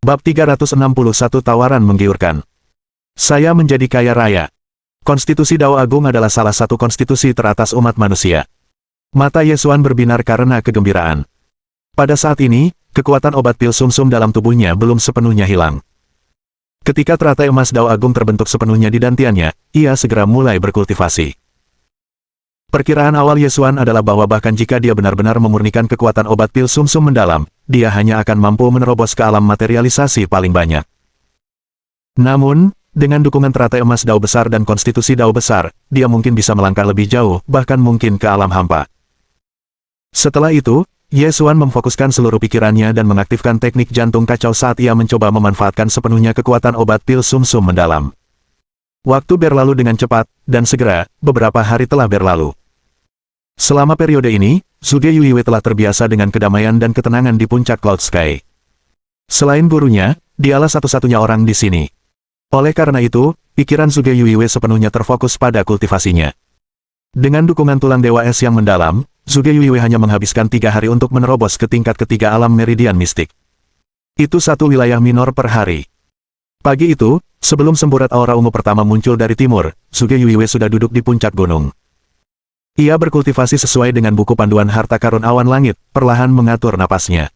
Bab 361 Tawaran Menggiurkan. Saya menjadi kaya raya. Konstitusi Dao Agung adalah salah satu konstitusi teratas umat manusia. Mata Yesuan berbinar karena kegembiraan. Pada saat ini, kekuatan obat pil sumsum dalam tubuhnya belum sepenuhnya hilang. Ketika teratai emas Dao Agung terbentuk sepenuhnya di dantiannya, ia segera mulai berkultivasi. Perkiraan awal Yesuan adalah bahwa bahkan jika dia benar-benar memurnikan kekuatan obat pil sumsum mendalam, dia hanya akan mampu menerobos ke alam materialisasi paling banyak. Namun, dengan dukungan teratai emas Dao besar dan konstitusi Dao besar, dia mungkin bisa melangkah lebih jauh, bahkan mungkin ke alam hampa. Setelah itu, Yesuan memfokuskan seluruh pikirannya dan mengaktifkan teknik jantung kacau saat ia mencoba memanfaatkan sepenuhnya kekuatan obat pil sumsum mendalam. Waktu berlalu dengan cepat, dan segera, beberapa hari telah berlalu. Selama periode ini, Zhuge Yuiwei telah terbiasa dengan kedamaian dan ketenangan di puncak Cloud Sky. Selain gurunya, dialah satu-satunya orang di sini. Oleh karena itu, pikiran Zhuge Yuiwei sepenuhnya terfokus pada kultivasinya. Dengan dukungan tulang Dewa Es yang mendalam, Zhuge Yuiwei hanya menghabiskan 3 hari untuk menerobos ke tingkat ketiga alam meridian mistik. Itu satu wilayah minor per hari. Pagi itu, sebelum semburat aura ungu pertama muncul dari timur, Zhuge Yuiwei sudah duduk di puncak gunung. Ia berkultivasi sesuai dengan buku panduan harta karun awan langit, perlahan mengatur napasnya.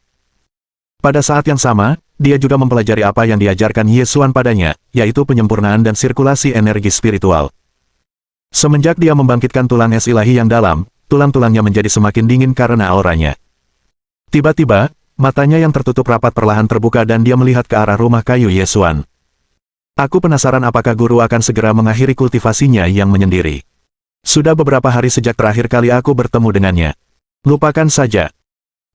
Pada saat yang sama, dia juga mempelajari apa yang diajarkan Yesuan padanya, yaitu penyempurnaan dan sirkulasi energi spiritual. Semenjak dia membangkitkan tulang es ilahi yang dalam, tulang-tulangnya menjadi semakin dingin karena auranya. Tiba-tiba, matanya yang tertutup rapat perlahan terbuka dan dia melihat ke arah rumah kayu Yesuan. Aku penasaran apakah guru akan segera mengakhiri kultivasinya yang menyendiri. Sudah beberapa hari sejak terakhir kali aku bertemu dengannya. Lupakan saja.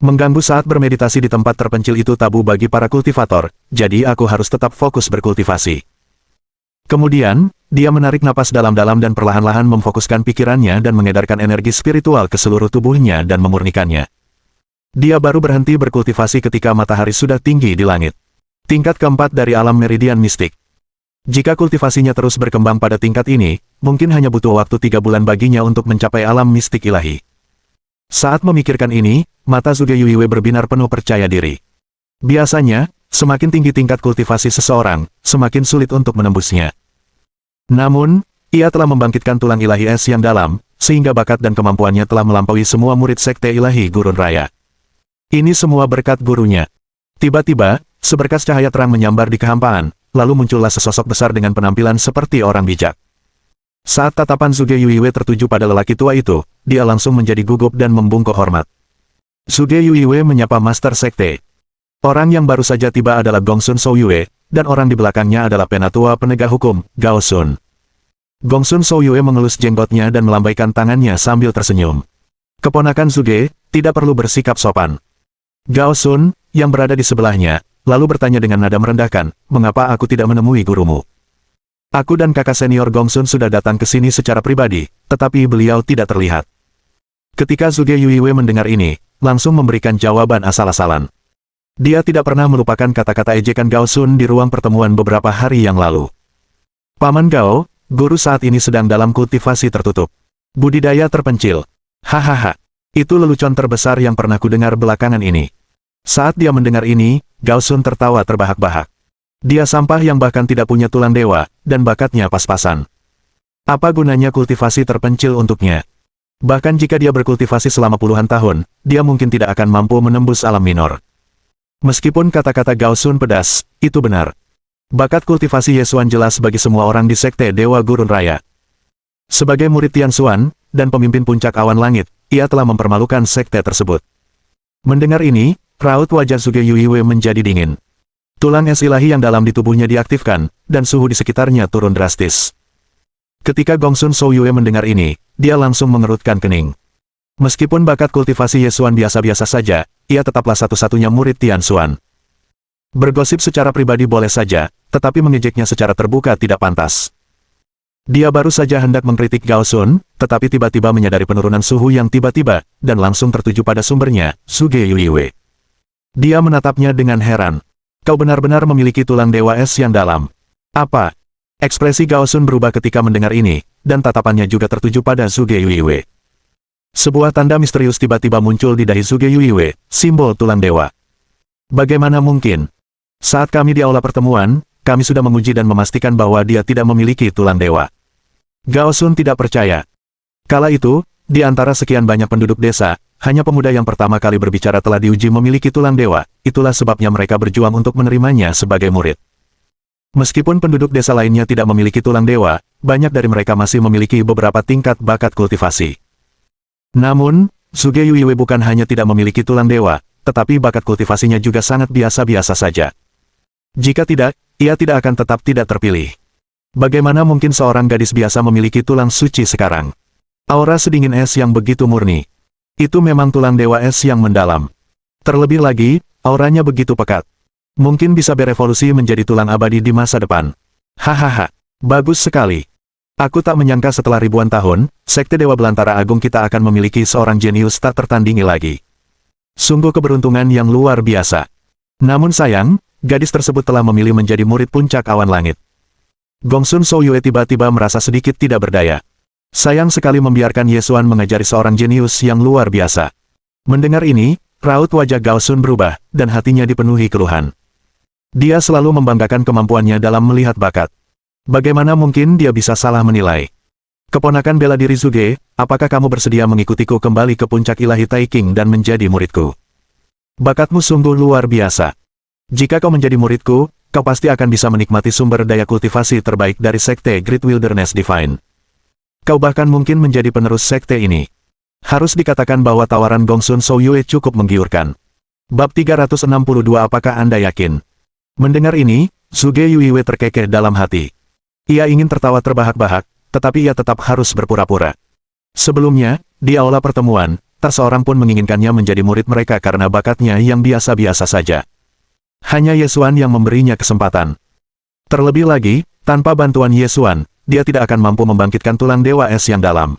Mengganggu saat bermeditasi di tempat terpencil itu tabu bagi para kultivator, jadi aku harus tetap fokus berkultivasi. Kemudian, dia menarik napas dalam-dalam dan perlahan-lahan memfokuskan pikirannya dan mengedarkan energi spiritual ke seluruh tubuhnya dan memurnikannya. Dia baru berhenti berkultivasi ketika matahari sudah tinggi di langit. Tingkat keempat dari alam meridian mistik. Jika kultivasinya terus berkembang pada tingkat ini, mungkin hanya butuh waktu 3 bulan baginya untuk mencapai alam mistik ilahi. Saat memikirkan ini, mata Zhuge Yuiwei berbinar penuh percaya diri. Biasanya, semakin tinggi tingkat kultivasi seseorang, semakin sulit untuk menembusnya. Namun, ia telah membangkitkan tulang ilahi es yang dalam, sehingga bakat dan kemampuannya telah melampaui semua murid sekte ilahi Gurun Raya. Ini semua berkat gurunya. Tiba-tiba, seberkas cahaya terang menyambar di kehampaan, lalu muncullah sesosok besar dengan penampilan seperti orang bijak. Saat tatapan Zhuge Yuiwei tertuju pada lelaki tua itu, dia langsung menjadi gugup dan membungkuk hormat. Zhuge Yuiwei menyapa Master Sekte. Orang yang baru saja tiba adalah Gongsun Shouyue, dan orang di belakangnya adalah penatua penegak hukum, Gao Sun. Gongsun Shouyue mengelus jenggotnya dan melambaikan tangannya sambil tersenyum. Keponakan Zhuge, tidak perlu bersikap sopan. Gao Sun, yang berada di sebelahnya, lalu bertanya dengan nada merendahkan, mengapa aku tidak menemui gurumu? Aku dan kakak senior Gongsun sudah datang ke sini secara pribadi, tetapi beliau tidak terlihat. Ketika Zhuge Yuiwei mendengar ini, langsung memberikan jawaban asal-asalan. Dia tidak pernah melupakan kata-kata ejekan Gao Sun di ruang pertemuan beberapa hari yang lalu. Paman Gao, guru saat ini sedang dalam kultivasi tertutup. Budidaya terpencil. Hahaha. Itu lelucon terbesar yang pernah kudengar belakangan ini. Saat dia mendengar ini, Gao Sun tertawa terbahak-bahak. Dia sampah yang bahkan tidak punya tulang dewa, dan bakatnya pas-pasan. Apa gunanya kultivasi terpencil untuknya? Bahkan jika dia berkultivasi selama puluhan tahun, dia mungkin tidak akan mampu menembus alam minor. Meskipun kata-kata Gao Sun pedas, itu benar. Bakat kultivasi Yesuan jelas bagi semua orang di Sekte Dewa Gurun Raya. Sebagai murid Tian Xuan, dan pemimpin puncak awan langit, ia telah mempermalukan sekte tersebut. Mendengar ini, raut wajah Zhuge Yuiwei menjadi dingin. Tulang es ilahi yang dalam di tubuhnya diaktifkan, dan suhu di sekitarnya turun drastis. Ketika Gongsun Shouyue mendengar ini, dia langsung mengerutkan kening. Meskipun bakat kultivasi Yesuan biasa-biasa saja, ia tetaplah satu-satunya murid Tian Xuan. Bergosip secara pribadi boleh saja, tetapi mengejeknya secara terbuka tidak pantas. Dia baru saja hendak mengkritik Gao Sun, tetapi tiba-tiba menyadari penurunan suhu yang tiba-tiba, dan langsung tertuju pada sumbernya, Zhuge Yuiwei. Dia menatapnya dengan heran. Kau benar-benar memiliki tulang dewa es yang dalam. Apa? Ekspresi Gao Sun berubah ketika mendengar ini, dan tatapannya juga tertuju pada Zhuge Yuiwei. Sebuah tanda misterius tiba-tiba muncul di dahi Zhuge Yuiwei, simbol tulang dewa. Bagaimana mungkin? Saat kami di aula pertemuan, kami sudah menguji dan memastikan bahwa dia tidak memiliki tulang dewa. Gao Sun tidak percaya. Kala itu, di antara sekian banyak penduduk desa, hanya pemuda yang pertama kali berbicara telah diuji memiliki tulang dewa, itulah sebabnya mereka berjuang untuk menerimanya sebagai murid. Meskipun penduduk desa lainnya tidak memiliki tulang dewa, banyak dari mereka masih memiliki beberapa tingkat bakat kultivasi. Namun, Zhuge Yuiwei bukan hanya tidak memiliki tulang dewa, tetapi bakat kultivasinya juga sangat biasa-biasa saja. Jika tidak, ia tidak akan tetap tidak terpilih. Bagaimana mungkin seorang gadis biasa memiliki tulang suci sekarang? Aura sedingin es yang begitu murni. Itu memang tulang dewa es yang mendalam. Terlebih lagi, auranya begitu pekat. Mungkin bisa berevolusi menjadi tulang abadi di masa depan. Hahaha, bagus sekali. Aku tak menyangka setelah ribuan tahun, Sekte Dewa Belantara Agung kita akan memiliki seorang jenius tak tertandingi lagi. Sungguh keberuntungan yang luar biasa. Namun sayang, gadis tersebut telah memilih menjadi murid puncak awan langit. Gongsun Souyue tiba-tiba merasa sedikit tidak berdaya. Sayang sekali membiarkan Ye Xuan mengajari seorang jenius yang luar biasa. Mendengar ini, raut wajah Gao Sun berubah, dan hatinya dipenuhi keluhan. Dia selalu membanggakan kemampuannya dalam melihat bakat. Bagaimana mungkin dia bisa salah menilai? Keponakan bela diri Zhuge, apakah kamu bersedia mengikutiku kembali ke puncak ilahi Taiking dan menjadi muridku? Bakatmu sungguh luar biasa. Jika kau menjadi muridku, kau pasti akan bisa menikmati sumber daya kultivasi terbaik dari Sekte Great Wilderness Divine. Kau bahkan mungkin menjadi penerus sekte ini. Harus dikatakan bahwa tawaran Gongsun Souyue cukup menggiurkan. Bab 362 apakah Anda yakin? Mendengar ini, Zhuge Yuiwei terkekeh dalam hati. Ia ingin tertawa terbahak-bahak, tetapi ia tetap harus berpura-pura. Sebelumnya, di aula pertemuan, tak seorang pun menginginkannya menjadi murid mereka karena bakatnya yang biasa-biasa saja. Hanya Ye Xuan yang memberinya kesempatan. Terlebih lagi, tanpa bantuan Ye Xuan, dia tidak akan mampu membangkitkan tulang dewa es yang dalam.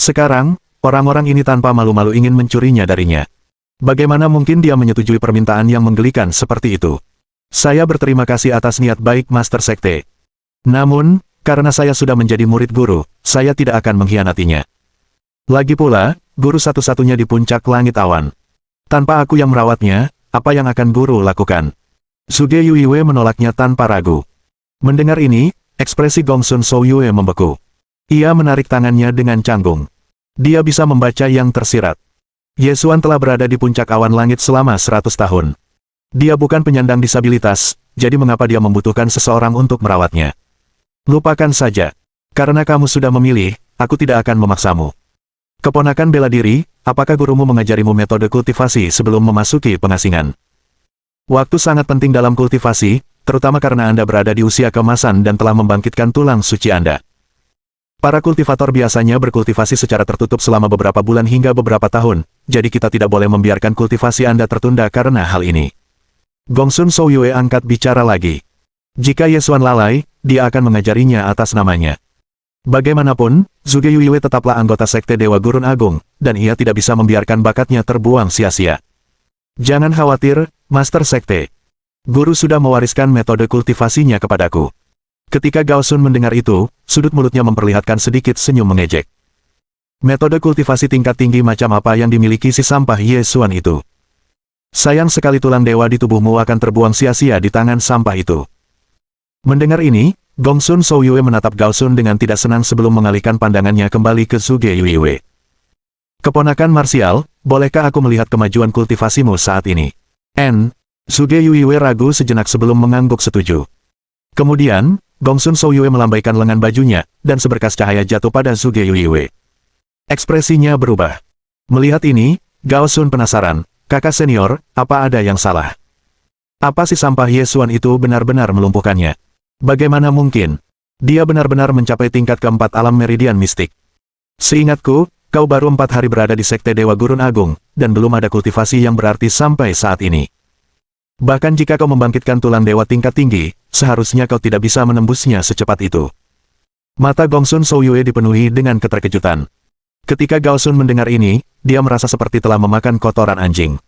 Sekarang, orang-orang ini tanpa malu-malu ingin mencurinya darinya. Bagaimana mungkin dia menyetujui permintaan yang menggelikan seperti itu? Saya berterima kasih atas niat baik Master Sekte. Namun, karena saya sudah menjadi murid guru, saya tidak akan mengkhianatinya. Lagi pula, guru satu-satunya di puncak langit awan. Tanpa aku yang merawatnya, apa yang akan guru lakukan? Zhuge Yuiwei menolaknya tanpa ragu. Mendengar ini, ekspresi Gongsun Souyue membeku. Ia menarik tangannya dengan canggung. Dia bisa membaca yang tersirat. Ye Xuan telah berada di puncak awan langit selama 100 tahun. Dia bukan penyandang disabilitas, jadi mengapa dia membutuhkan seseorang untuk merawatnya? Lupakan saja. Karena kamu sudah memilih, aku tidak akan memaksamu. Keponakan bela diri, apakah gurumu mengajarimu metode kultivasi sebelum memasuki pengasingan? Waktu sangat penting dalam kultivasi, terutama karena Anda berada di usia keemasan dan telah membangkitkan tulang suci Anda. Para kultivator biasanya berkultivasi secara tertutup selama beberapa bulan hingga beberapa tahun, jadi kita tidak boleh membiarkan kultivasi Anda tertunda karena hal ini. Gongsun Souyue angkat bicara lagi. Jika Ye Xuan lalai, dia akan mengajarinya atas namanya. Bagaimanapun, Zhuge Yuiwei tetaplah anggota Sekte Dewa Gurun Agung, dan ia tidak bisa membiarkan bakatnya terbuang sia-sia. Jangan khawatir, Master Sekte. Guru sudah mewariskan metode kultivasinya kepadaku. Ketika Gao Sun mendengar itu, sudut mulutnya memperlihatkan sedikit senyum mengejek. Metode kultivasi tingkat tinggi macam apa yang dimiliki si sampah Ye Xuan itu? Sayang sekali tulang dewa di tubuhmu akan terbuang sia-sia di tangan sampah itu. Mendengar ini, Gongsun Souyue menatap Gao Sun dengan tidak senang sebelum mengalihkan pandangannya kembali ke Zhuge Yuiwei. Keponakan marsial, bolehkah aku melihat kemajuan kultivasimu saat ini? Zhuge Yuiwei ragu sejenak sebelum mengangguk setuju. Kemudian, Gongsun Souyue melambaikan lengan bajunya, dan seberkas cahaya jatuh pada Zhuge Yuiwei. Ekspresinya berubah. Melihat ini, Gao Sun penasaran, kakak senior, apa ada yang salah? Apa si sampah Ye Xuan itu benar-benar melumpuhkannya? Bagaimana mungkin? Dia benar-benar mencapai tingkat keempat alam meridian mistik. Seingatku, kau baru 4 hari berada di Sekte Dewa Gurun Agung, dan belum ada kultivasi yang berarti sampai saat ini. Bahkan jika kau membangkitkan tulang dewa tingkat tinggi, seharusnya kau tidak bisa menembusnya secepat itu. Mata Gongsun Souyue dipenuhi dengan keterkejutan. Ketika Gao Sun mendengar ini, dia merasa seperti telah memakan kotoran anjing.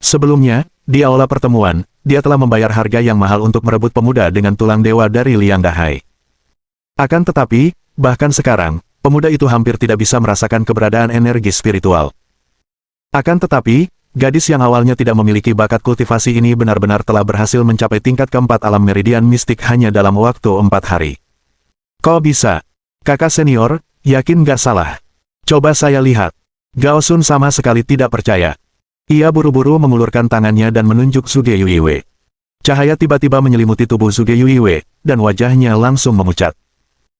Sebelumnya, di aula pertemuan, dia telah membayar harga yang mahal untuk merebut pemuda dengan tulang dewa dari Liang Dahai. Akan tetapi, bahkan sekarang, pemuda itu hampir tidak bisa merasakan keberadaan energi spiritual. Akan tetapi, gadis yang awalnya tidak memiliki bakat kultivasi ini benar-benar telah berhasil mencapai tingkat keempat alam meridian mistik hanya dalam waktu 4 hari. Kok bisa? Kakak senior, yakin gak salah? Coba saya lihat. Gao Sun sama sekali tidak percaya. Ia buru-buru mengulurkan tangannya dan menunjuk Suge Yuiwe. Cahaya tiba-tiba menyelimuti tubuh Suge Yuiwe, dan wajahnya langsung memucat.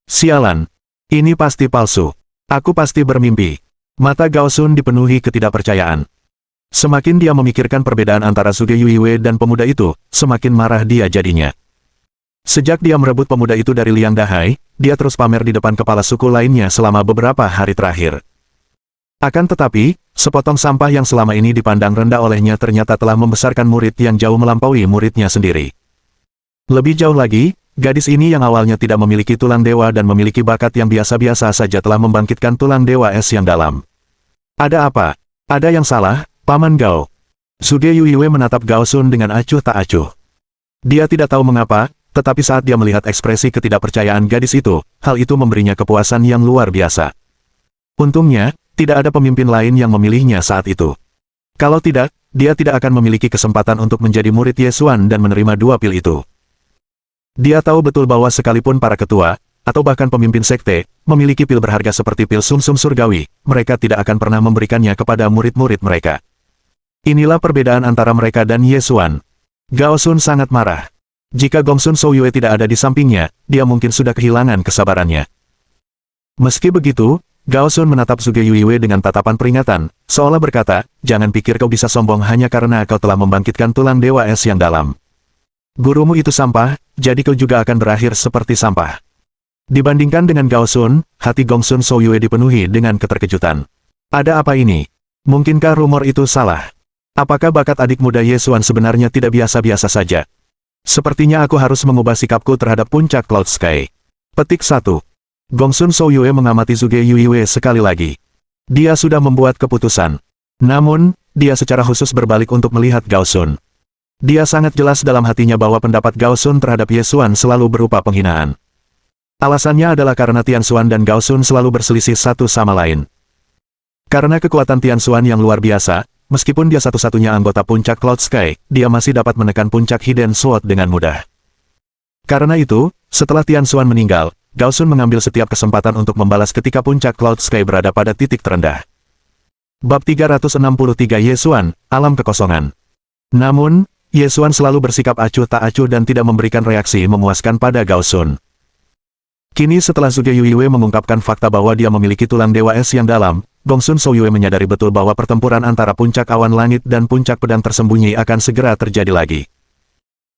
Sialan. Ini pasti palsu. Aku pasti bermimpi. Mata Gao Sun dipenuhi ketidakpercayaan. Semakin dia memikirkan perbedaan antara Suge Yuiwe dan pemuda itu, semakin marah dia jadinya. Sejak dia merebut pemuda itu dari Liang Dahai, dia terus pamer di depan kepala suku lainnya selama beberapa hari terakhir. Akan tetapi, sepotong sampah yang selama ini dipandang rendah olehnya ternyata telah membesarkan murid yang jauh melampaui muridnya sendiri. Lebih jauh lagi, gadis ini yang awalnya tidak memiliki tulang dewa dan memiliki bakat yang biasa-biasa saja telah membangkitkan tulang dewa es yang dalam. Ada apa? Ada yang salah, Paman Gao. Suge Yuiwe menatap Gao Sun dengan acuh tak acuh. Dia tidak tahu mengapa, tetapi saat dia melihat ekspresi ketidakpercayaan gadis itu, hal itu memberinya kepuasan yang luar biasa. Untungnya, tidak ada pemimpin lain yang memilihnya saat itu. Kalau tidak, dia tidak akan memiliki kesempatan untuk menjadi murid Yesuan dan menerima 2 pil itu. Dia tahu betul bahwa sekalipun para ketua, atau bahkan pemimpin sekte, memiliki pil berharga seperti pil sumsum surgawi, mereka tidak akan pernah memberikannya kepada murid-murid mereka. Inilah perbedaan antara mereka dan Yesuan. Gao Sun sangat marah. Jika Gongsun Souyue tidak ada di sampingnya, dia mungkin sudah kehilangan kesabarannya. Meski begitu, Gao Sun menatap Suge Yuiwe dengan tatapan peringatan, seolah berkata, jangan pikir kau bisa sombong hanya karena kau telah membangkitkan tulang dewa es yang dalam. Gurumu itu sampah, jadi kau juga akan berakhir seperti sampah. Dibandingkan dengan Gao Sun, hati Gongsun Souyue dipenuhi dengan keterkejutan. Ada apa ini? Mungkinkah rumor itu salah? Apakah bakat adik muda Yesuan sebenarnya tidak biasa-biasa saja? Sepertinya aku harus mengubah sikapku terhadap puncak Cloud Sky. Petik 1. Gongsun Souyue mengamati Suge Yuiwe sekali lagi. Dia sudah membuat keputusan. Namun, dia secara khusus berbalik untuk melihat Gao Sun. Dia sangat jelas dalam hatinya bahwa pendapat Gao Sun terhadap Yesuan selalu berupa penghinaan. Alasannya adalah karena Tianxuan dan Gao Sun selalu berselisih satu sama lain. Karena kekuatan Tianxuan yang luar biasa, meskipun dia satu-satunya anggota puncak Cloud Sky, dia masih dapat menekan puncak Hidden Sword dengan mudah. Karena itu, setelah Tianxuan meninggal, Gao Sun mengambil setiap kesempatan untuk membalas ketika puncak Cloud Sky berada pada titik terendah. Bab 363 Yesuan, Alam Kekosongan. Namun, Yesuan selalu bersikap acuh tak acuh dan tidak memberikan reaksi memuaskan pada Gao Sun. Kini setelah Suge Yuiwe mengungkapkan fakta bahwa dia memiliki tulang dewa es yang dalam, Gongsun Souyue menyadari betul bahwa pertempuran antara puncak awan langit dan puncak pedang tersembunyi akan segera terjadi lagi.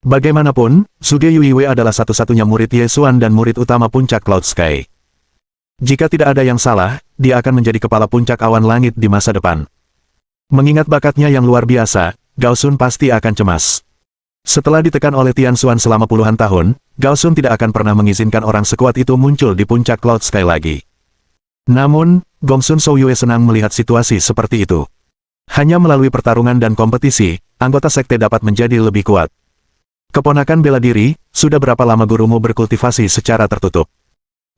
Bagaimanapun, Suge Yuiwe adalah satu-satunya murid Yesuan dan murid utama puncak Cloud Sky. Jika tidak ada yang salah, dia akan menjadi kepala puncak awan langit di masa depan. Mengingat bakatnya yang luar biasa, Gao Sun pasti akan cemas. Setelah ditekan oleh Tianxuan selama puluhan tahun, Gao Sun tidak akan pernah mengizinkan orang sekuat itu muncul di puncak Cloud Sky lagi. Namun, Gongsun Souyue senang melihat situasi seperti itu. Hanya melalui pertarungan dan kompetisi, anggota sekte dapat menjadi lebih kuat. Keponakan bela diri, sudah berapa lama gurumu berkultivasi secara tertutup?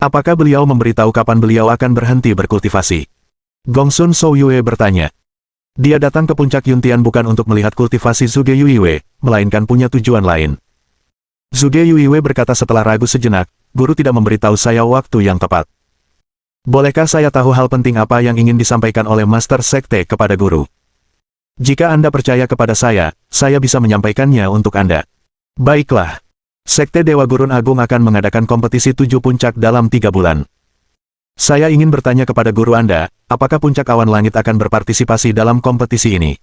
Apakah beliau memberitahu kapan beliau akan berhenti berkultivasi? Gongsun Souyue bertanya. Dia datang ke puncak Yuntian bukan untuk melihat kultivasi Suge Yuiwe, melainkan punya tujuan lain. Suge Yuiwe berkata setelah ragu sejenak, guru tidak memberitahu saya waktu yang tepat. Bolehkah saya tahu hal penting apa yang ingin disampaikan oleh Master Sekte kepada guru? Jika Anda percaya kepada saya bisa menyampaikannya untuk Anda. Baiklah. Sekte Dewa Gurun Agung akan mengadakan kompetisi 7 puncak dalam 3 bulan. Saya ingin bertanya kepada guru Anda, apakah puncak awan langit akan berpartisipasi dalam kompetisi ini?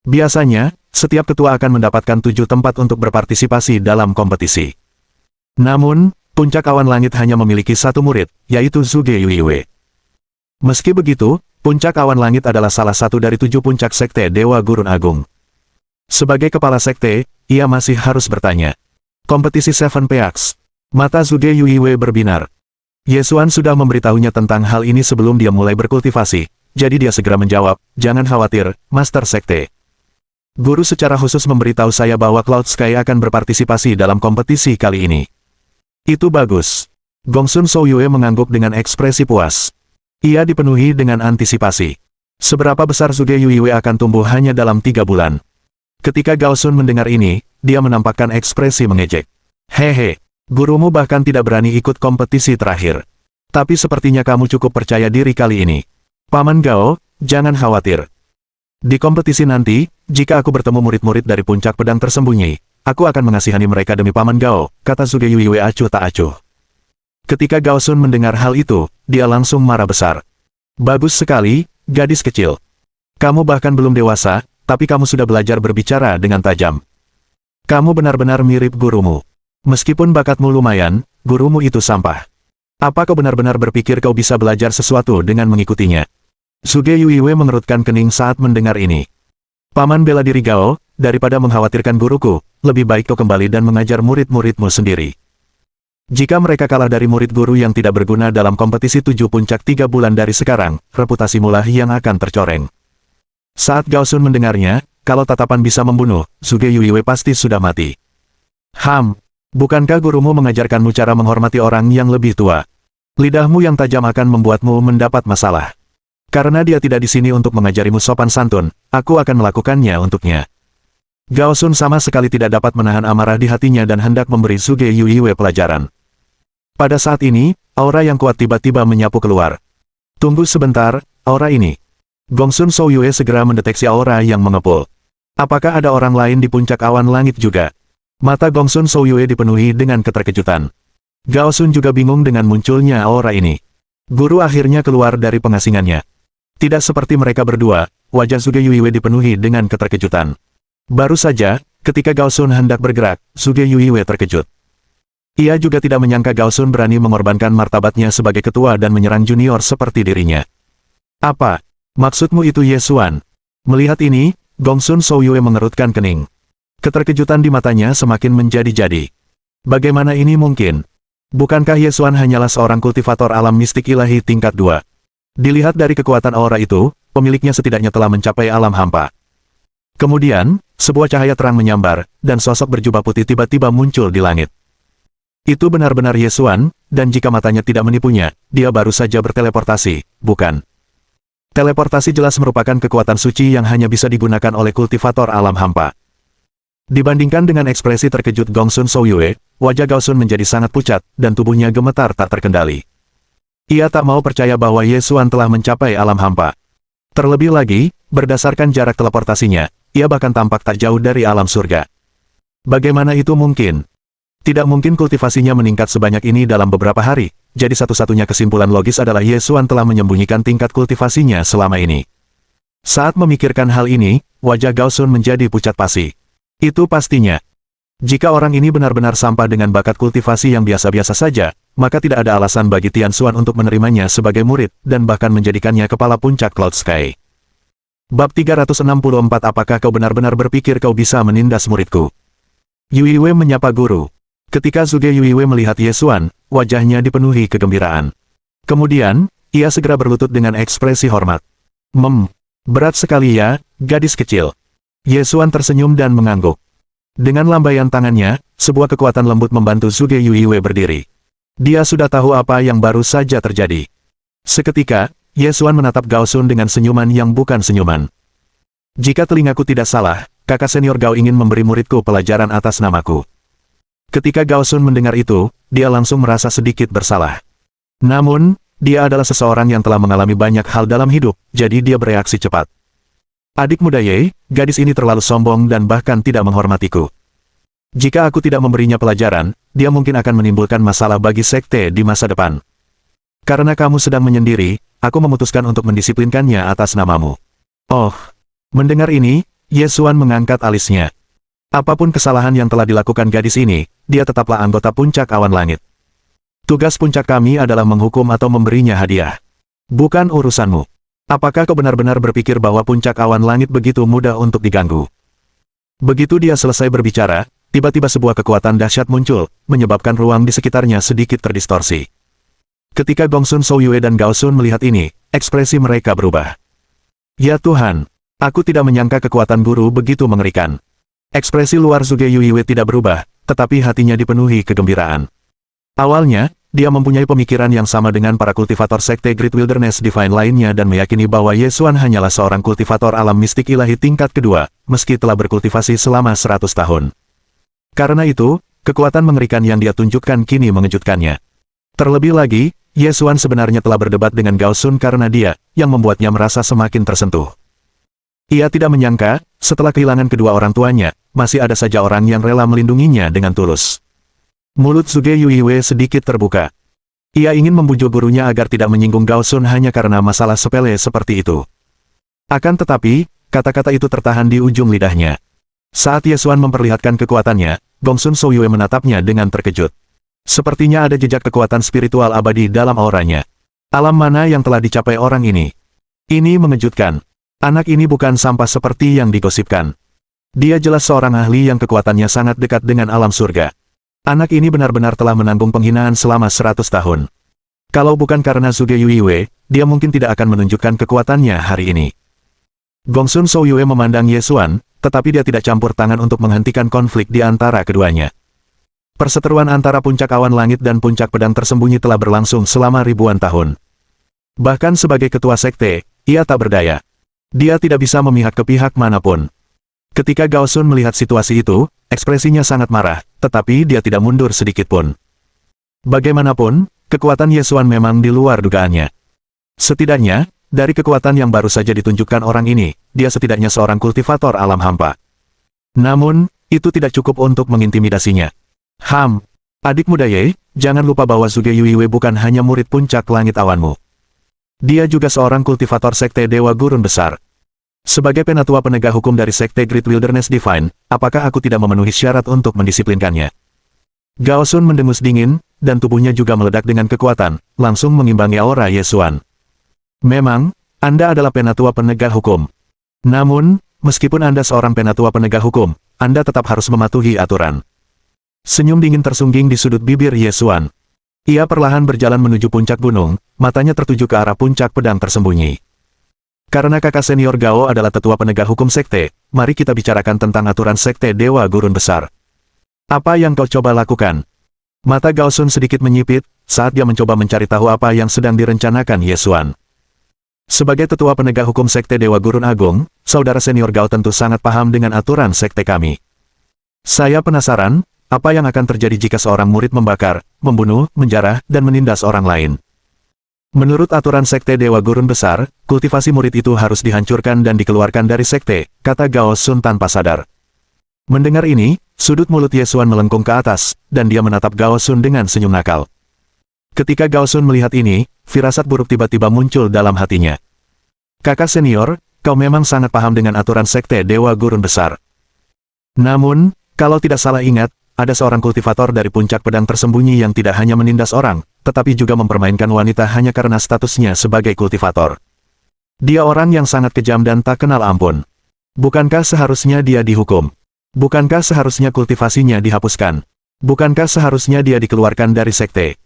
Biasanya, setiap ketua akan mendapatkan 7 tempat untuk berpartisipasi dalam kompetisi. Namun, puncak awan langit hanya memiliki 1 murid, yaitu Suge Yuiwe. Meski begitu, puncak awan langit adalah salah satu dari 7 puncak sekte Dewa Gurun Agung. Sebagai kepala sekte, ia masih harus bertanya. Kompetisi Seven Peaks. Mata Suge Yuiwe berbinar. Yesuan sudah memberitahunya tentang hal ini sebelum dia mulai berkultivasi, jadi dia segera menjawab, jangan khawatir, Master Sekte. Guru secara khusus memberitahu saya bahwa Cloud Sky akan berpartisipasi dalam kompetisi kali ini. Itu bagus. Gongsun Souyue mengangguk dengan ekspresi puas. Ia dipenuhi dengan antisipasi. Seberapa besar Zhuge Yuiwei akan tumbuh hanya dalam 3 bulan? Ketika Gao Sun mendengar ini, dia menampakkan ekspresi mengejek. Hehe, gurumu bahkan tidak berani ikut kompetisi terakhir. Tapi sepertinya kamu cukup percaya diri kali ini. Paman Gao, jangan khawatir. Di kompetisi nanti, jika aku bertemu murid-murid dari puncak pedang tersembunyi, aku akan mengasihani mereka demi Paman Gao, kata Zhuge Yuiwei acuh tak acuh. Ketika Gao Sun mendengar hal itu, dia langsung marah besar. Bagus sekali, gadis kecil. Kamu bahkan belum dewasa, tapi kamu sudah belajar berbicara dengan tajam. Kamu benar-benar mirip gurumu. Meskipun bakatmu lumayan, gurumu itu sampah. Apa kau benar-benar berpikir kau bisa belajar sesuatu dengan mengikutinya? Zhuge Yuiwei mengerutkan kening saat mendengar ini. Paman bela diri Gao, daripada mengkhawatirkan guruku, lebih baik kau kembali dan mengajar murid-muridmu sendiri. Jika mereka kalah dari murid guru yang tidak berguna dalam kompetisi 7 puncak 3 bulan dari sekarang, reputasimu lah yang akan tercoreng. Saat Gao Sun mendengarnya, kalau tatapan bisa membunuh, Zhuge Yuiwei pasti sudah mati. Bukankah gurumu mengajarkanmu cara menghormati orang yang lebih tua? Lidahmu yang tajam akan membuatmu mendapat masalah. Karena dia tidak di sini untuk mengajarimu sopan santun, aku akan melakukannya untuknya. Gao Sun sama sekali tidak dapat menahan amarah di hatinya dan hendak memberi Zhuge Yuiwei pelajaran. Pada saat ini, aura yang kuat tiba-tiba menyapu keluar. Tunggu sebentar, aura ini. Gongsun Souyue segera mendeteksi aura yang mengepul. Apakah ada orang lain di puncak awan langit juga? Mata Gongsun Souyue dipenuhi dengan keterkejutan. Gao Sun juga bingung dengan munculnya aura ini. Guru akhirnya keluar dari pengasingannya. Tidak seperti mereka berdua, wajah Zhuge Yuiwei dipenuhi dengan keterkejutan. Baru saja, ketika Gao Sun hendak bergerak, Zhuge Yuiwei terkejut. Ia juga tidak menyangka Gao Sun berani mengorbankan martabatnya sebagai ketua dan menyerang junior seperti dirinya. Apa? Maksudmu itu Ye Xuan? Melihat ini, Gongsun Souyue mengerutkan kening. Keterkejutan di matanya semakin menjadi-jadi. Bagaimana ini mungkin? Bukankah Ye Xuan hanyalah seorang kultivator alam mistik ilahi tingkat 2? Dilihat dari kekuatan aura itu, pemiliknya setidaknya telah mencapai alam hampa. Kemudian, sebuah cahaya terang menyambar, dan sosok berjubah putih tiba-tiba muncul di langit. Itu benar-benar Ye Xuan, dan jika matanya tidak menipunya, dia baru saja berteleportasi, bukan? Teleportasi jelas merupakan kekuatan suci yang hanya bisa digunakan oleh kultivator alam hampa. Dibandingkan dengan ekspresi terkejut Gongsun Souyue, wajah Gao Sun menjadi sangat pucat, dan tubuhnya gemetar tak terkendali. Ia tak mau percaya bahwa Ye Xuan telah mencapai alam hampa. Terlebih lagi, berdasarkan jarak teleportasinya, ia bahkan tampak tak jauh dari alam surga. Bagaimana itu mungkin? Tidak mungkin kultivasinya meningkat sebanyak ini dalam beberapa hari, jadi satu-satunya kesimpulan logis adalah Ye Xuan telah menyembunyikan tingkat kultivasinya selama ini. Saat memikirkan hal ini, wajah Gao Sun menjadi pucat pasi. Itu pastinya. Jika orang ini benar-benar sampah dengan bakat kultivasi yang biasa-biasa saja, maka tidak ada alasan bagi Tian Xuan untuk menerimanya sebagai murid, dan bahkan menjadikannya kepala puncak Cloud Sky. Bab 364. Apakah kau benar-benar berpikir kau bisa menindas muridku? Yuiwei menyapa guru. Ketika Zhuge Yuiwei melihat Ye Xuan, wajahnya dipenuhi kegembiraan. Kemudian, ia segera berlutut dengan ekspresi hormat. Berat sekali ya, gadis kecil. Ye Xuan tersenyum dan mengangguk. Dengan lambaian tangannya, sebuah kekuatan lembut membantu Zhuge Yuiwei berdiri. Dia sudah tahu apa yang baru saja terjadi. Seketika, Ye Xuan menatap Gao Sun dengan senyuman yang bukan senyuman. Jika telingaku tidak salah, kakak senior Gao ingin memberi muridku pelajaran atas namaku. Ketika Gao Sun mendengar itu, dia langsung merasa sedikit bersalah. Namun, dia adalah seseorang yang telah mengalami banyak hal dalam hidup, jadi dia bereaksi cepat. Adik muda Ye, gadis ini terlalu sombong dan bahkan tidak menghormatiku. Jika aku tidak memberinya pelajaran, dia mungkin akan menimbulkan masalah bagi sekte di masa depan. Karena kamu sedang menyendiri, aku memutuskan untuk mendisiplinkannya atas namamu. Oh, mendengar ini, Ye Xuan mengangkat alisnya. Apapun kesalahan yang telah dilakukan gadis ini, dia tetaplah anggota puncak awan langit. Tugas puncak kami adalah menghukum atau memberinya hadiah. Bukan urusanmu. Apakah kau benar-benar berpikir bahwa puncak awan langit begitu mudah untuk diganggu? Begitu dia selesai berbicara, tiba-tiba sebuah kekuatan dahsyat muncul, menyebabkan ruang di sekitarnya sedikit terdistorsi. Ketika Gongsun Souyue dan Gao Sun melihat ini, ekspresi mereka berubah. Ya Tuhan, aku tidak menyangka kekuatan guru begitu mengerikan. Ekspresi luar Zhuge Yuiwei tidak berubah, tetapi hatinya dipenuhi kegembiraan. Awalnya, dia mempunyai pemikiran yang sama dengan para kultivator sekte Great Wilderness Divine lainnya dan meyakini bahwa Ye Xuan hanyalah seorang kultivator alam mistik ilahi tingkat kedua, meski telah berkultivasi selama 100 tahun. Karena itu, kekuatan mengerikan yang dia tunjukkan kini mengejutkannya. Terlebih lagi, Ye Xuan sebenarnya telah berdebat dengan Gao Sun karena dia, yang membuatnya merasa semakin tersentuh. Ia tidak menyangka, setelah kehilangan kedua orang tuanya, masih ada saja orang yang rela melindunginya dengan tulus. Mulut Zhuge Yuiwei sedikit terbuka. Ia ingin membujuk gurunya agar tidak menyinggung Gao Sun hanya karena masalah sepele seperti itu. Akan tetapi, kata-kata itu tertahan di ujung lidahnya. Saat Ye Xuan memperlihatkan kekuatannya, Gongsun Souyue menatapnya dengan terkejut. Sepertinya ada jejak kekuatan spiritual abadi dalam auranya. Alam mana yang telah dicapai orang ini? Ini mengejutkan. Anak ini bukan sampah seperti yang digosipkan. Dia jelas seorang ahli yang kekuatannya sangat dekat dengan alam surga. Anak ini benar-benar telah menanggung penghinaan selama 100 tahun. Kalau bukan karena Zhuge Yuiwei, dia mungkin tidak akan menunjukkan kekuatannya hari ini. Gongsun Souyue memandang Ye Xuan, tetapi dia tidak campur tangan untuk menghentikan konflik di antara keduanya. Perseteruan antara puncak awan langit dan puncak pedang tersembunyi telah berlangsung selama ribuan tahun. Bahkan sebagai ketua sekte, ia tak berdaya. Dia tidak bisa memihak ke pihak manapun. Ketika Gao Sun melihat situasi itu, ekspresinya sangat marah, tetapi dia tidak mundur sedikit pun. Bagaimanapun, kekuatan Ye Xuan memang di luar dugaannya. Setidaknya, dari kekuatan yang baru saja ditunjukkan orang ini, dia setidaknya seorang kultivator alam hampa. Namun, itu tidak cukup untuk mengintimidasinya. Adik muda Ye, jangan lupa bahwa Zhuge Yuiwei bukan hanya murid puncak langit awanmu. Dia juga seorang kultivator sekte Dewa Gurun Besar. Sebagai penatua penegak hukum dari sekte Great Wilderness Divine, apakah aku tidak memenuhi syarat untuk mendisiplinkannya? Gao Sun mendengus dingin, dan tubuhnya juga meledak dengan kekuatan, langsung mengimbangi aura Ye Xuan. Memang, Anda adalah penatua penegak hukum. Namun, meskipun Anda seorang penatua penegak hukum, Anda tetap harus mematuhi aturan. Senyum dingin tersungging di sudut bibir Ye Xuan. Ia perlahan berjalan menuju puncak gunung, matanya tertuju ke arah puncak pedang tersembunyi. Karena kakak senior Gao adalah tetua penegak hukum sekte, mari kita bicarakan tentang aturan sekte Dewa Gurun Besar. Apa yang kau coba lakukan? Mata Gao Sun sedikit menyipit, saat dia mencoba mencari tahu apa yang sedang direncanakan Ye Xuan. Sebagai tetua penegak hukum sekte Dewa Gurun Agung, saudara senior Gao tentu sangat paham dengan aturan sekte kami. Saya penasaran, apa yang akan terjadi jika seorang murid membakar, membunuh, menjarah, dan menindas orang lain? Menurut aturan sekte Dewa Gurun Besar, kultivasi murid itu harus dihancurkan dan dikeluarkan dari sekte, kata Gao Sun tanpa sadar. Mendengar ini, sudut mulut Ye Xuan melengkung ke atas, dan dia menatap Gao Sun dengan senyum nakal. Ketika Gao Sun melihat ini, firasat buruk tiba-tiba muncul dalam hatinya. Kakak senior, kau memang sangat paham dengan aturan sekte Dewa Gurun Besar. Namun, kalau tidak salah ingat, ada seorang kultivator dari puncak pedang tersembunyi yang tidak hanya menindas orang, tetapi juga mempermainkan wanita hanya karena statusnya sebagai kultivator. Dia orang yang sangat kejam dan tak kenal ampun. Bukankah seharusnya dia dihukum? Bukankah seharusnya kultivasinya dihapuskan? Bukankah seharusnya dia dikeluarkan dari sekte?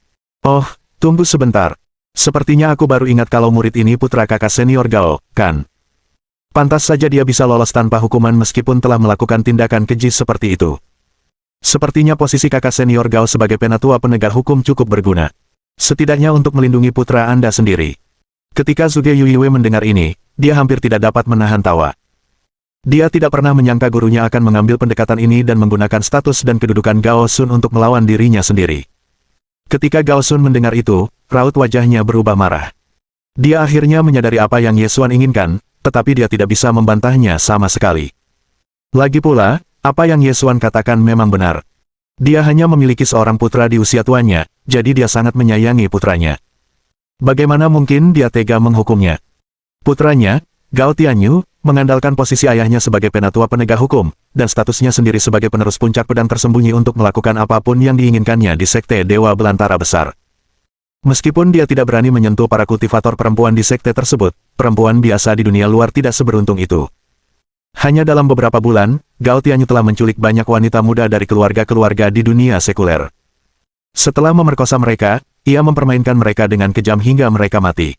Oh, tunggu sebentar. Sepertinya aku baru ingat kalau murid ini putra kakak senior Gao, kan? Pantas saja dia bisa lolos tanpa hukuman meskipun telah melakukan tindakan keji seperti itu. Sepertinya posisi kakak senior Gao sebagai penatua penegak hukum cukup berguna. Setidaknya untuk melindungi putra Anda sendiri. Ketika Zhuge Yuiwei mendengar ini, dia hampir tidak dapat menahan tawa. Dia tidak pernah menyangka gurunya akan mengambil pendekatan ini dan menggunakan status dan kedudukan Gao Sun untuk melawan dirinya sendiri. Ketika Gao Sun mendengar itu, raut wajahnya berubah marah. Dia akhirnya menyadari apa yang Ye Xuan inginkan, tetapi dia tidak bisa membantahnya sama sekali. Lagi pula, apa yang Ye Xuan katakan memang benar. Dia hanya memiliki seorang putra di usia tuanya, jadi dia sangat menyayangi putranya. Bagaimana mungkin dia tega menghukumnya? Putranya, Gao Tianyu, mengandalkan posisi ayahnya sebagai penatua penegak hukum, dan statusnya sendiri sebagai penerus puncak pedang tersembunyi untuk melakukan apapun yang diinginkannya di sekte Dewa Belantara Besar. Meskipun dia tidak berani menyentuh para kultivator perempuan di sekte tersebut, perempuan biasa di dunia luar tidak seberuntung itu. Hanya dalam beberapa bulan, Gao Tianyu telah menculik banyak wanita muda dari keluarga-keluarga di dunia sekuler. Setelah memerkosa mereka, ia mempermainkan mereka dengan kejam hingga mereka mati.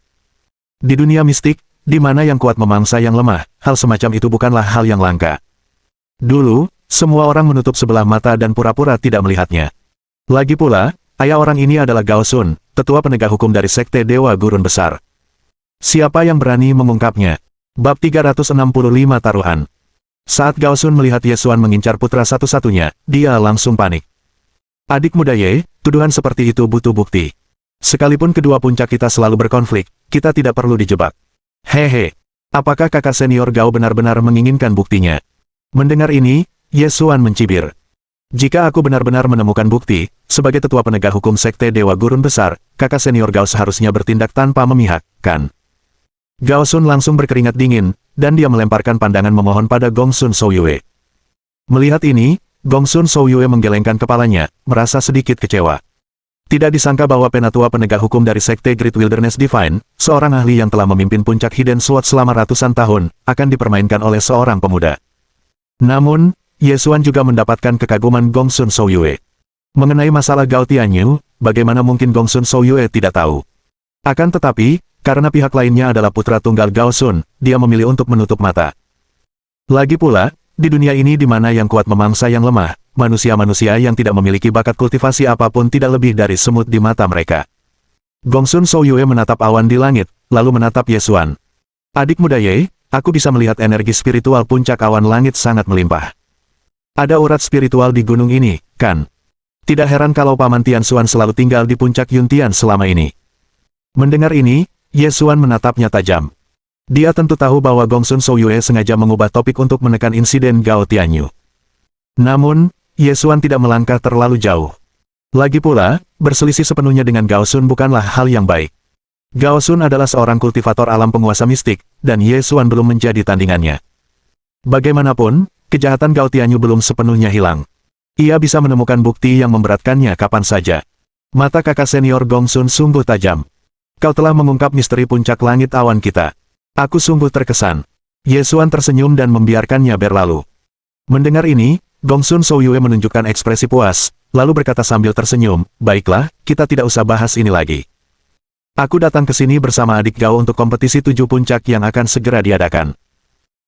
Di dunia mistik, di mana yang kuat memangsa yang lemah, hal semacam itu bukanlah hal yang langka. Dulu, semua orang menutup sebelah mata dan pura-pura tidak melihatnya. Lagi pula, Ayah orang ini adalah Gao Sun, tetua penegak hukum dari Sekte Dewa Gurun Besar. Siapa yang berani mengungkapnya? Bab 365 Taruhan. Saat Gao Sun melihat Ye Xuan mengincar putra satu-satunya, dia langsung panik. Adik muda Ye, tuduhan seperti itu butuh bukti. Sekalipun kedua puncak kita selalu berkonflik, kita tidak perlu dijebak. Hehe, apakah kakak senior Gao benar-benar menginginkan buktinya? Mendengar ini, Ye Xuan mencibir. Jika aku benar-benar menemukan bukti, sebagai tetua penegak hukum Sekte Dewa Gurun Besar, kakak senior Gao seharusnya bertindak tanpa memihak, kan? Gao Sun langsung berkeringat dingin, dan dia melemparkan pandangan memohon pada Gong Sun Souyue. Melihat ini, Gong Sun Souyue menggelengkan kepalanya, merasa sedikit kecewa. Tidak disangka bahwa penatua penegak hukum dari Sekte Great Wilderness Divine, seorang ahli yang telah memimpin puncak Hidden Sword selama ratusan tahun, akan dipermainkan oleh seorang pemuda. Namun, Ye Xuan juga mendapatkan kekaguman Gong Sun Souyue. Mengenai masalah Gao Tianyu, bagaimana mungkin Gong Sun Souyue tidak tahu? Akan tetapi, karena pihak lainnya adalah putra tunggal Gao Sun, dia memilih untuk menutup mata. Lagi pula, di dunia ini di mana yang kuat memangsa yang lemah, manusia-manusia yang tidak memiliki bakat kultivasi apapun tidak lebih dari semut di mata mereka. Gong Sun Souyue menatap awan di langit, lalu menatap Ye Xuan. Adik muda Ye, aku bisa melihat energi spiritual puncak awan langit sangat melimpah. Ada urat spiritual di gunung ini, kan? Tidak heran kalau Paman Tian Xuan selalu tinggal di puncak Yuntian selama ini. Mendengar ini, Ye Xuan menatapnya tajam. Dia tentu tahu bahwa Gong Sun Souyue sengaja mengubah topik untuk menekan insiden Gao Tianyu. Namun, Ye Xuan tidak melangkah terlalu jauh. Lagi pula, berselisih sepenuhnya dengan Gao Sun bukanlah hal yang baik. Gao Sun adalah seorang kultivator alam penguasa mistik, dan Ye Xuan belum menjadi tandingannya. Bagaimanapun, kejahatan Gao Tianyu belum sepenuhnya hilang. Ia bisa menemukan bukti yang memberatkannya kapan saja. Mata kakak senior Gong Sun sungguh tajam. Kau telah mengungkap misteri puncak langit awan kita. Aku sungguh terkesan. Ye Xuan tersenyum dan membiarkannya berlalu. Mendengar ini, Gong Sun Souyue menunjukkan ekspresi puas, lalu berkata sambil tersenyum, baiklah, kita tidak usah bahas ini lagi. Aku datang ke sini bersama adik Gao untuk kompetisi 7 puncak yang akan segera diadakan.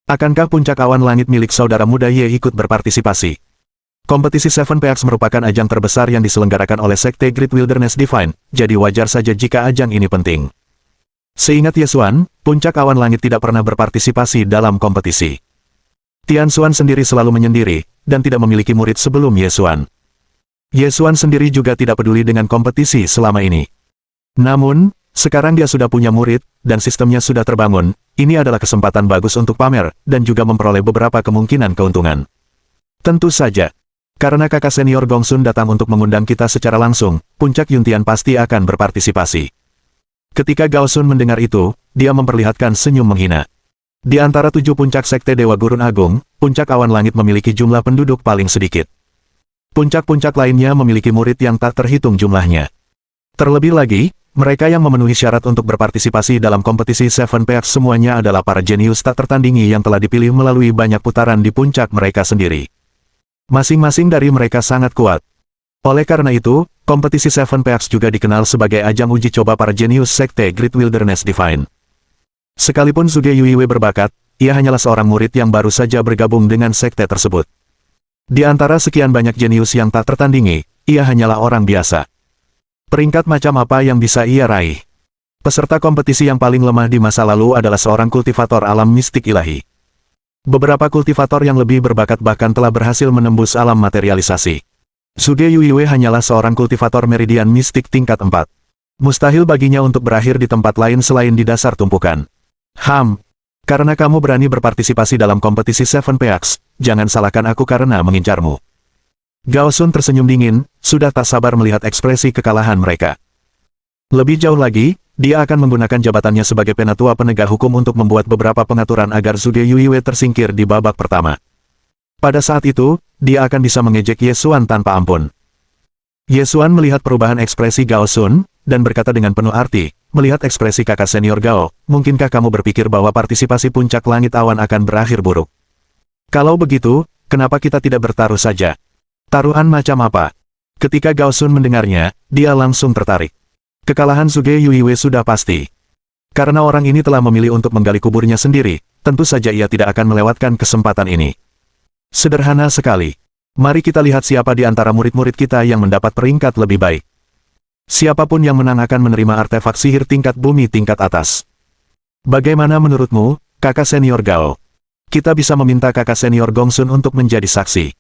Akankah puncak awan langit milik saudara muda Ye ikut berpartisipasi? Kompetisi Seven Peaks merupakan ajang terbesar yang diselenggarakan oleh Sekte Great Wilderness Divine, jadi wajar saja jika ajang ini penting. Seingat Ye Xuan, puncak awan langit tidak pernah berpartisipasi dalam kompetisi. Tian Xuan sendiri selalu menyendiri, dan tidak memiliki murid sebelum Ye Xuan. Ye Xuan sendiri juga tidak peduli dengan kompetisi selama ini. Namun, sekarang dia sudah punya murid, dan sistemnya sudah terbangun, ini adalah kesempatan bagus untuk pamer, dan juga memperoleh beberapa kemungkinan keuntungan. Tentu saja. Karena kakak senior Gong Sun datang untuk mengundang kita secara langsung, puncak Yuntian pasti akan berpartisipasi. Ketika Gao Sun mendengar itu, dia memperlihatkan senyum menghina. Di antara 7 puncak Sekte Dewa Gurun Agung, puncak awan langit memiliki jumlah penduduk paling sedikit. Puncak-puncak lainnya memiliki murid yang tak terhitung jumlahnya. Terlebih lagi, mereka yang memenuhi syarat untuk berpartisipasi dalam kompetisi Seven Peaks semuanya adalah para jenius tak tertandingi yang telah dipilih melalui banyak putaran di puncak mereka sendiri. Masing-masing dari mereka sangat kuat. Oleh karena itu, kompetisi Seven Peaks juga dikenal sebagai ajang uji coba para jenius Sekte Great Wilderness Divine. Sekalipun Zhuge Yuiwei berbakat, ia hanyalah seorang murid yang baru saja bergabung dengan sekte tersebut. Di antara sekian banyak jenius yang tak tertandingi, ia hanyalah orang biasa. Peringkat macam apa yang bisa ia raih? Peserta kompetisi yang paling lemah di masa lalu adalah seorang kultivator alam mistik ilahi. Beberapa kultivator yang lebih berbakat bahkan telah berhasil menembus alam materialisasi. Zhuge Yuiwei hanyalah seorang kultivator meridian mistik tingkat 4. Mustahil baginya untuk berakhir di tempat lain selain di dasar tumpukan. Karena kamu berani berpartisipasi dalam kompetisi Seven Peaks, jangan salahkan aku karena mengincarmu. Gao Sun tersenyum dingin, sudah tak sabar melihat ekspresi kekalahan mereka. Lebih jauh lagi, dia akan menggunakan jabatannya sebagai penatua penegak hukum untuk membuat beberapa pengaturan agar Zhuge Yuiwei tersingkir di babak pertama. Pada saat itu, dia akan bisa mengejek Ye Xuan tanpa ampun. Ye Xuan melihat perubahan ekspresi Gao Sun, dan berkata dengan penuh arti, melihat ekspresi kakak senior Gao, mungkinkah kamu berpikir bahwa partisipasi puncak langit awan akan berakhir buruk? Kalau begitu, kenapa kita tidak bertaruh saja? Taruhan macam apa? Ketika Gao Sun mendengarnya, dia langsung tertarik. Kekalahan Zhuge Yuiwei sudah pasti. Karena orang ini telah memilih untuk menggali kuburnya sendiri, tentu saja ia tidak akan melewatkan kesempatan ini. Sederhana sekali. Mari kita lihat siapa di antara murid-murid kita yang mendapat peringkat lebih baik. Siapapun yang menang akan menerima artefak sihir tingkat bumi tingkat atas. Bagaimana menurutmu, kakak senior Gao? Kita bisa meminta kakak senior Gongsun untuk menjadi saksi.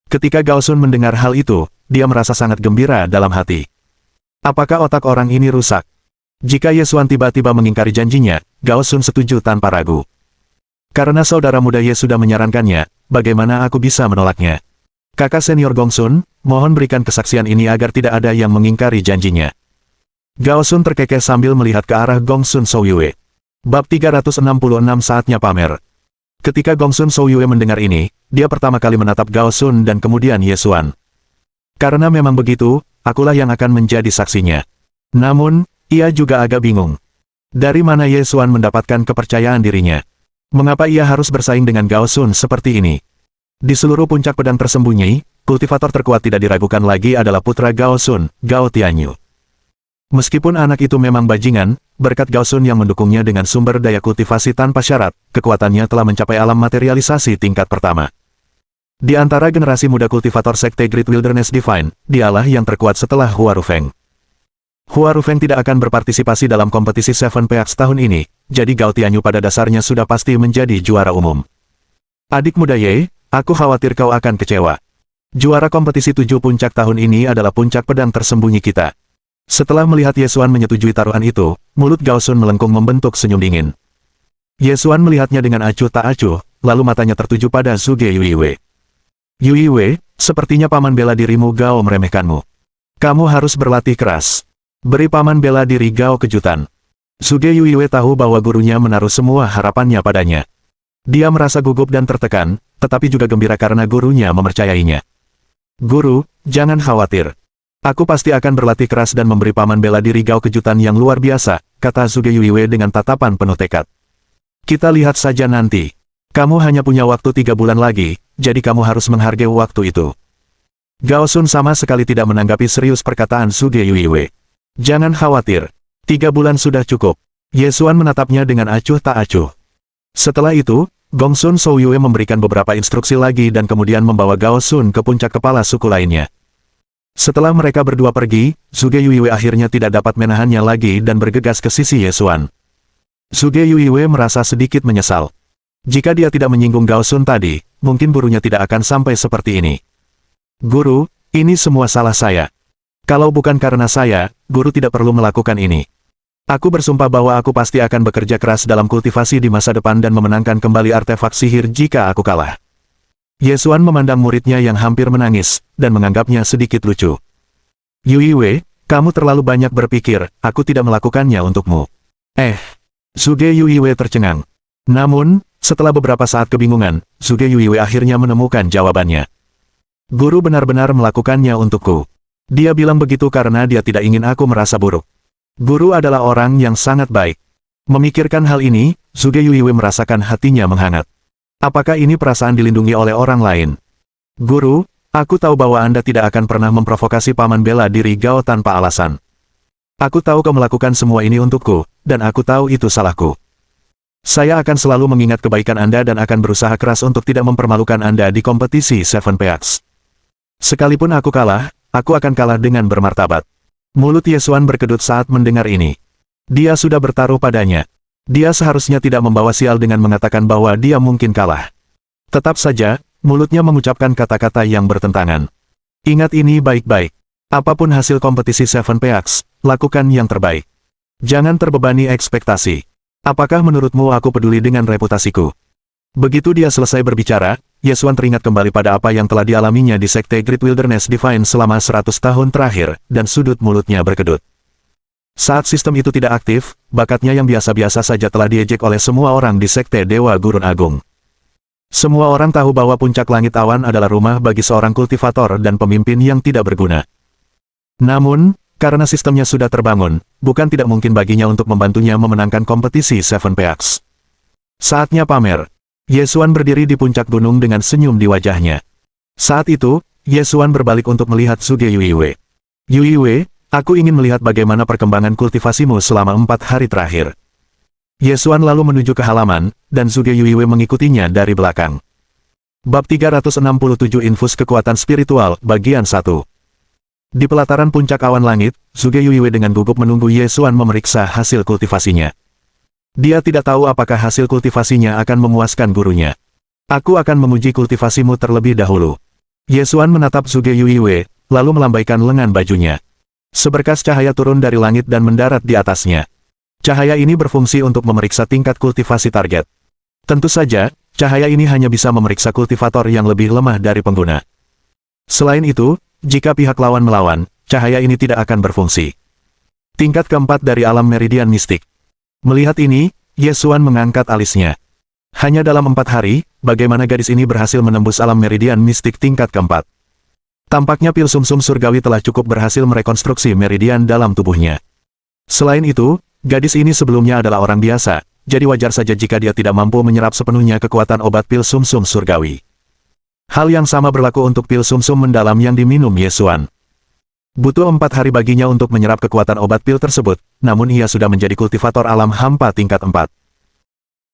Ketika Gao Sun mendengar hal itu, dia merasa sangat gembira dalam hati. Apakah otak orang ini rusak? Jika Ye Xuan tiba-tiba mengingkari janjinya, Gao Sun setuju tanpa ragu. Karena saudara muda Ye sudah menyarankannya, bagaimana aku bisa menolaknya? Kakak senior Gongsun, mohon berikan kesaksian ini agar tidak ada yang mengingkari janjinya. Gao Sun terkekeh sambil melihat ke arah Gongsun Souyue. Bab 366 saatnya pamer. Ketika Gongsun Souyue mendengar ini, dia pertama kali menatap Gao Sun dan kemudian Ye Xuan. Karena memang begitu, akulah yang akan menjadi saksinya. Namun, ia juga agak bingung. Dari mana Ye Xuan mendapatkan kepercayaan dirinya? Mengapa ia harus bersaing dengan Gao Sun seperti ini? Di seluruh puncak pedang tersembunyi, kultivator terkuat tidak diragukan lagi adalah putra Gao Sun, Gao Tianyu. Meskipun anak itu memang bajingan, berkat Gao Sun yang mendukungnya dengan sumber daya kultivasi tanpa syarat, kekuatannya telah mencapai alam materialisasi tingkat pertama. Di antara generasi muda kultivator Sekte Great Wilderness Divine, dialah yang terkuat setelah Hua Rufeng. Hua Rufeng tidak akan berpartisipasi dalam kompetisi Seven Peaks tahun ini, jadi Gao Tianyu pada dasarnya sudah pasti menjadi juara umum. Adik muda Ye, aku khawatir kau akan kecewa. Juara kompetisi 7 puncak tahun ini adalah puncak pedang tersembunyi kita. Setelah melihat Ye Xuan menyetujui taruhan itu, mulut Gao Sun melengkung membentuk senyum dingin. Ye Xuan melihatnya dengan acuh tak acuh, lalu matanya tertuju pada Zhuge Yuiwei. Yuiwei, sepertinya paman bela dirimu Gao meremehkanmu. Kamu harus berlatih keras. Beri paman bela diri Gao kejutan. Zhuge Yuiwei tahu bahwa gurunya menaruh semua harapannya padanya. Dia merasa gugup dan tertekan, tetapi juga gembira karena gurunya mempercayainya. Guru, jangan khawatir. Aku pasti akan berlatih keras dan memberi paman bela diri Gao kejutan yang luar biasa, kata Zhuge Yuiwei dengan tatapan penuh tekad. Kita lihat saja nanti. Kamu hanya punya waktu 3 bulan lagi, jadi kamu harus menghargai waktu itu. Gao Sun sama sekali tidak menanggapi serius perkataan Zhuge Yuiwei. Jangan khawatir. 3 bulan sudah cukup. Ye Xuan menatapnya dengan acuh tak acuh. Setelah itu, Gongsun Souyue memberikan beberapa instruksi lagi dan kemudian membawa Gao Sun ke puncak kepala suku lainnya. Setelah mereka berdua pergi, Zhuge Yuiwei akhirnya tidak dapat menahannya lagi dan bergegas ke sisi Ye Xuan. Zhuge Yuiwei merasa sedikit menyesal. Jika dia tidak menyinggung Gao Sun tadi, mungkin gurunya tidak akan sampai seperti ini. Guru, ini semua salah saya. Kalau bukan karena saya, guru tidak perlu melakukan ini. Aku bersumpah bahwa aku pasti akan bekerja keras dalam kultivasi di masa depan dan memenangkan kembali artefak sihir jika aku kalah. Ye Xuan memandang muridnya yang hampir menangis, dan menganggapnya sedikit lucu. Yuiwei, kamu terlalu banyak berpikir, aku tidak melakukannya untukmu. Zhuge Yuiwei tercengang. Namun, setelah beberapa saat kebingungan, Zhuge Yuiwei akhirnya menemukan jawabannya. Guru benar-benar melakukannya untukku. Dia bilang begitu karena dia tidak ingin aku merasa buruk. Guru adalah orang yang sangat baik. Memikirkan hal ini, Zhuge Yuiwei merasakan hatinya menghangat. Apakah ini perasaan dilindungi oleh orang lain? Guru, aku tahu bahwa Anda tidak akan pernah memprovokasi paman bela diri Gao tanpa alasan. Aku tahu kau melakukan semua ini untukku, dan aku tahu itu salahku. Saya akan selalu mengingat kebaikan Anda dan akan berusaha keras untuk tidak mempermalukan Anda di kompetisi Seven Peaks. Sekalipun aku kalah, aku akan kalah dengan bermartabat. Mulut Ye Xuan berkedut saat mendengar ini. Dia sudah bertaruh padanya. Dia seharusnya tidak membawa sial dengan mengatakan bahwa dia mungkin kalah. Tetap saja, mulutnya mengucapkan kata-kata yang bertentangan. Ingat ini baik-baik. Apapun hasil kompetisi Seven Peaks, lakukan yang terbaik. Jangan terbebani ekspektasi. Apakah menurutmu aku peduli dengan reputasiku? Begitu dia selesai berbicara, Ye Xuan teringat kembali pada apa yang telah dialaminya di Sekte Great Wilderness Divine selama 100 tahun terakhir, dan sudut mulutnya berkedut. Saat sistem itu tidak aktif, bakatnya yang biasa-biasa saja telah diejek oleh semua orang di Sekte Dewa Gurun Agung. Semua orang tahu bahwa puncak langit awan adalah rumah bagi seorang kultivator dan pemimpin yang tidak berguna. Namun, karena sistemnya sudah terbangun, bukan tidak mungkin baginya untuk membantunya memenangkan kompetisi Seven Peaks. Saatnya pamer. Ye Xuan berdiri di puncak gunung dengan senyum di wajahnya. Saat itu, Ye Xuan berbalik untuk melihat Zhuge Yuiwei. Yuiwei, aku ingin melihat bagaimana perkembangan kultivasimu selama 4 hari terakhir. Ye Xuan lalu menuju ke halaman, dan Zhuge Yuiwei mengikutinya dari belakang. Bab 367 Infus Kekuatan Spiritual, Bagian 1. Di pelataran puncak awan langit, Zhuge Yuiwei dengan gugup menunggu Ye Xuan memeriksa hasil kultivasinya. Dia tidak tahu apakah hasil kultivasinya akan memuaskan gurunya. Aku akan menguji kultivasimu terlebih dahulu. Ye Xuan menatap Zhuge Yuiwei, lalu melambaikan lengan bajunya. Seberkas cahaya turun dari langit dan mendarat di atasnya. Cahaya ini berfungsi untuk memeriksa tingkat kultivasi target. Tentu saja, cahaya ini hanya bisa memeriksa kultivator yang lebih lemah dari pengguna. Selain itu, jika pihak lawan melawan, cahaya ini tidak akan berfungsi. Tingkat keempat dari alam meridian mistik. Melihat ini, Ye Xuan mengangkat alisnya. Hanya dalam 4 hari, bagaimana gadis ini berhasil menembus alam meridian mistik tingkat keempat. Tampaknya pil sumsum surgawi telah cukup berhasil merekonstruksi meridian dalam tubuhnya. Selain itu, gadis ini sebelumnya adalah orang biasa, jadi wajar saja jika dia tidak mampu menyerap sepenuhnya kekuatan obat pil sumsum surgawi. Hal yang sama berlaku untuk pil sumsum mendalam yang diminum Ye Xuan. Butuh 4 hari baginya untuk menyerap kekuatan obat pil tersebut, namun ia sudah menjadi kultivator alam hampa tingkat 4.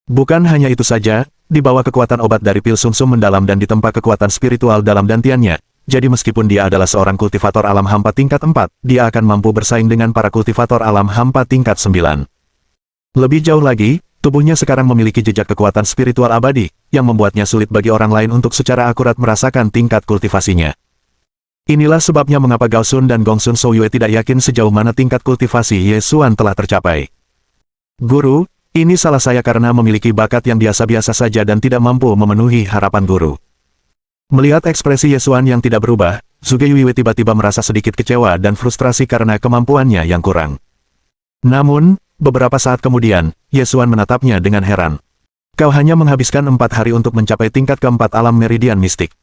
Bukan hanya itu saja, di bawah kekuatan obat dari pil sumsum mendalam dan ditempa kekuatan spiritual dalam dantiannya, jadi meskipun dia adalah seorang kultivator alam hampa tingkat 4, dia akan mampu bersaing dengan para kultivator alam hampa tingkat 9. Lebih jauh lagi, tubuhnya sekarang memiliki jejak kekuatan spiritual abadi, yang membuatnya sulit bagi orang lain untuk secara akurat merasakan tingkat kultivasinya. Inilah sebabnya mengapa Gao Sun dan Gong Sun Souyue tidak yakin sejauh mana tingkat kultivasi Ye Xuan telah tercapai. Guru, ini salah saya karena memiliki bakat yang biasa-biasa saja dan tidak mampu memenuhi harapan guru. Melihat ekspresi Ye Xuan yang tidak berubah, Zhuge Yuiwei tiba-tiba merasa sedikit kecewa dan frustrasi karena kemampuannya yang kurang. Namun, beberapa saat kemudian, Ye Xuan menatapnya dengan heran. Kau hanya menghabiskan 4 hari untuk mencapai tingkat keempat alam meridian mistik.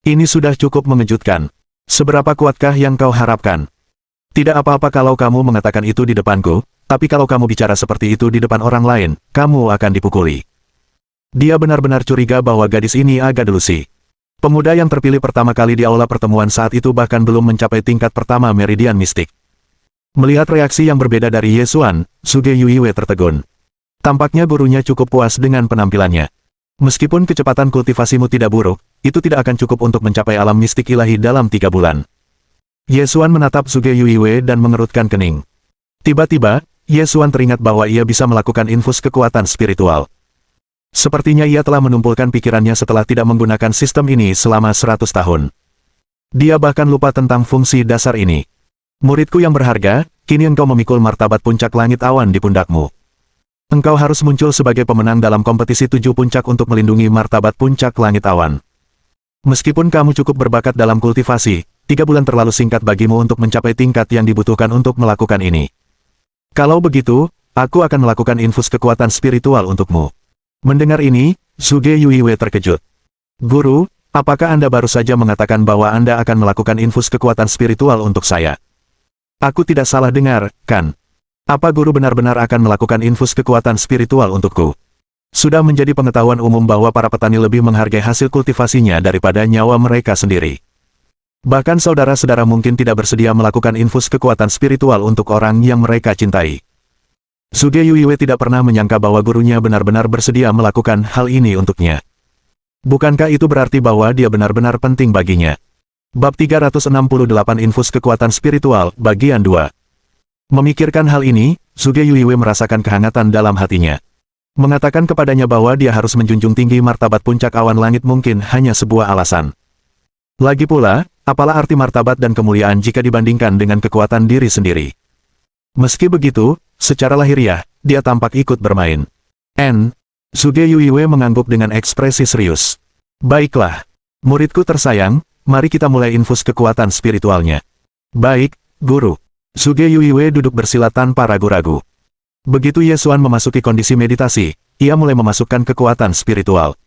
Ini sudah cukup mengejutkan. Seberapa kuatkah yang kau harapkan? Tidak apa-apa kalau kamu mengatakan itu di depanku, tapi kalau kamu bicara seperti itu di depan orang lain, kamu akan dipukuli. Dia benar-benar curiga bahwa gadis ini agak delusi. Pemuda yang terpilih pertama kali di aula pertemuan saat itu bahkan belum mencapai tingkat pertama meridian mistik. Melihat reaksi yang berbeda dari Ye Xuan, Zhuge Yuiwei tertegun. Tampaknya gurunya cukup puas dengan penampilannya. Meskipun kecepatan kultivasimu tidak buruk, itu tidak akan cukup untuk mencapai alam mistik ilahi dalam 3 bulan. Ye Xuan menatap Zhuge Yuiwei dan mengerutkan kening. Tiba-tiba, Ye Xuan teringat bahwa ia bisa melakukan infus kekuatan spiritual. Sepertinya ia telah menumpulkan pikirannya setelah tidak menggunakan sistem ini selama 100 tahun. Dia bahkan lupa tentang fungsi dasar ini. Muridku yang berharga, kini engkau memikul martabat puncak langit awan di pundakmu. Engkau harus muncul sebagai pemenang dalam kompetisi 7 puncak untuk melindungi martabat puncak langit awan. Meskipun kamu cukup berbakat dalam kultivasi, 3 bulan terlalu singkat bagimu untuk mencapai tingkat yang dibutuhkan untuk melakukan ini. Kalau begitu, aku akan melakukan infus kekuatan spiritual untukmu. Mendengar ini, Zhuge Yuiwei terkejut. Guru, apakah Anda baru saja mengatakan bahwa Anda akan melakukan infus kekuatan spiritual untuk saya? Aku tidak salah dengar, kan? Apa guru benar-benar akan melakukan infus kekuatan spiritual untukku? Sudah menjadi pengetahuan umum bahwa para petani lebih menghargai hasil kultivasinya daripada nyawa mereka sendiri. Bahkan saudara-saudara mungkin tidak bersedia melakukan infus kekuatan spiritual untuk orang yang mereka cintai. Zhuge Yuiwei tidak pernah menyangka bahwa gurunya benar-benar bersedia melakukan hal ini untuknya. Bukankah itu berarti bahwa dia benar-benar penting baginya? Bab 368 Infus Kekuatan Spiritual, Bagian 2. Memikirkan hal ini, Zhuge Yuiwei merasakan kehangatan dalam hatinya. Mengatakan kepadanya bahwa dia harus menjunjung tinggi martabat puncak awan langit mungkin hanya sebuah alasan. Lagi pula, apalah arti martabat dan kemuliaan jika dibandingkan dengan kekuatan diri sendiri? Meski begitu, secara lahiriah, dia tampak ikut bermain. Zhuge Yuiwei mengangguk dengan ekspresi serius. Baiklah, muridku tersayang, mari kita mulai infus kekuatan spiritualnya. Baik, guru. Zhuge Yuiwei duduk bersila tanpa ragu-ragu. Begitu Ye Xuan memasuki kondisi meditasi, ia mulai memasukkan kekuatan spiritual.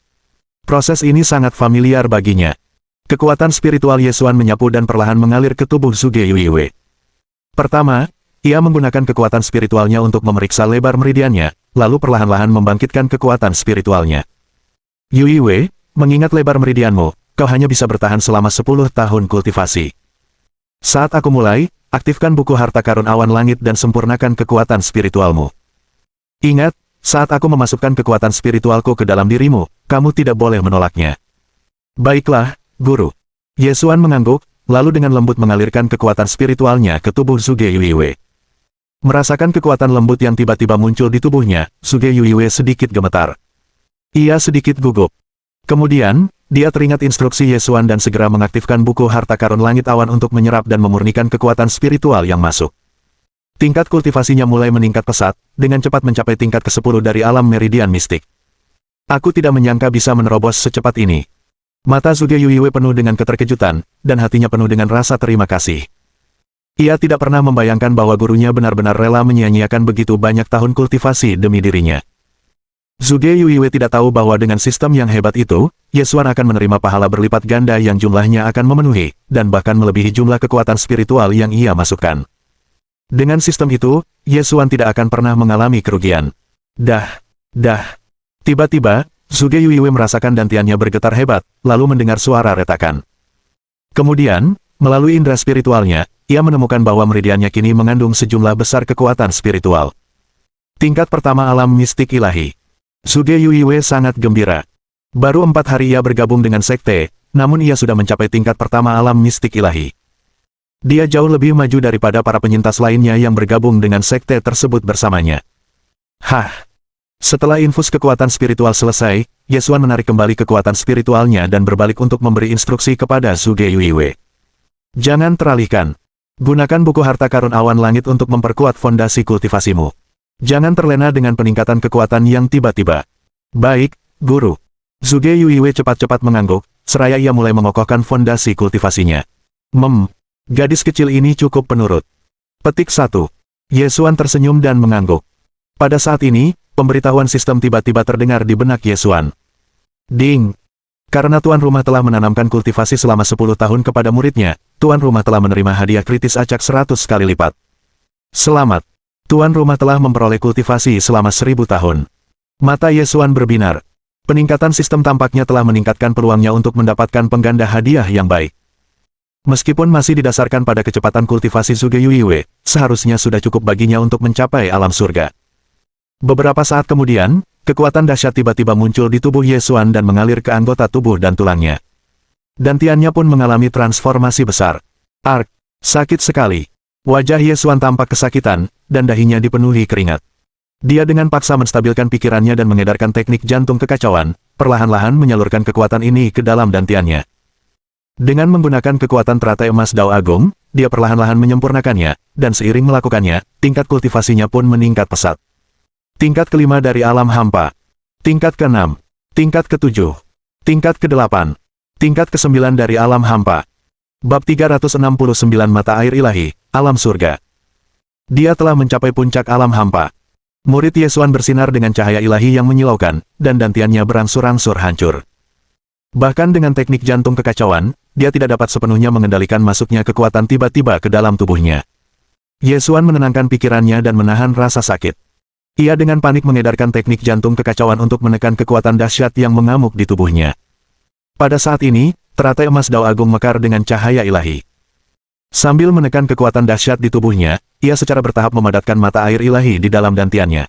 Proses ini sangat familiar baginya. Kekuatan spiritual Ye Xuan menyapu dan perlahan mengalir ke tubuh Zhuge Yuiwei. Pertama, ia menggunakan kekuatan spiritualnya untuk memeriksa lebar meridiannya, lalu perlahan-lahan membangkitkan kekuatan spiritualnya. Yuiwei, mengingat lebar meridianmu, kau hanya bisa bertahan selama 10 tahun kultivasi. Saat aku mulai, aktifkan buku harta karun awan langit dan sempurnakan kekuatan spiritualmu. Ingat, saat aku memasukkan kekuatan spiritualku ke dalam dirimu, kamu tidak boleh menolaknya. Baiklah, guru. Ye Xuan mengangguk, lalu dengan lembut mengalirkan kekuatan spiritualnya ke tubuh Zhuge Yuiwei. Merasakan kekuatan lembut yang tiba-tiba muncul di tubuhnya, Zhuge Yuiwei sedikit gemetar. Ia sedikit gugup. Kemudian, dia teringat instruksi Yesuan dan segera mengaktifkan buku harta karun langit awan untuk menyerap dan memurnikan kekuatan spiritual yang masuk. Tingkat kultivasinya mulai meningkat pesat, dengan cepat mencapai tingkat ke-10 dari alam meridian mistik. Aku tidak menyangka bisa menerobos secepat ini. Mata Zhuge Yuiwei penuh dengan keterkejutan, dan hatinya penuh dengan rasa terima kasih. Ia tidak pernah membayangkan bahwa gurunya benar-benar rela menyia-nyiakan begitu banyak tahun kultivasi demi dirinya. Zhuge Yuiwei tidak tahu bahwa dengan sistem yang hebat itu, Yesuan akan menerima pahala berlipat ganda yang jumlahnya akan memenuhi, dan bahkan melebihi jumlah kekuatan spiritual yang ia masukkan. Dengan sistem itu, Yesuan tidak akan pernah mengalami kerugian. Tiba-tiba, Zhuge Yuiwei merasakan dantiannya bergetar hebat, lalu mendengar suara retakan. Kemudian, melalui indera spiritualnya, ia menemukan bahwa meridiannya kini mengandung sejumlah besar kekuatan spiritual. Tingkat pertama alam mistik ilahi. Zhuge Yuiwei sangat gembira. Baru 4 hari ia bergabung dengan sekte, namun ia sudah mencapai tingkat pertama alam mistik ilahi. Dia jauh lebih maju daripada para penyintas lainnya yang bergabung dengan sekte tersebut bersamanya. Setelah infus kekuatan spiritual selesai, Yesuan menarik kembali kekuatan spiritualnya dan berbalik untuk memberi instruksi kepada Zhuge Yuiwei. Jangan teralihkan. Gunakan buku harta karun awan langit untuk memperkuat fondasi kultivasimu. Jangan terlena dengan peningkatan kekuatan yang tiba-tiba. Baik, guru. Zhuge Yuiwei cepat-cepat mengangguk, seraya ia mulai mengokohkan fondasi kultivasinya. Gadis kecil ini cukup penurut. Petik 1. Yesuan tersenyum dan mengangguk. Pada saat ini, pemberitahuan sistem tiba-tiba terdengar di benak Yesuan. Ding! Karena tuan rumah telah menanamkan kultivasi selama 10 tahun kepada muridnya, tuan rumah telah menerima hadiah kritis acak 100 kali lipat. Selamat! Tuan rumah telah memperoleh kultivasi selama 1000 tahun. Mata Yesuan berbinar. Peningkatan sistem tampaknya telah meningkatkan peluangnya untuk mendapatkan pengganda hadiah yang baik. Meskipun masih didasarkan pada kecepatan kultivasi Zhuge Yuiwei, seharusnya sudah cukup baginya untuk mencapai alam surga. Beberapa saat kemudian, kekuatan dahsyat tiba-tiba muncul di tubuh Yesuan dan mengalir ke anggota tubuh dan tulangnya. Dantiannya pun mengalami transformasi besar. Sakit sekali. Wajah Yesuan tampak kesakitan, dan dahinya dipenuhi keringat. Dia dengan paksa menstabilkan pikirannya dan mengedarkan teknik jantung kekacauan, perlahan-lahan menyalurkan kekuatan ini ke dalam dantiannya. Dengan menggunakan kekuatan teratai emas Dao Agung, dia perlahan-lahan menyempurnakannya, dan seiring melakukannya, tingkat kultivasinya pun meningkat pesat. Tingkat kelima dari alam hampa. Tingkat ke-6. Tingkat ke-7. Tingkat ke-8. Tingkat ke-9 dari alam hampa. Bab 369 Mata Air Ilahi, Alam Surga. Dia telah mencapai puncak alam hampa. Murid Yesuan bersinar dengan cahaya ilahi yang menyilaukan, dan dantiannya berangsur-angsur hancur. Bahkan dengan teknik jantung kekacauan, dia tidak dapat sepenuhnya mengendalikan masuknya kekuatan tiba-tiba ke dalam tubuhnya. Yesuan menenangkan pikirannya dan menahan rasa sakit. Ia dengan panik mengedarkan teknik jantung kekacauan untuk menekan kekuatan dahsyat yang mengamuk di tubuhnya. Pada saat ini, teratai emas Dao Agung mekar dengan cahaya ilahi. Sambil menekan kekuatan dahsyat di tubuhnya, ia secara bertahap memadatkan mata air ilahi di dalam dantiannya.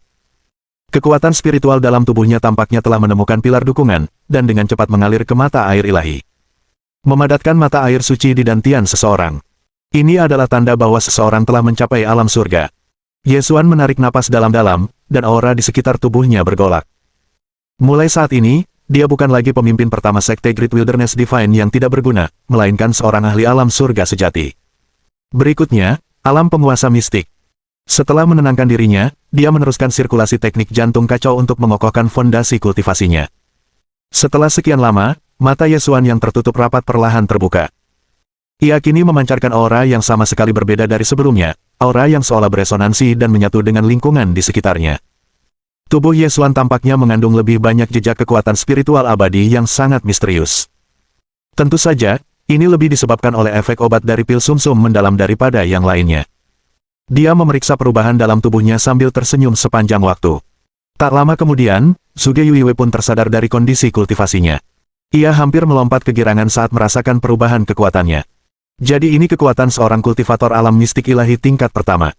Kekuatan spiritual dalam tubuhnya tampaknya telah menemukan pilar dukungan, dan dengan cepat mengalir ke mata air ilahi. Memadatkan mata air suci di dantian seseorang. Ini adalah tanda bahwa seseorang telah mencapai alam surga. Yesuan menarik napas dalam-dalam, dan aura di sekitar tubuhnya bergolak. Mulai saat ini, dia bukan lagi pemimpin pertama sekte Great Wilderness Divine yang tidak berguna, melainkan seorang ahli alam surga sejati. Berikutnya, alam penguasa mistik. Setelah menenangkan dirinya, dia meneruskan sirkulasi teknik jantung kacau untuk mengokohkan fondasi kultivasinya. Setelah sekian lama, mata Yesuan yang tertutup rapat perlahan terbuka. Ia kini memancarkan aura yang sama sekali berbeda dari sebelumnya, aura yang seolah beresonansi dan menyatu dengan lingkungan di sekitarnya. Tubuh Yesuan tampaknya mengandung lebih banyak jejak kekuatan spiritual abadi yang sangat misterius. Tentu saja, ini lebih disebabkan oleh efek obat dari pil sumsum mendalam daripada yang lainnya. Dia memeriksa perubahan dalam tubuhnya sambil tersenyum sepanjang waktu. Tak lama kemudian, Zhuge Yuiwei pun tersadar dari kondisi kultivasinya. Ia hampir melompat kegirangan saat merasakan perubahan kekuatannya. Jadi ini kekuatan seorang kultivator alam mistik ilahi tingkat pertama.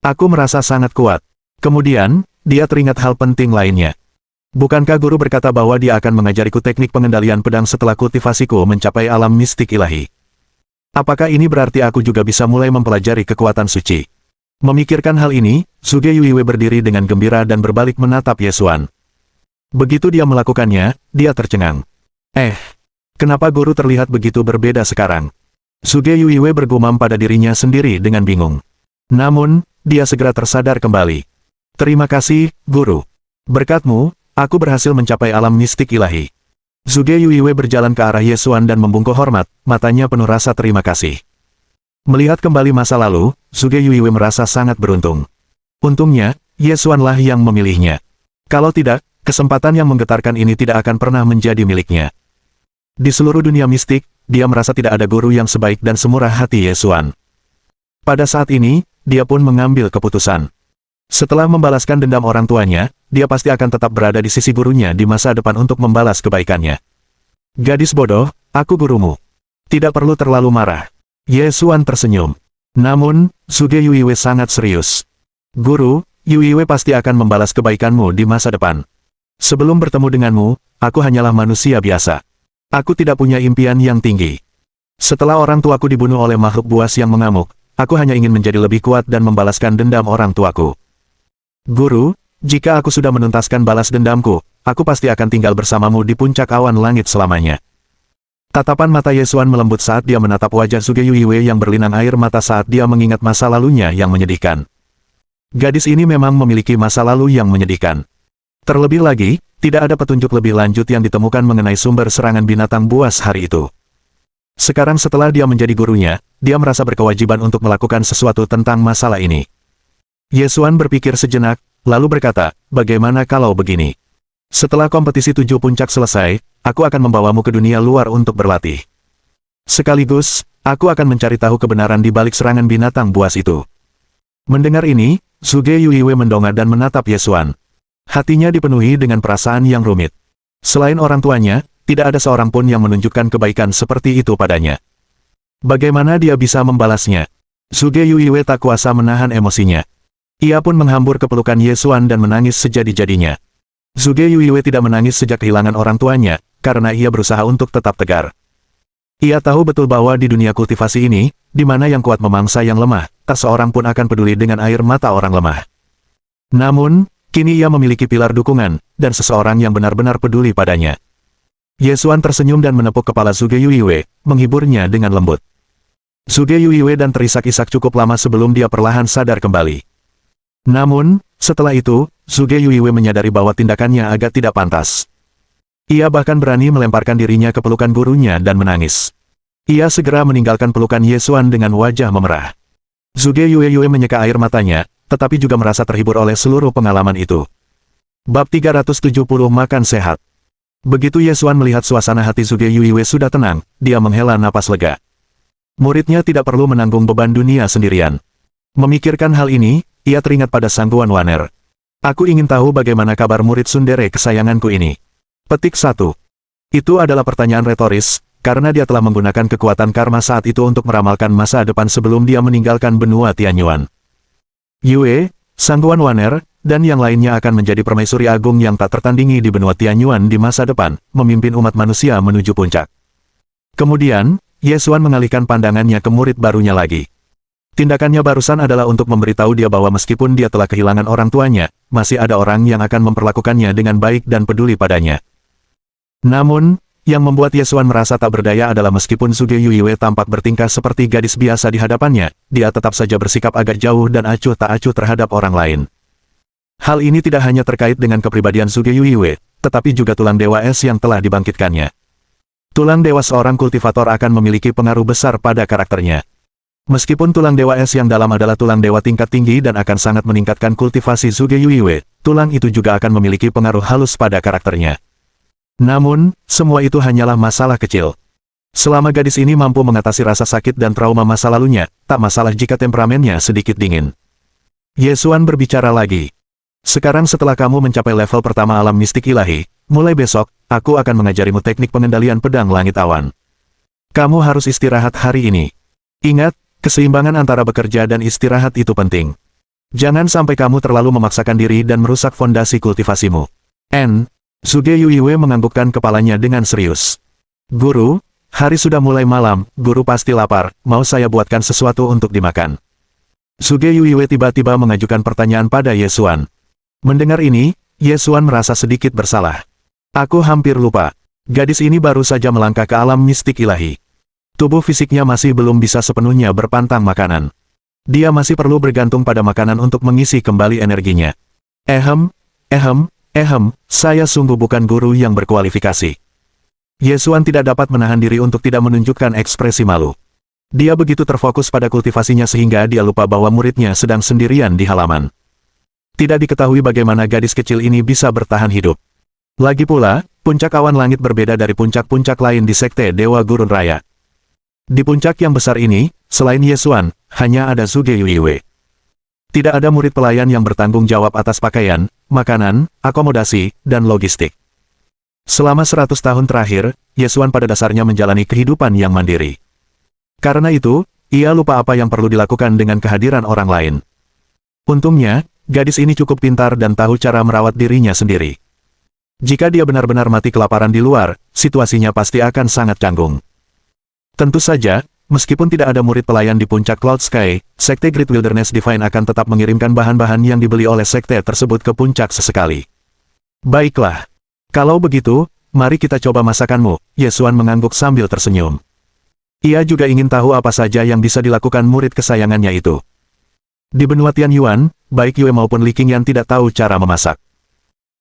Aku merasa sangat kuat. Kemudian, dia teringat hal penting lainnya. Bukankah guru berkata bahwa dia akan mengajariku teknik pengendalian pedang setelah kultivasiku mencapai alam mistik ilahi? Apakah ini berarti aku juga bisa mulai mempelajari kekuatan suci? Memikirkan hal ini, Suge Yuiwe berdiri dengan gembira dan berbalik menatap Ye Xuan. Begitu dia melakukannya, dia tercengang. Kenapa guru terlihat begitu berbeda sekarang? Suge Yuiwe bergumam pada dirinya sendiri dengan bingung. Namun, dia segera tersadar kembali. Terima kasih, guru. Berkatmu, aku berhasil mencapai alam mistik ilahi. Suge Yuiwe berjalan ke arah Ye Xuan dan membungkuk hormat, matanya penuh rasa terima kasih. Melihat kembali masa lalu, Suge Yuiwe merasa sangat beruntung. Untungnya, Ye Xuanlah yang memilihnya. Kalau tidak, kesempatan yang menggetarkan ini tidak akan pernah menjadi miliknya. Di seluruh dunia mistik, dia merasa tidak ada guru yang sebaik dan semurah hati Ye Xuan. Pada saat ini, dia pun mengambil keputusan. Setelah membalaskan dendam orang tuanya, dia pasti akan tetap berada di sisi gurunya di masa depan untuk membalas kebaikannya. Gadis bodoh, aku gurumu. Tidak perlu terlalu marah. Ye Xuan tersenyum. Namun, Suge Yuiwe sangat serius. Guru, Yuiwe pasti akan membalas kebaikanmu di masa depan. Sebelum bertemu denganmu, aku hanyalah manusia biasa. Aku tidak punya impian yang tinggi. Setelah orang tuaku dibunuh oleh makhluk buas yang mengamuk, aku hanya ingin menjadi lebih kuat dan membalaskan dendam orang tuaku. Guru, jika aku sudah menuntaskan balas dendamku, aku pasti akan tinggal bersamamu di puncak awan langit selamanya. Tatapan mata Ye Xuan melembut saat dia menatap wajah Suge Yuiwe yang berlinang air mata saat dia mengingat masa lalunya yang menyedihkan. Gadis ini memang memiliki masa lalu yang menyedihkan. Terlebih lagi, tidak ada petunjuk lebih lanjut yang ditemukan mengenai sumber serangan binatang buas hari itu. Sekarang setelah dia menjadi gurunya, dia merasa berkewajiban untuk melakukan sesuatu tentang masalah ini. Ye Xuan berpikir sejenak, lalu berkata, bagaimana kalau begini? Setelah kompetisi 7 puncak selesai, aku akan membawamu ke dunia luar untuk berlatih. Sekaligus, aku akan mencari tahu kebenaran di balik serangan binatang buas itu. Mendengar ini, Suge Yuiwe mendongak dan menatap Ye Xuan. Hatinya dipenuhi dengan perasaan yang rumit. Selain orang tuanya, tidak ada seorang pun yang menunjukkan kebaikan seperti itu padanya. Bagaimana dia bisa membalasnya? Suge Yuiwe tak kuasa menahan emosinya. Ia pun menghambur ke pelukan Ye Xuan dan menangis sejadi-jadinya. Suge Yuiwe tidak menangis sejak kehilangan orang tuanya, karena ia berusaha untuk tetap tegar. Ia tahu betul bahwa di dunia kultivasi ini, di mana yang kuat memangsa yang lemah, tak seorang pun akan peduli dengan air mata orang lemah. Namun, kini ia memiliki pilar dukungan, dan seseorang yang benar-benar peduli padanya. Ye Xuan tersenyum dan menepuk kepala Suge Yuiwe, menghiburnya dengan lembut. Suge Yuiwe dan terisak-isak cukup lama sebelum dia perlahan sadar kembali. Namun, setelah itu, Suge Yuiwe menyadari bahwa tindakannya agak tidak pantas. Ia bahkan berani melemparkan dirinya ke pelukan gurunya dan menangis. Ia segera meninggalkan pelukan Ye Xuan dengan wajah memerah. Suge Yuiwe menyeka air matanya, tetapi juga merasa terhibur oleh seluruh pengalaman itu. Bab 370 Makan Sehat. Begitu Ye Xuan melihat suasana hati Suge Yuiwe sudah tenang, dia menghela napas lega. Muridnya tidak perlu menanggung beban dunia sendirian. Memikirkan hal ini, ia teringat pada Sangguan Waner. Aku ingin tahu bagaimana kabar murid tsundere kesayanganku ini. Petik 1. Itu adalah pertanyaan retoris, karena dia telah menggunakan kekuatan karma saat itu untuk meramalkan masa depan sebelum dia meninggalkan benua Tianyuan. Yue, Sangguan Waner, dan yang lainnya akan menjadi permaisuri agung yang tak tertandingi di benua Tianyuan di masa depan, memimpin umat manusia menuju puncak. Kemudian, Ye Xuan mengalihkan pandangannya ke murid barunya lagi. Tindakannya barusan adalah untuk memberitahu dia bahwa meskipun dia telah kehilangan orang tuanya, masih ada orang yang akan memperlakukannya dengan baik dan peduli padanya. Namun, yang membuat Ye Xuan merasa tak berdaya adalah meskipun Suge Yuiwe tampak bertingkah seperti gadis biasa di hadapannya, dia tetap saja bersikap agak jauh dan acuh tak acuh terhadap orang lain. Hal ini tidak hanya terkait dengan kepribadian Suge Yuiwe, tetapi juga tulang dewa es yang telah dibangkitkannya. Tulang dewa seorang kultivator akan memiliki pengaruh besar pada karakternya. Meskipun tulang dewa es yang dalam adalah tulang dewa tingkat tinggi dan akan sangat meningkatkan kultivasi Suge Yuiwe, tulang itu juga akan memiliki pengaruh halus pada karakternya. Namun, semua itu hanyalah masalah kecil. Selama gadis ini mampu mengatasi rasa sakit dan trauma masa lalunya, tak masalah jika temperamennya sedikit dingin. Ye Xuan berbicara lagi. Sekarang setelah kamu mencapai level pertama alam mistik ilahi, mulai besok, aku akan mengajarimu teknik pengendalian pedang langit awan. Kamu harus istirahat hari ini. Ingat, keseimbangan antara bekerja dan istirahat itu penting. Jangan sampai kamu terlalu memaksakan diri dan merusak fondasi kultivasimu. Suge Yuiwe menganggukkan kepalanya dengan serius. Guru, Hari sudah mulai malam, guru pasti lapar, mau saya buatkan sesuatu untuk dimakan. Zhuge Yuiwei tiba-tiba mengajukan pertanyaan pada Ye Xuan. Mendengar ini, Ye Xuan merasa sedikit bersalah. Aku hampir lupa. Gadis ini baru saja melangkah ke alam mistik ilahi. Tubuh fisiknya masih belum bisa sepenuhnya berpantang makanan. Dia masih perlu bergantung pada makanan untuk mengisi kembali energinya. Saya sungguh bukan guru yang berkualifikasi. Ye Xuan tidak dapat menahan diri untuk tidak menunjukkan ekspresi malu. Dia begitu terfokus pada kultivasinya sehingga dia lupa bahwa muridnya sedang sendirian di halaman. Tidak diketahui bagaimana gadis kecil ini bisa bertahan hidup. Lagi pula, puncak awan langit berbeda dari puncak-puncak lain di Sekte Dewa Gurun Raya. Di puncak yang besar ini, selain Ye Xuan, hanya ada Zhuge Yuiwei. Tidak ada murid pelayan yang bertanggung jawab atas pakaian, makanan, akomodasi, dan logistik. Selama 100 tahun terakhir, Ye Xuan pada dasarnya menjalani kehidupan yang mandiri. Karena itu, ia lupa apa yang perlu dilakukan dengan kehadiran orang lain. Untungnya, gadis ini cukup pintar dan tahu cara merawat dirinya sendiri. Jika dia benar-benar mati kelaparan di luar, situasinya pasti akan sangat canggung. Tentu saja, meskipun tidak ada murid pelayan di puncak Cloud Sky, Sekte Great Wilderness Divine akan tetap mengirimkan bahan-bahan yang dibeli oleh sekte tersebut ke puncak sesekali. Baiklah. Kalau begitu, mari kita coba masakanmu, Ye Xuan mengangguk sambil tersenyum. Ia juga ingin tahu apa saja yang bisa dilakukan murid kesayangannya itu. Di benua Tianyuan, baik Yue maupun Li Qingyan tidak tahu cara memasak.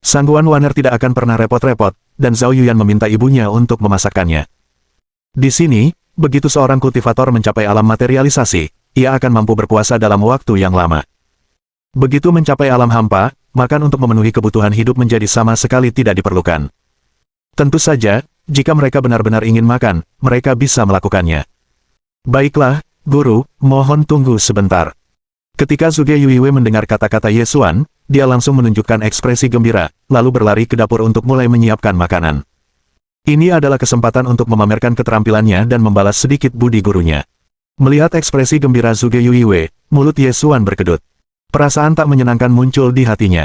Sang Guan Waner tidak akan pernah repot-repot, dan Zhao Yuyan meminta ibunya untuk memasakkannya. Di sini, begitu seorang kultivator mencapai alam materialisasi, ia akan mampu berpuasa dalam waktu yang lama. Begitu mencapai alam hampa, makan untuk memenuhi kebutuhan hidup menjadi sama sekali tidak diperlukan. Tentu saja, jika mereka benar-benar ingin makan, mereka bisa melakukannya. Baiklah, guru, mohon tunggu sebentar. Ketika Zhuge Yuiwei mendengar kata-kata Ye Xuan, dia langsung menunjukkan ekspresi gembira, lalu berlari ke dapur untuk mulai menyiapkan makanan. Ini adalah kesempatan untuk memamerkan keterampilannya dan membalas sedikit budi gurunya. Melihat ekspresi gembira Zhuge Yuiwei, mulut Ye Xuan berkedut. Perasaan tak menyenangkan muncul di hatinya.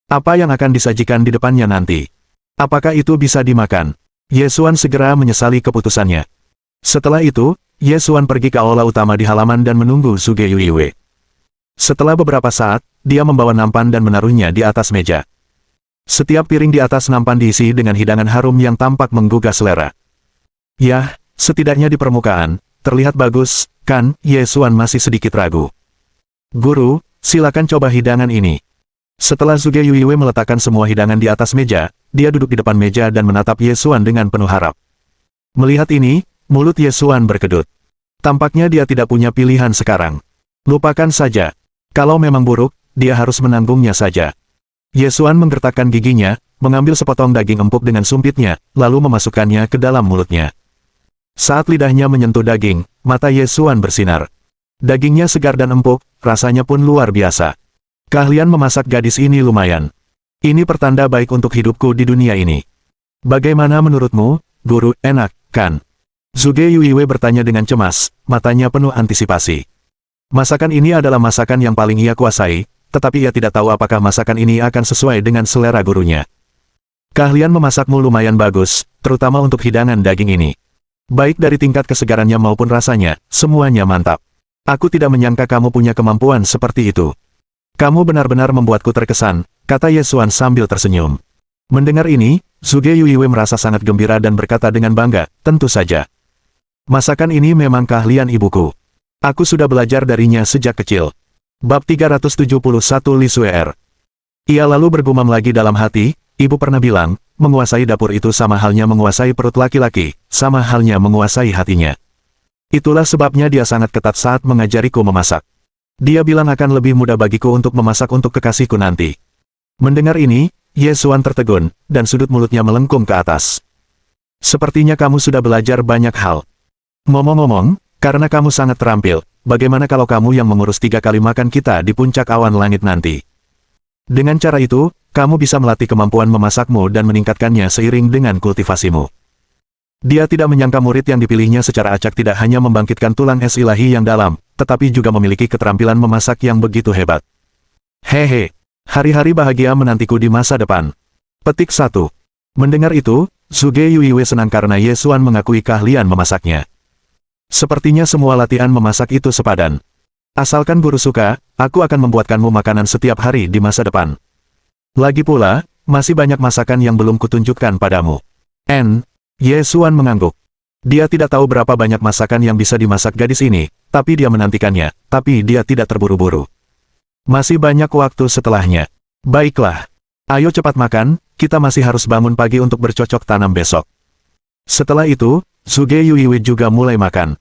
Apa yang akan disajikan di depannya nanti? Apakah itu bisa dimakan? Ye Xuan segera menyesali keputusannya. Setelah itu, Ye Xuan pergi ke aula utama di halaman dan menunggu Zhuge Yuiwei. Setelah beberapa saat, dia membawa nampan dan menaruhnya di atas meja. Setiap piring di atas nampan diisi dengan hidangan harum yang tampak menggugah selera. Yah, setidaknya di permukaan, terlihat bagus, kan? Ye Xuan masih sedikit ragu. Guru, silakan coba hidangan ini. Setelah Zhuge Yuiwei meletakkan semua hidangan di atas meja, dia duduk di depan meja dan menatap Ye Xuan dengan penuh harap. Melihat ini, mulut Ye Xuan berkedut. Tampaknya dia tidak punya pilihan sekarang. Lupakan saja. Kalau memang buruk, dia harus menanggungnya saja. Ye Xuan menggertakkan giginya, mengambil sepotong daging empuk dengan sumpitnya, lalu memasukkannya ke dalam mulutnya. Saat lidahnya menyentuh daging, mata Ye Xuan bersinar. Dagingnya segar dan empuk, rasanya pun luar biasa. Keahlian memasak gadis ini lumayan. Ini pertanda baik untuk hidupku di dunia ini. Bagaimana menurutmu, guru? Enak, kan? Zhuge Yuiwei bertanya dengan cemas, matanya penuh antisipasi. Masakan ini adalah masakan yang paling ia kuasai, tetapi ia tidak tahu apakah masakan ini akan sesuai dengan selera gurunya. Keahlian memasakmu lumayan bagus, terutama untuk hidangan daging ini. Baik dari tingkat kesegarannya maupun rasanya, semuanya mantap. Aku tidak menyangka kamu punya kemampuan seperti itu. Kamu benar-benar membuatku terkesan, kata Ye Xuan sambil tersenyum. Mendengar ini, Zhuge Yuiwei merasa sangat gembira dan berkata dengan bangga, tentu saja. Masakan ini memang keahlian ibuku. Aku sudah belajar darinya sejak kecil. Bab 371 Li Suer. Ia lalu bergumam lagi dalam hati, ibu pernah bilang, menguasai dapur itu sama halnya menguasai perut laki-laki, sama halnya menguasai hatinya. Itulah sebabnya dia sangat ketat saat mengajariku memasak. Dia bilang akan lebih mudah bagiku untuk memasak untuk kekasihku nanti. Mendengar ini, Ye Xuan tertegun, dan sudut mulutnya melengkung ke atas. Sepertinya kamu sudah belajar banyak hal. Ngomong-ngomong, karena kamu sangat terampil, bagaimana kalau kamu yang mengurus 3 kali makan kita di puncak awan langit nanti? Dengan cara itu, kamu bisa melatih kemampuan memasakmu dan meningkatkannya seiring dengan kultivasimu. Dia tidak menyangka murid yang dipilihnya secara acak tidak hanya membangkitkan tulang es ilahi yang dalam, tetapi juga memiliki keterampilan memasak yang begitu hebat. Hehe, hari-hari bahagia menantiku di masa depan. Petik 1. Mendengar itu, Zhuge Yuiwei senang karena Ye Xuan mengakui keahlian memasaknya. Sepertinya semua latihan memasak itu sepadan. Asalkan guru suka, aku akan membuatkanmu makanan setiap hari di masa depan. Lagi pula, masih banyak masakan yang belum kutunjukkan padamu. Ye Xuan mengangguk. Dia tidak tahu berapa banyak masakan yang bisa dimasak gadis ini, tapi dia menantikannya, tapi dia tidak terburu-buru. Masih banyak waktu setelahnya. Baiklah. Ayo cepat makan, kita masih harus bangun pagi untuk bercocok tanam besok. Setelah itu, Zhuge Yuiwei juga mulai makan.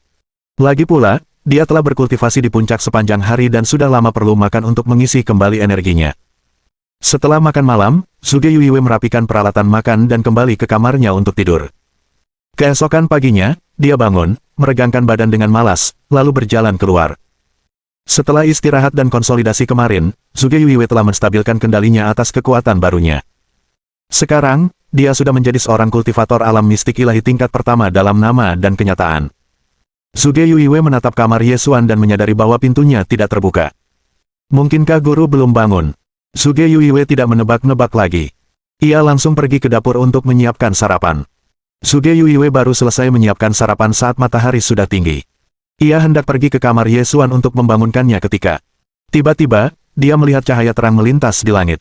Lagi pula, dia telah berkultivasi di puncak sepanjang hari dan sudah lama perlu makan untuk mengisi kembali energinya. Setelah makan malam, Zhuge Yuiwei merapikan peralatan makan dan kembali ke kamarnya untuk tidur. Keesokan paginya, dia bangun, meregangkan badan dengan malas, lalu berjalan keluar. Setelah istirahat dan konsolidasi kemarin, Zhuge Yuiwei telah menstabilkan kendalinya atas kekuatan barunya. Sekarang, dia sudah menjadi seorang kultivator alam mistik ilahi tingkat pertama dalam nama dan kenyataan. Zhuge Yuiwei menatap kamar Ye Xuan dan menyadari bahwa pintunya tidak terbuka. Mungkinkah guru belum bangun? Zhuge Yuiwei tidak menebak-nebak lagi. Ia langsung pergi ke dapur untuk menyiapkan sarapan. Zhuge Yuiwei baru selesai menyiapkan sarapan saat matahari sudah tinggi. Ia hendak pergi ke kamar Ye Xuan untuk membangunkannya ketika tiba-tiba, dia melihat cahaya terang melintas di langit.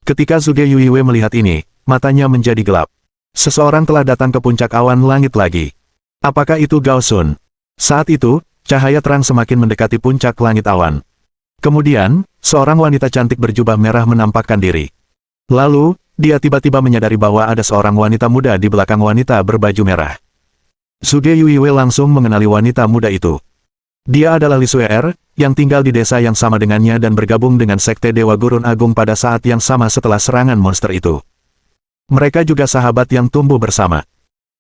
Ketika Zhuge Yuiwei melihat ini, matanya menjadi gelap. Seseorang telah datang ke puncak awan langit lagi. Apakah itu Gao Sun? Saat itu, cahaya terang semakin mendekati puncak langit awan. Kemudian, seorang wanita cantik berjubah merah menampakkan diri. Lalu, dia tiba-tiba menyadari bahwa ada seorang wanita muda di belakang wanita berbaju merah. Zhuge Yuiwei langsung mengenali wanita muda itu. Dia adalah Li Suer, yang tinggal di desa yang sama dengannya dan bergabung dengan Sekte Dewa Gurun Agung pada saat yang sama setelah serangan monster itu. Mereka juga sahabat yang tumbuh bersama.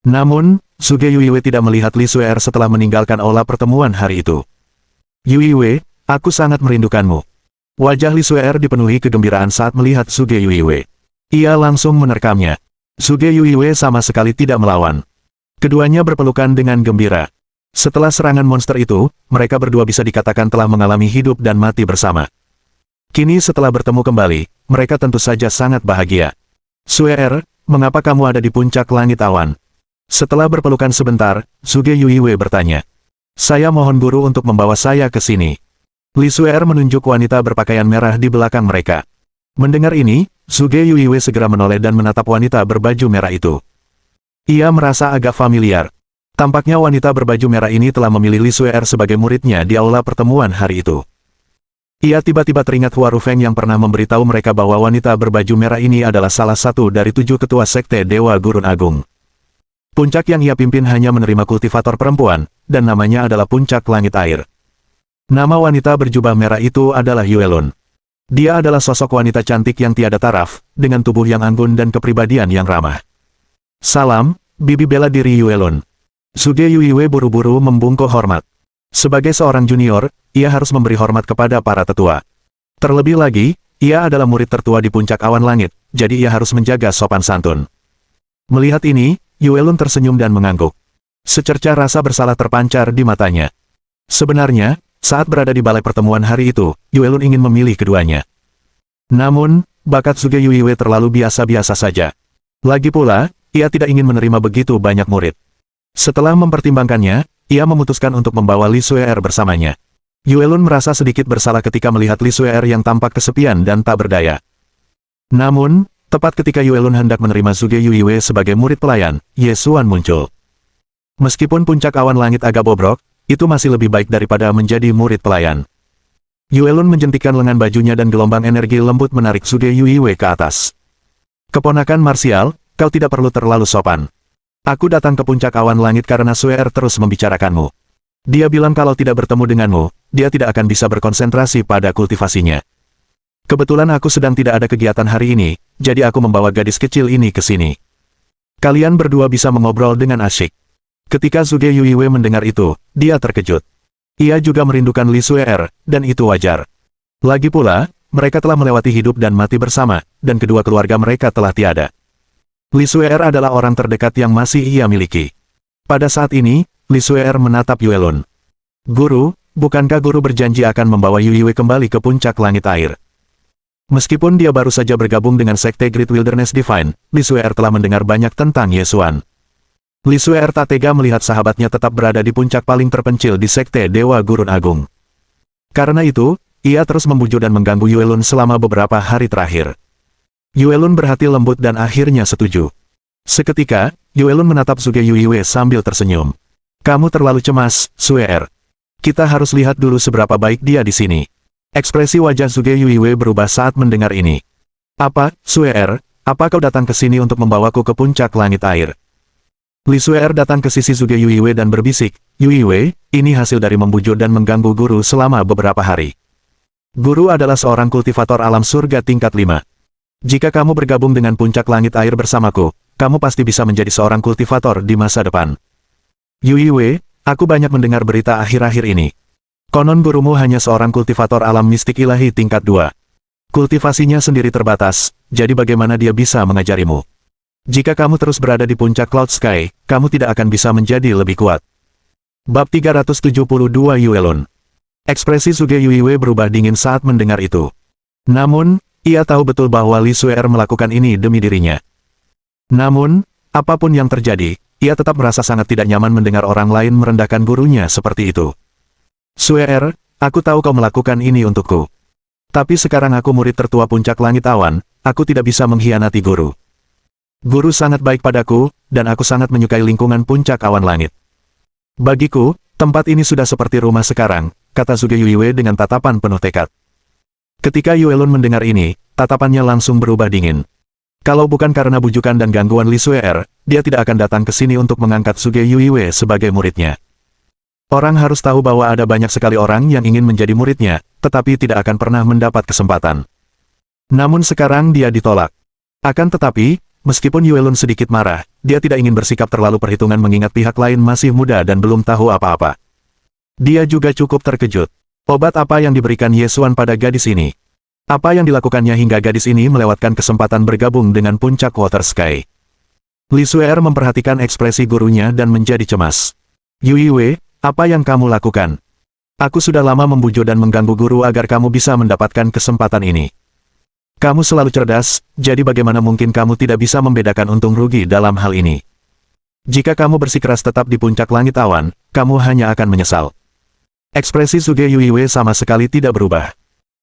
Namun, Zhuge Yuiwei tidak melihat Li Suer setelah meninggalkan aula pertemuan hari itu. Yuiwei, aku sangat merindukanmu. Wajah Li Suer dipenuhi kegembiraan saat melihat Zhuge Yuiwei. Ia langsung menerkamnya. Zhuge Yuiwei sama sekali tidak melawan. Keduanya berpelukan dengan gembira. Setelah serangan monster itu, mereka berdua bisa dikatakan telah mengalami hidup dan mati bersama. Kini setelah bertemu kembali, mereka tentu saja sangat bahagia. Suer, mengapa kamu ada di puncak langit awan? Setelah berpelukan sebentar, Zhuge Yuiwei bertanya. Saya mohon guru untuk membawa saya ke sini. Li Suer menunjuk wanita berpakaian merah di belakang mereka. Mendengar ini, Zhuge Yuiwei segera menoleh dan menatap wanita berbaju merah itu. Ia merasa agak familiar. Tampaknya wanita berbaju merah ini telah memilih Li Suer sebagai muridnya di aula pertemuan hari itu. Ia tiba-tiba teringat Hua Rufeng yang pernah memberitahu mereka bahwa wanita berbaju merah ini adalah salah satu dari 7 ketua Sekte Dewa Gurun Agung. Puncak yang ia pimpin hanya menerima kultivator perempuan, dan namanya adalah Puncak Langit Air. Nama wanita berjubah merah itu adalah Yuelun. Dia adalah sosok wanita cantik yang tiada taraf, dengan tubuh yang anggun dan kepribadian yang ramah. Salam, bibi bela diri Yuelun. Zhuge Yuiwei buru-buru membungkuk hormat. Sebagai seorang junior, ia harus memberi hormat kepada para tetua. Terlebih lagi, ia adalah murid tertua di puncak awan langit, jadi ia harus menjaga sopan santun. Melihat ini, Yuelun tersenyum dan mengangguk. Secerca rasa bersalah terpancar di matanya. Sebenarnya, saat berada di balai pertemuan hari itu, Yuelun ingin memilih keduanya. Namun, bakat Zhuge Yuiwei terlalu biasa-biasa saja. Lagi pula, ia tidak ingin menerima begitu banyak murid. Setelah mempertimbangkannya, ia memutuskan untuk membawa Li Suer bersamanya. Yuelun merasa sedikit bersalah ketika melihat Li Suer yang tampak kesepian dan tak berdaya. Namun, tepat ketika Yuelun hendak menerima Zhuge Yuiwei sebagai murid pelayan, Ye Xuan muncul. Meskipun puncak awan langit agak bobrok, itu masih lebih baik daripada menjadi murid pelayan. Yuelun menjentikkan lengan bajunya dan gelombang energi lembut menarik Zhuge Yuiwei ke atas. Keponakan marsial, kau tidak perlu terlalu sopan. Aku datang ke puncak awan langit karena Suer terus membicarakanmu. Dia bilang kalau tidak bertemu denganmu, dia tidak akan bisa berkonsentrasi pada kultivasinya. Kebetulan aku sedang tidak ada kegiatan hari ini, jadi aku membawa gadis kecil ini ke sini. Kalian berdua bisa mengobrol dengan asyik. Ketika Zhuge Yuiwei mendengar itu, dia terkejut. Ia juga merindukan Li Suer, dan itu wajar. Lagi pula, mereka telah melewati hidup dan mati bersama, dan kedua keluarga mereka telah tiada. Li Suer adalah orang terdekat yang masih ia miliki. Pada saat ini, Li Suer menatap Yuelun. Guru, bukankah guru berjanji akan membawa Yuiwei kembali ke puncak langit air? Meskipun dia baru saja bergabung dengan Sekte Great Wilderness Divine, Li Suer telah mendengar banyak tentang Ye Xuan. Li Suer tak tega melihat sahabatnya tetap berada di puncak paling terpencil di Sekte Dewa Gurun Agung. Karena itu, ia terus membujuk dan mengganggu Yuelun selama beberapa hari terakhir. Yuelun berhati lembut dan akhirnya setuju. Seketika, Yuelun menatap Suge Yuiwe sambil tersenyum. Kamu terlalu cemas, Suer. Kita harus lihat dulu seberapa baik dia di sini. Ekspresi wajah Suge Yuiwe berubah saat mendengar ini. Apa, Suer, apa kau datang ke sini untuk membawaku ke puncak langit air? Li Suer datang ke sisi Suge Yuiwe dan berbisik, Yuiwe, ini hasil dari membujuk dan mengganggu guru selama beberapa hari. Guru adalah seorang kultivator alam surga tingkat 5. Jika kamu bergabung dengan puncak langit air bersamaku, kamu pasti bisa menjadi seorang kultivator di masa depan. Yuiwe, aku banyak mendengar berita akhir-akhir ini. Konon gurumu hanya seorang kultivator alam mistik ilahi tingkat 2. Kultivasinya sendiri terbatas, jadi bagaimana dia bisa mengajarimu? Jika kamu terus berada di puncak Cloud Sky, kamu tidak akan bisa menjadi lebih kuat. Bab 372 Yuelun. Ekspresi Suge Yuiwe berubah dingin saat mendengar itu. Namun, ia tahu betul bahwa Li Suer melakukan ini demi dirinya. Namun, apapun yang terjadi, ia tetap merasa sangat tidak nyaman mendengar orang lain merendahkan gurunya seperti itu. Suer, aku tahu kau melakukan ini untukku. Tapi sekarang aku murid tertua puncak langit awan, aku tidak bisa mengkhianati guru. Guru sangat baik padaku, dan aku sangat menyukai lingkungan puncak awan langit. Bagiku, tempat ini sudah seperti rumah sekarang, kata Suge Yuiwe dengan tatapan penuh tekad. Ketika Yuelun mendengar ini, tatapannya langsung berubah dingin. Kalau bukan karena bujukan dan gangguan Li Suer, dia tidak akan datang ke sini untuk mengangkat Suge Yuiwe sebagai muridnya. Orang harus tahu bahwa ada banyak sekali orang yang ingin menjadi muridnya, tetapi tidak akan pernah mendapat kesempatan. Namun sekarang dia ditolak. Akan tetapi, meskipun Yuelun sedikit marah, dia tidak ingin bersikap terlalu perhitungan mengingat pihak lain masih muda dan belum tahu apa-apa. Dia juga cukup terkejut. Obat apa yang diberikan Ye Xuan pada gadis ini? Apa yang dilakukannya hingga gadis ini melewatkan kesempatan bergabung dengan puncak Water Sky? Li Suer memperhatikan ekspresi gurunya dan menjadi cemas. Yuiwe, apa yang kamu lakukan? Aku sudah lama membujuk dan mengganggu guru agar kamu bisa mendapatkan kesempatan ini. Kamu selalu cerdas, jadi bagaimana mungkin kamu tidak bisa membedakan untung rugi dalam hal ini? Jika kamu bersikeras tetap di puncak langit awan, kamu hanya akan menyesal. Ekspresi Suge Yuiwe sama sekali tidak berubah.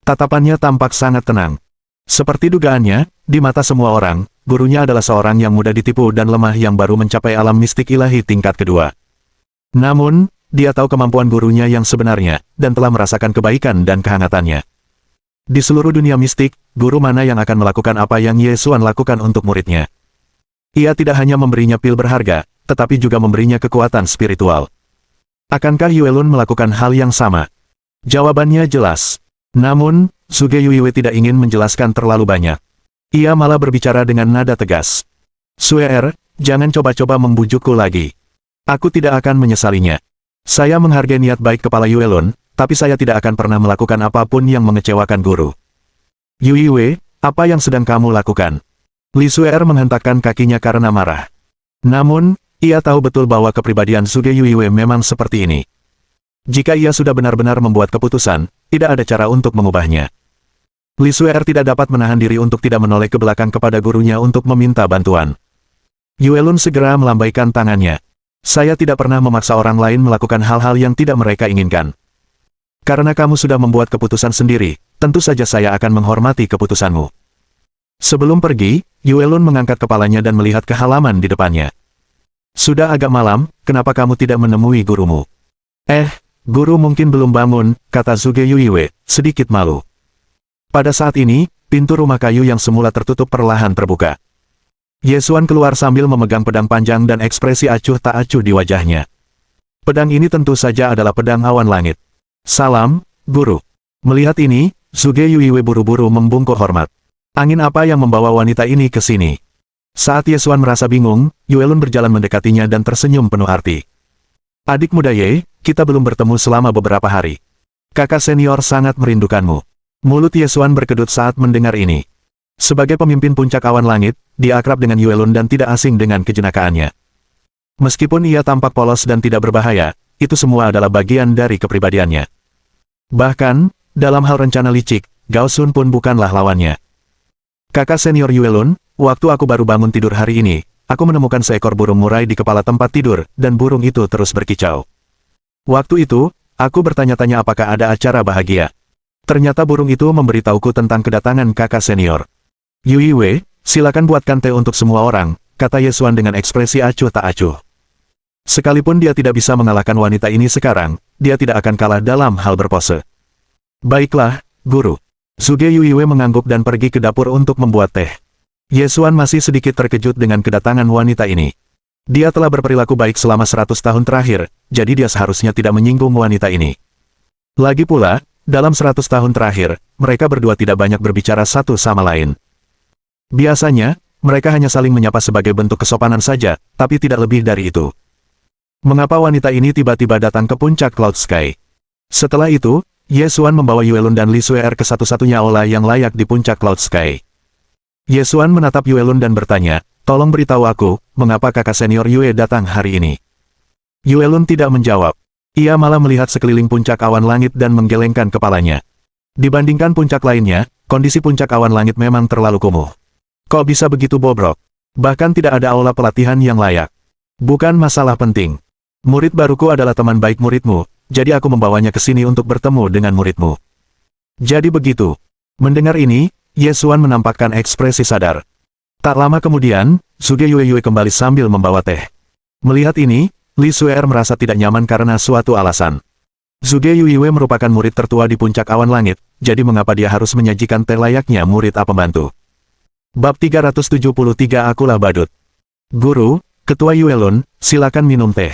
Tatapannya tampak sangat tenang. Seperti dugaannya, di mata semua orang, gurunya adalah seorang yang mudah ditipu dan lemah yang baru mencapai alam mistik ilahi tingkat kedua. Namun, dia tahu kemampuan gurunya yang sebenarnya, dan telah merasakan kebaikan dan kehangatannya. Di seluruh dunia mistik, guru mana yang akan melakukan apa yang Ye Xuan lakukan untuk muridnya? Ia tidak hanya memberinya pil berharga, tetapi juga memberinya kekuatan spiritual. Akankah Yuelun melakukan hal yang sama? Jawabannya jelas. Namun, Suge Yuiwe tidak ingin menjelaskan terlalu banyak. Ia malah berbicara dengan nada tegas. Suer, jangan coba-coba membujukku lagi. Aku tidak akan menyesalinya. Saya menghargai niat baik kepala Yuelun, tapi saya tidak akan pernah melakukan apapun yang mengecewakan guru. Yuiwe, apa yang sedang kamu lakukan? Li Suer menghentakkan kakinya karena marah. Namun, ia tahu betul bahwa kepribadian Suge Yuiwe memang seperti ini. Jika ia sudah benar-benar membuat keputusan, tidak ada cara untuk mengubahnya. Li Suer tidak dapat menahan diri untuk tidak menoleh ke belakang kepada gurunya untuk meminta bantuan. Yuelun segera melambaikan tangannya. Saya tidak pernah memaksa orang lain melakukan hal-hal yang tidak mereka inginkan. Karena kamu sudah membuat keputusan sendiri, tentu saja saya akan menghormati keputusanmu. Sebelum pergi, Yuelun mengangkat kepalanya dan melihat ke halaman di depannya. Sudah agak malam, kenapa kamu tidak menemui gurumu? Guru mungkin belum bangun, kata Suge Yuiwe, sedikit malu. Pada saat ini, pintu rumah kayu yang semula tertutup perlahan terbuka. Ye Xuan keluar sambil memegang pedang panjang dan ekspresi acuh tak acuh di wajahnya. Pedang ini tentu saja adalah pedang awan langit. Salam, guru. Melihat ini, Suge Yuiwe buru-buru membungkuk hormat. Angin apa yang membawa wanita ini ke sini? Saat Ye Xuan merasa bingung, Yuelun berjalan mendekatinya dan tersenyum penuh arti. Adik muda Ye, kita belum bertemu selama beberapa hari. Kakak senior sangat merindukanmu. Mulut Ye Xuan berkedut saat mendengar ini. Sebagai pemimpin puncak awan langit, dia akrab dengan Yuelun dan tidak asing dengan kejenakaannya. Meskipun ia tampak polos dan tidak berbahaya, itu semua adalah bagian dari kepribadiannya. Bahkan, dalam hal rencana licik, Gao Sun pun bukanlah lawannya. Kakak senior Yuelun, waktu aku baru bangun tidur hari ini, aku menemukan seekor burung murai di kepala tempat tidur, dan burung itu terus berkicau. Waktu itu, aku bertanya-tanya apakah ada acara bahagia. Ternyata burung itu memberitahuku tentang kedatangan kakak senior. Yui Wei, silakan buatkan teh untuk semua orang, kata Ye Xuan dengan ekspresi acuh tak acuh. Sekalipun dia tidak bisa mengalahkan wanita ini sekarang, dia tidak akan kalah dalam hal berpose. Baiklah, guru. Suge Yuiwe mengangguk dan pergi ke dapur untuk membuat teh. Ye Xuan masih sedikit terkejut dengan kedatangan wanita ini. Dia telah berperilaku baik selama 100 tahun terakhir, jadi dia seharusnya tidak menyinggung wanita ini. Lagi pula, dalam 100 tahun terakhir, mereka berdua tidak banyak berbicara satu sama lain. Biasanya, mereka hanya saling menyapa sebagai bentuk kesopanan saja, tapi tidak lebih dari itu. Mengapa wanita ini tiba-tiba datang ke puncak Cloud Sky? Setelah itu, Ye Xuan membawa Yuelun dan Li Suer ke satu-satunya aula yang layak di puncak Cloud Sky. Ye Xuan menatap Yuelun dan bertanya, tolong beritahu aku, mengapa kakak senior Yue datang hari ini? Yuelun tidak menjawab. Ia malah melihat sekeliling puncak awan langit dan menggelengkan kepalanya. Dibandingkan puncak lainnya, kondisi puncak awan langit memang terlalu kumuh. Kok bisa begitu bobrok? Bahkan tidak ada aula pelatihan yang layak. Bukan masalah penting. Murid baruku adalah teman baik muridmu, jadi aku membawanya ke sini untuk bertemu dengan muridmu. Jadi begitu. Mendengar ini, Ye Xuan menampakkan ekspresi sadar. Tak lama kemudian, Suge Yue kembali sambil membawa teh. Melihat ini, Li Suer merasa tidak nyaman karena suatu alasan. Suge Yue merupakan murid tertua di puncak awan langit, jadi mengapa dia harus menyajikan teh layaknya murid pembantu? Bab 373 Akulah Badut. Guru, Ketua Yuelun, silakan minum teh.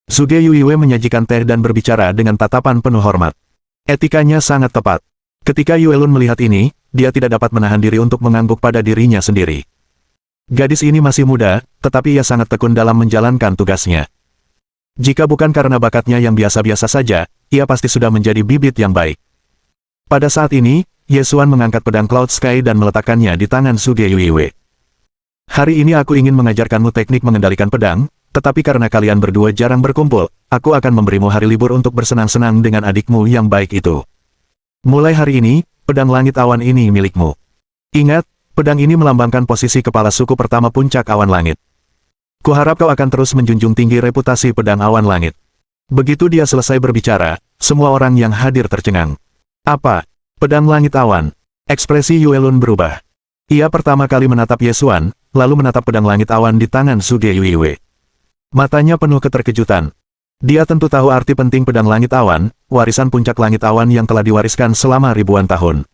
Suge Yue menyajikan teh dan berbicara dengan tatapan penuh hormat. Etikanya sangat tepat. Ketika Yuelun melihat ini, dia tidak dapat menahan diri untuk mengangguk pada dirinya sendiri. Gadis ini masih muda, tetapi ia sangat tekun dalam menjalankan tugasnya. Jika bukan karena bakatnya yang biasa-biasa saja, ia pasti sudah menjadi bibit yang baik. Pada saat ini, Ye Xuan mengangkat pedang Cloud Sky dan meletakkannya di tangan Suge Yue. Hari ini aku ingin mengajarkanmu teknik mengendalikan pedang, tetapi karena kalian berdua jarang berkumpul, aku akan memberimu hari libur untuk bersenang-senang dengan adikmu yang baik itu. Mulai hari ini, pedang langit awan ini milikmu. Ingat, pedang ini melambangkan posisi kepala suku pertama puncak awan langit. Kuharap kau akan terus menjunjung tinggi reputasi pedang awan langit. Begitu dia selesai berbicara, semua orang yang hadir tercengang. Apa? Pedang langit awan? Ekspresi Yuelun berubah. Ia pertama kali menatap Ye Xuan, lalu menatap pedang langit awan di tangan Suge Yue. Matanya penuh keterkejutan. Dia tentu tahu arti penting pedang langit awan, warisan puncak langit awan yang telah diwariskan selama ribuan tahun.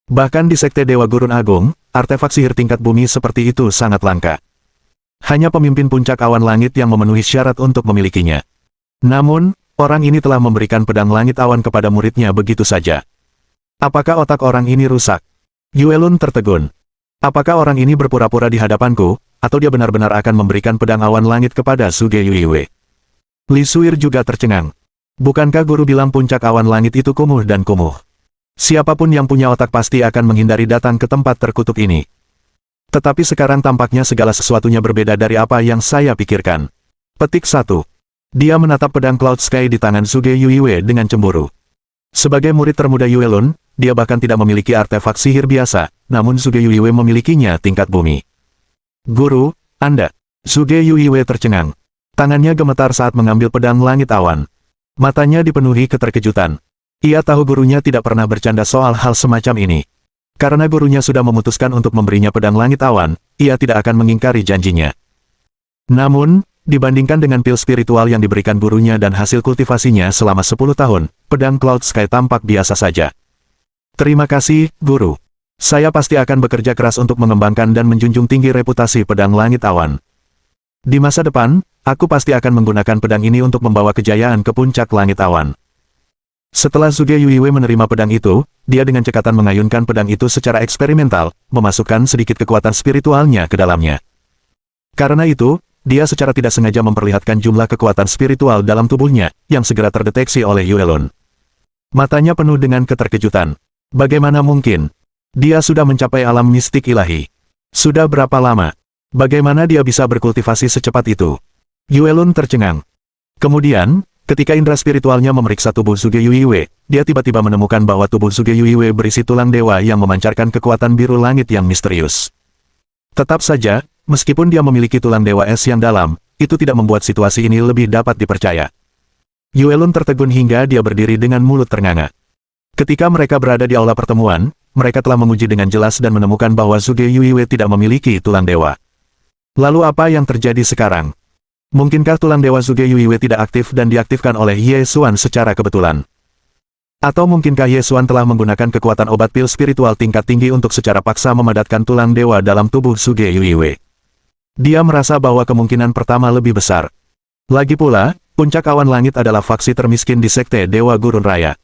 Bahkan di Sekte Dewa Gurun Agung, artefak sihir tingkat bumi seperti itu sangat langka. Hanya pemimpin puncak awan langit yang memenuhi syarat untuk memilikinya. Namun, orang ini telah memberikan pedang langit awan kepada muridnya begitu saja. Apakah otak orang ini rusak? Yuelun tertegun. Apakah orang ini berpura-pura di hadapanku, atau dia benar-benar akan memberikan pedang awan langit kepada Suge Yue? Li Suir juga tercengang. Bukankah guru bilang puncak awan langit itu kumuh dan kumuh? Siapapun yang punya otak pasti akan menghindari datang ke tempat terkutuk ini. Tetapi sekarang tampaknya segala sesuatunya berbeda dari apa yang saya pikirkan. Petik 1. Dia menatap pedang Cloud Sky di tangan Suge Yue dengan cemburu. Sebagai murid termuda Yuelun, dia bahkan tidak memiliki artefak sihir biasa, namun Suge Yue memilikinya tingkat bumi. Guru, Anda. Suge Yue tercengang. Tangannya gemetar saat mengambil pedang langit awan. Matanya dipenuhi keterkejutan. Ia tahu gurunya tidak pernah bercanda soal hal semacam ini. Karena gurunya sudah memutuskan untuk memberinya pedang langit awan, ia tidak akan mengingkari janjinya. Namun, dibandingkan dengan pil spiritual yang diberikan gurunya dan hasil kultivasinya selama 10 tahun, pedang Cloud Sky tampak biasa saja. Terima kasih, Guru. Saya pasti akan bekerja keras untuk mengembangkan dan menjunjung tinggi reputasi pedang langit awan. Di masa depan, aku pasti akan menggunakan pedang ini untuk membawa kejayaan ke puncak langit awan. Setelah Suge Yue menerima pedang itu, dia dengan cekatan mengayunkan pedang itu secara eksperimental, memasukkan sedikit kekuatan spiritualnya ke dalamnya. Karena itu, dia secara tidak sengaja memperlihatkan jumlah kekuatan spiritual dalam tubuhnya, yang segera terdeteksi oleh Yuelun. Matanya penuh dengan keterkejutan. Bagaimana mungkin? Dia sudah mencapai alam mistik ilahi. Sudah berapa lama? Bagaimana dia bisa berkultivasi secepat itu? Yuelun tercengang. Kemudian, Ketika indera spiritualnya memeriksa tubuh Zhuge Yuiwei, dia tiba-tiba menemukan bahwa tubuh Zhuge Yuiwei berisi tulang dewa yang memancarkan kekuatan biru langit yang misterius. Tetap saja, meskipun dia memiliki tulang dewa es yang dalam, itu tidak membuat situasi ini lebih dapat dipercaya. Yuelun tertegun hingga dia berdiri dengan mulut ternganga. Ketika mereka berada di aula pertemuan, mereka telah menguji dengan jelas dan menemukan bahwa Zhuge Yuiwei tidak memiliki tulang dewa. Lalu apa yang terjadi sekarang? Mungkinkah tulang dewa Zhuge Yuiwei tidak aktif dan diaktifkan oleh Ye Xuan secara kebetulan? Atau mungkinkah Ye Xuan telah menggunakan kekuatan obat pil spiritual tingkat tinggi untuk secara paksa memadatkan tulang dewa dalam tubuh Zhuge Yuiwei? Dia merasa bahwa kemungkinan pertama lebih besar. Lagi pula, puncak awan langit adalah faksi termiskin di Sekte Dewa Gurun Raya.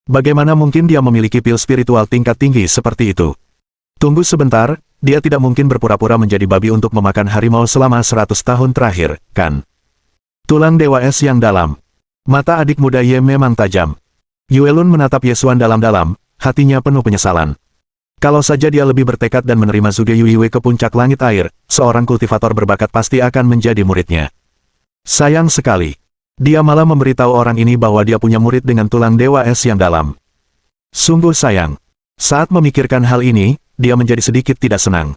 Bagaimana mungkin dia memiliki pil spiritual tingkat tinggi seperti itu? Tunggu sebentar, dia tidak mungkin berpura-pura menjadi babi untuk memakan harimau selama 100 tahun terakhir, kan? Tulang dewa es yang dalam. Mata adik muda Ye memang tajam. Yuelun menatap Ye Xuan dalam-dalam, hatinya penuh penyesalan. Kalau saja dia lebih bertekad dan menerima Zhuge Yuiwei ke puncak langit air, seorang kultivator berbakat pasti akan menjadi muridnya. Sayang sekali. Dia malah memberitahu orang ini bahwa dia punya murid dengan tulang dewa es yang dalam. Sungguh sayang. Saat memikirkan hal ini, dia menjadi sedikit tidak senang.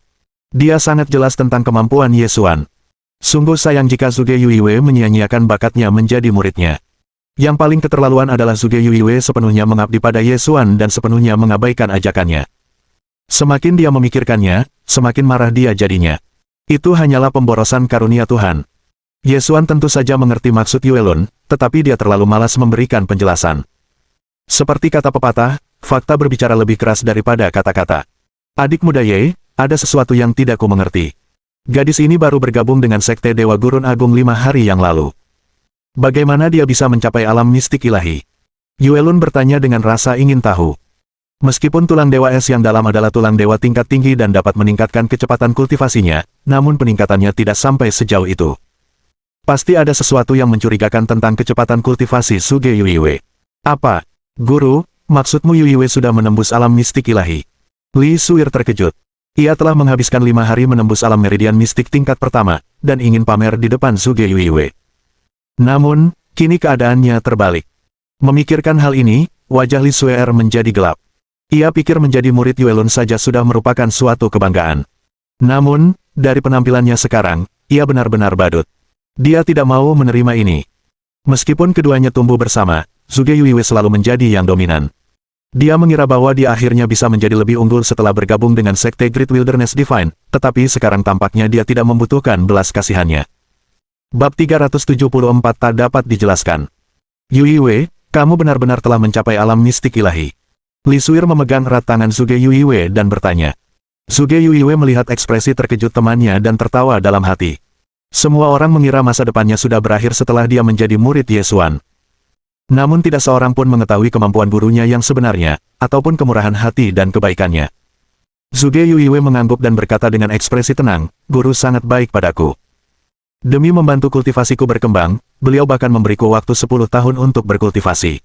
Dia sangat jelas tentang kemampuan Ye Xuan. Sungguh sayang jika Zhuge Yuiwei menyia-nyiakan bakatnya menjadi muridnya. Yang paling keterlaluan adalah Zhuge Yuiwei sepenuhnya mengabdi pada Ye Xuan dan sepenuhnya mengabaikan ajakannya. Semakin dia memikirkannya, semakin marah dia jadinya. Itu hanyalah pemborosan karunia Tuhan. Ye Xuan tentu saja mengerti maksud Yuelun, tetapi dia terlalu malas memberikan penjelasan. Seperti kata pepatah, fakta berbicara lebih keras daripada kata-kata. Adik muda Ye, ada sesuatu yang tidak ku mengerti. Gadis ini baru bergabung dengan Sekte Dewa Gurun Agung 5 hari yang lalu. Bagaimana dia bisa mencapai alam mistik ilahi? Yuelun bertanya dengan rasa ingin tahu. Meskipun tulang dewa es yang dalam adalah tulang dewa tingkat tinggi dan dapat meningkatkan kecepatan kultivasinya, namun peningkatannya tidak sampai sejauh itu. Pasti ada sesuatu yang mencurigakan tentang kecepatan kultivasi Zhuge Yuiwei. Apa? Guru, maksudmu Yuiwei sudah menembus alam mistik ilahi? Li Suir terkejut. Ia telah menghabiskan 5 hari menembus alam meridian mistik tingkat pertama, dan ingin pamer di depan Zhuge Yuiwei. Namun, kini keadaannya terbalik. Memikirkan hal ini, wajah Li Suir menjadi gelap. Ia pikir menjadi murid Yuelun saja sudah merupakan suatu kebanggaan. Namun, dari penampilannya sekarang, ia benar-benar badut. Dia tidak mau menerima ini. Meskipun keduanya tumbuh bersama, Zhuge Yuiwei selalu menjadi yang dominan. Dia mengira bahwa dia akhirnya bisa menjadi lebih unggul setelah bergabung dengan Sekte Great Wilderness Divine, tetapi sekarang tampaknya dia tidak membutuhkan belas kasihannya. Bab 374 tak dapat dijelaskan. Yuiwei, kamu benar-benar telah mencapai alam mistik ilahi. Li Suir memegang erat tangan Zhuge Yuiwei dan bertanya. Zhuge Yuiwei melihat ekspresi terkejut temannya dan tertawa dalam hati. Semua orang mengira masa depannya sudah berakhir setelah dia menjadi murid Ye Xuan. Namun tidak seorang pun mengetahui kemampuan gurunya yang sebenarnya, ataupun kemurahan hati dan kebaikannya. Zhuge Yuiwei mengangguk dan berkata dengan ekspresi tenang, guru sangat baik padaku. Demi membantu kultivasiku berkembang, beliau bahkan memberiku waktu 10 tahun untuk berkultivasi.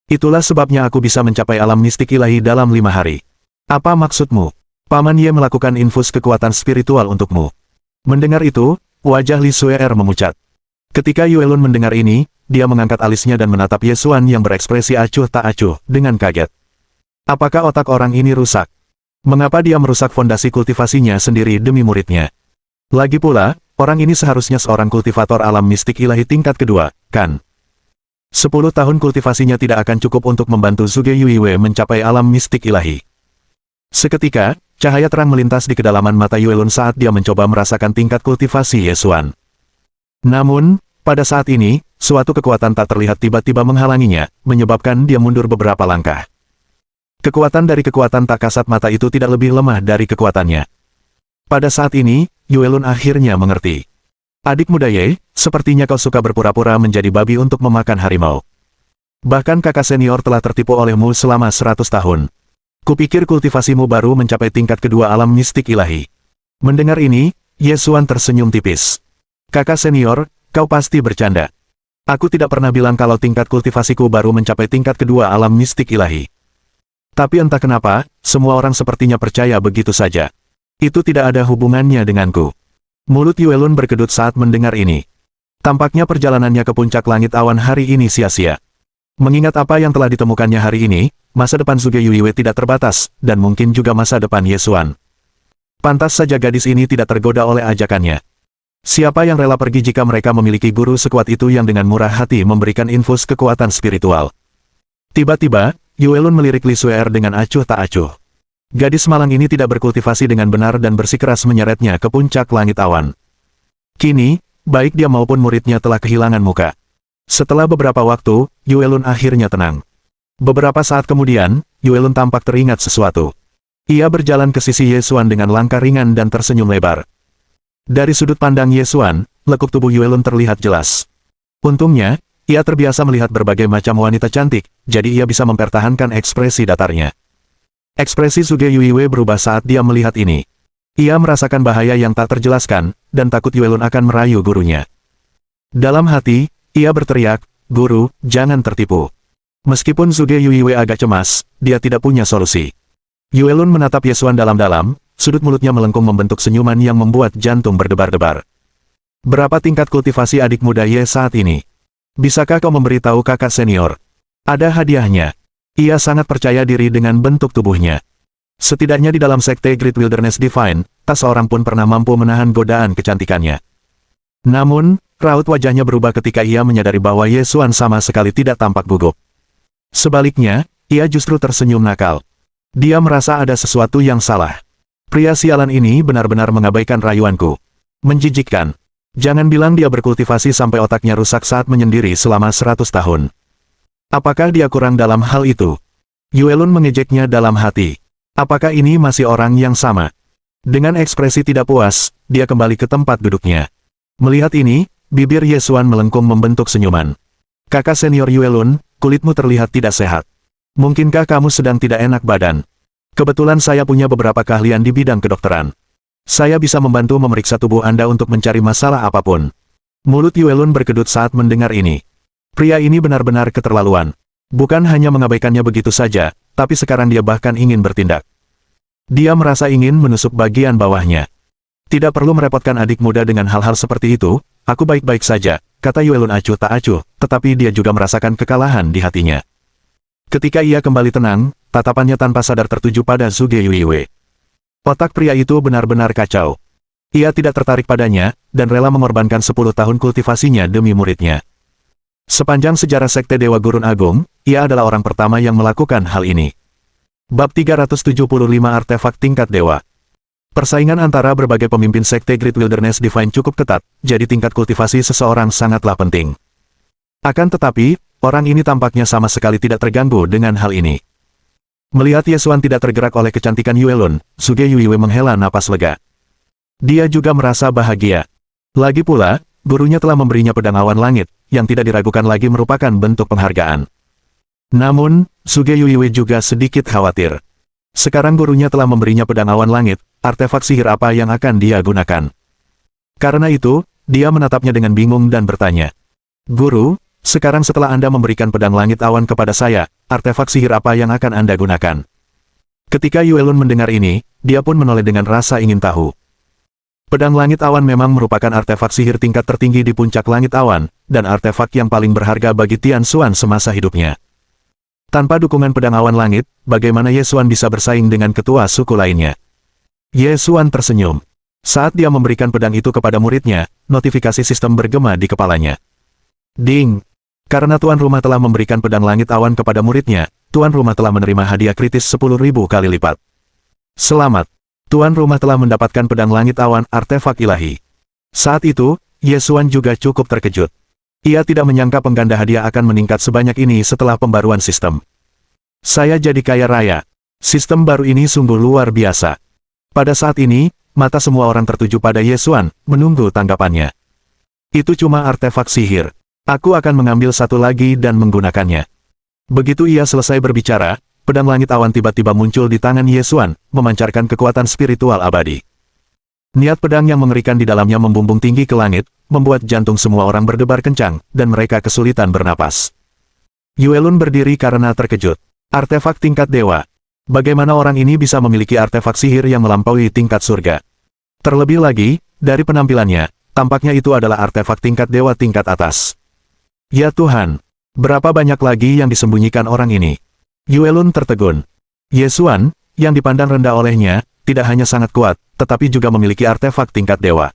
Itulah sebabnya aku bisa mencapai alam mistik ilahi dalam 5 hari. Apa maksudmu? Paman Ye melakukan infus kekuatan spiritual untukmu. Mendengar itu, wajah Li Suir memucat. Ketika Yuelun mendengar ini, dia mengangkat alisnya dan menatap Ye Xuan yang berekspresi acuh tak acuh, dengan kaget. Apakah otak orang ini rusak? Mengapa dia merusak fondasi kultivasinya sendiri demi muridnya? Lagi pula, orang ini seharusnya seorang kultivator alam mistik ilahi tingkat kedua, kan? 10 tahun kultivasinya tidak akan cukup untuk membantu Zhuge Yuiwei mencapai alam mistik ilahi. Seketika, cahaya terang melintas di kedalaman mata Yuelun saat dia mencoba merasakan tingkat kultivasi Ye Xuan. Namun, pada saat ini, suatu kekuatan tak terlihat tiba-tiba menghalanginya, menyebabkan dia mundur beberapa langkah. Kekuatan dari kekuatan tak kasat mata itu tidak lebih lemah dari kekuatannya. Pada saat ini, Yuelun akhirnya mengerti. Adik muda Ye, sepertinya kau suka berpura-pura menjadi babi untuk memakan harimau. Bahkan kakak senior telah tertipu olehmu selama 100 tahun. Kupikir kultivasimu baru mencapai tingkat kedua alam mistik ilahi. Mendengar ini, Ye Xuan tersenyum tipis. Kakak senior, kau pasti bercanda. Aku tidak pernah bilang kalau tingkat kultivasiku baru mencapai tingkat kedua alam mistik ilahi. Tapi entah kenapa, semua orang sepertinya percaya begitu saja. Itu tidak ada hubungannya denganku. Mulut Yuelun berkedut saat mendengar ini. Tampaknya perjalanannya ke puncak langit awan hari ini sia-sia. Mengingat apa yang telah ditemukannya hari ini, masa depan Zhuge Yuiwei tidak terbatas, dan mungkin juga masa depan Ye Xuan. Pantas saja gadis ini tidak tergoda oleh ajakannya. Siapa yang rela pergi jika mereka memiliki guru sekuat itu yang dengan murah hati memberikan infus kekuatan spiritual? Tiba-tiba, Yuelun melirik Li Suer dengan acuh tak acuh. Gadis malang ini tidak berkultivasi dengan benar dan bersikeras menyeretnya ke puncak langit awan. Kini, baik dia maupun muridnya telah kehilangan muka. Setelah beberapa waktu, Yuelun akhirnya tenang. Beberapa saat kemudian, Yuelun tampak teringat sesuatu. Ia berjalan ke sisi Ye Xuan dengan langkah ringan dan tersenyum lebar. Dari sudut pandang Ye Xuan, lekuk tubuh Yuelun terlihat jelas. Untungnya, ia terbiasa melihat berbagai macam wanita cantik, jadi ia bisa mempertahankan ekspresi datarnya. Ekspresi Zhuge Yuiwei berubah saat dia melihat ini. Ia merasakan bahaya yang tak terjelaskan, dan takut Yuelun akan merayu gurunya. Dalam hati, ia berteriak, "Guru, jangan tertipu." Meskipun Zhuge Yuiwei agak cemas, dia tidak punya solusi. Yuelun menatap Ye Xuan dalam-dalam, sudut mulutnya melengkung membentuk senyuman yang membuat jantung berdebar-debar. Berapa tingkat kultivasi adik muda Ye saat ini? Bisakah kau memberitahu kakak senior? Ada hadiahnya. Ia sangat percaya diri dengan bentuk tubuhnya. Setidaknya di dalam sekte Great Wilderness Divine, tak seorang pun pernah mampu menahan godaan kecantikannya. Namun, raut wajahnya berubah ketika ia menyadari bahwa Ye Xuan sama sekali tidak tampak gugup. Sebaliknya, ia justru tersenyum nakal. Dia merasa ada sesuatu yang salah. Pria sialan ini benar-benar mengabaikan rayuanku. Menjijikkan. Jangan bilang dia berkultivasi sampai otaknya rusak saat menyendiri selama 100 tahun. Apakah dia kurang dalam hal itu? Yuelun mengejeknya dalam hati. Apakah ini masih orang yang sama? Dengan ekspresi tidak puas, dia kembali ke tempat duduknya. Melihat ini, bibir Ye Xuan melengkung membentuk senyuman. Kakak senior Yuelun, kulitmu terlihat tidak sehat. Mungkinkah kamu sedang tidak enak badan? Kebetulan saya punya beberapa keahlian di bidang kedokteran. Saya bisa membantu memeriksa tubuh Anda untuk mencari masalah apapun. Mulut Yuelun berkedut saat mendengar ini. Pria ini benar-benar keterlaluan. Bukan hanya mengabaikannya begitu saja, tapi sekarang dia bahkan ingin bertindak. Dia merasa ingin menusuk bagian bawahnya. Tidak perlu merepotkan adik muda dengan hal-hal seperti itu, aku baik-baik saja, kata Yuelun acuh tak acuh, tetapi dia juga merasakan kekalahan di hatinya. Ketika ia kembali tenang, tatapannya tanpa sadar tertuju pada Zhuge Yuiwei. Otak pria itu benar-benar kacau. Ia tidak tertarik padanya, dan rela mengorbankan 10 tahun kultivasinya demi muridnya. Sepanjang sejarah Sekte Dewa Gurun Agung, ia adalah orang pertama yang melakukan hal ini. Bab 375 Artefak Tingkat Dewa. Persaingan antara berbagai pemimpin Sekte Great Wilderness Divine cukup ketat, jadi tingkat kultivasi seseorang sangatlah penting. Akan tetapi, orang ini tampaknya sama sekali tidak terganggu dengan hal ini. Melihat Ye Xuan tidak tergerak oleh kecantikan Yuelun, Zhuge Yuiwei menghela napas lega. Dia juga merasa bahagia. Lagi pula, gurunya telah memberinya pedang awan langit, yang tidak diragukan lagi merupakan bentuk penghargaan. Namun, Zhuge Yuiwei juga sedikit khawatir. Sekarang gurunya telah memberinya pedang awan langit, artefak sihir apa yang akan dia gunakan? Karena itu, dia menatapnya dengan bingung dan bertanya, "Guru, sekarang setelah Anda memberikan pedang langit awan kepada saya, artefak sihir apa yang akan Anda gunakan?" Ketika Yuelun mendengar ini, dia pun menoleh dengan rasa ingin tahu. Pedang langit awan memang merupakan artefak sihir tingkat tertinggi di puncak langit awan, dan artefak yang paling berharga bagi Tian Xuan semasa hidupnya. Tanpa dukungan pedang awan langit, bagaimana Ye Xuan bisa bersaing dengan ketua suku lainnya? Ye Xuan tersenyum. Saat dia memberikan pedang itu kepada muridnya, notifikasi sistem bergema di kepalanya. Ding! Karena tuan rumah telah memberikan pedang langit awan kepada muridnya, tuan rumah telah menerima hadiah kritis 10.000 kali lipat. Selamat! Tuan rumah telah mendapatkan pedang langit awan artefak ilahi. Saat itu, Ye Xuan juga cukup terkejut. Ia tidak menyangka pengganda hadiah akan meningkat sebanyak ini setelah pembaruan sistem. Saya jadi kaya raya. Sistem baru ini sungguh luar biasa. Pada saat ini, mata semua orang tertuju pada Ye Xuan, menunggu tanggapannya. Itu cuma artefak sihir. Aku akan mengambil satu lagi dan menggunakannya. Begitu ia selesai berbicara, pedang langit awan tiba-tiba muncul di tangan Ye Xuan, memancarkan kekuatan spiritual abadi. Niat pedang yang mengerikan di dalamnya membumbung tinggi ke langit, membuat jantung semua orang berdebar kencang, dan mereka kesulitan bernapas. Yuelun berdiri karena terkejut. Artefak tingkat dewa. Bagaimana orang ini bisa memiliki artefak sihir yang melampaui tingkat surga? Terlebih lagi, dari penampilannya, Tampaknya itu adalah artefak tingkat dewa tingkat atas. Ya Tuhan, berapa banyak lagi yang disembunyikan orang ini? Yuelun tertegun. Ye Xuan, yang dipandang rendah olehnya, tidak hanya sangat kuat, tetapi juga memiliki artefak tingkat dewa.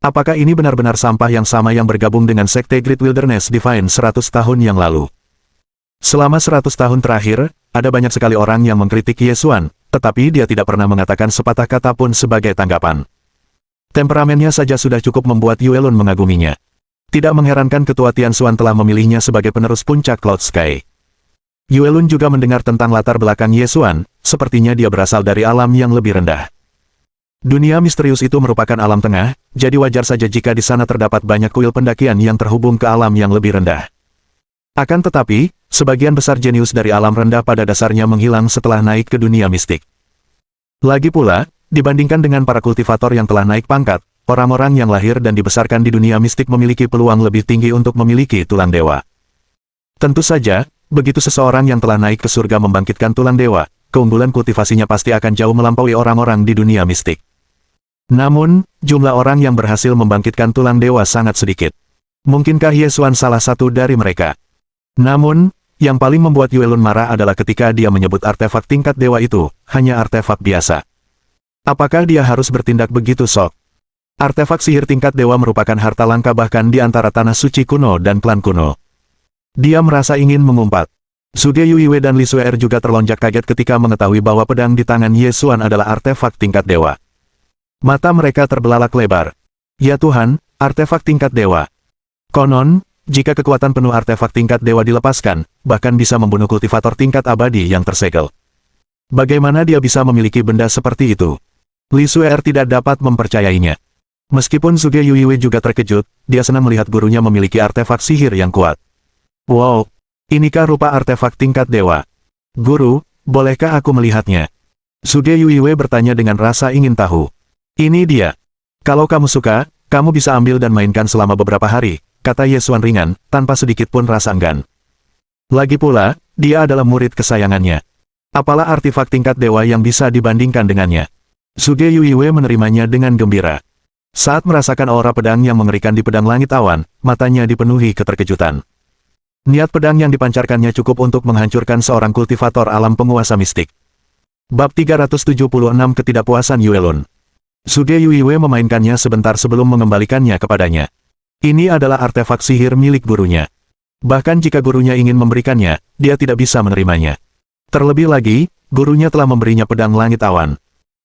Apakah ini benar-benar sampah yang sama yang bergabung dengan Sekte Great Wilderness Divine 100 tahun yang lalu? Selama 100 tahun terakhir, ada banyak sekali orang yang mengkritik Ye Xuan, tetapi dia tidak pernah mengatakan sepatah kata pun sebagai tanggapan. Temperamennya saja sudah cukup membuat Yuelun mengaguminya. Tidak mengherankan Ketua Tian Xuan telah memilihnya sebagai penerus puncak Cloud Sky. Yuelun juga mendengar tentang latar belakang Ye Xuan, sepertinya dia berasal dari alam yang lebih rendah. Dunia misterius itu merupakan alam tengah, jadi wajar saja jika di sana terdapat banyak kuil pendakian yang terhubung ke alam yang lebih rendah. Akan tetapi, sebagian besar jenius dari alam rendah pada dasarnya menghilang setelah naik ke dunia mistik. Lagi pula, dibandingkan dengan para kultivator yang telah naik pangkat, orang-orang yang lahir dan dibesarkan di dunia mistik memiliki peluang lebih tinggi untuk memiliki tulang dewa. Tentu saja, begitu seseorang yang telah naik ke surga membangkitkan tulang dewa, keunggulan kultivasinya pasti akan jauh melampaui orang-orang di dunia mistik. Namun, jumlah orang yang berhasil membangkitkan tulang dewa sangat sedikit. Mungkinkah Ye Xuan salah satu dari mereka? Namun, yang paling membuat Yuelun marah adalah ketika dia menyebut artefak tingkat dewa itu hanya artefak biasa. Apakah dia harus bertindak begitu sok? Artefak sihir tingkat dewa merupakan harta langka bahkan di antara tanah suci kuno dan klan kuno. Dia merasa ingin mengumpat. Zhuge Yuiwei dan Li Suer juga terlonjak kaget ketika mengetahui bahwa pedang di tangan Ye Xuan adalah artefak tingkat dewa. Mata mereka terbelalak lebar. Ya Tuhan, artefak tingkat dewa. Konon, jika kekuatan penuh artefak tingkat dewa dilepaskan, bahkan bisa membunuh kultivator tingkat abadi yang tersegel. Bagaimana dia bisa memiliki benda seperti itu? Li Suer tidak dapat mempercayainya. Meskipun Zhuge Yuiwei juga terkejut, dia senang melihat gurunya memiliki artefak sihir yang kuat. Wow, inikah rupa artefak tingkat dewa? Guru, bolehkah aku melihatnya? Zhuge Yuiwei bertanya dengan rasa ingin tahu. Ini dia. Kalau kamu suka, kamu bisa ambil dan mainkan selama beberapa hari, kata Ye Xuan ringan, tanpa sedikit pun rasa enggan. Lagi pula, dia adalah murid kesayangannya. Apalah artefak tingkat dewa yang bisa dibandingkan dengannya? Zhuge Yuiwei menerimanya dengan gembira. Saat merasakan aura pedang yang mengerikan di pedang langit awan, matanya dipenuhi keterkejutan. Niat pedang yang dipancarkannya cukup untuk menghancurkan seorang kultivator alam penguasa mistik. Bab 376 Ketidakpuasan Yuelun. Zhuge Yuiwei memainkannya sebentar sebelum mengembalikannya kepadanya. Ini adalah artefak sihir milik gurunya. Bahkan jika gurunya ingin memberikannya, dia tidak bisa menerimanya. Terlebih lagi, gurunya telah memberinya pedang langit awan.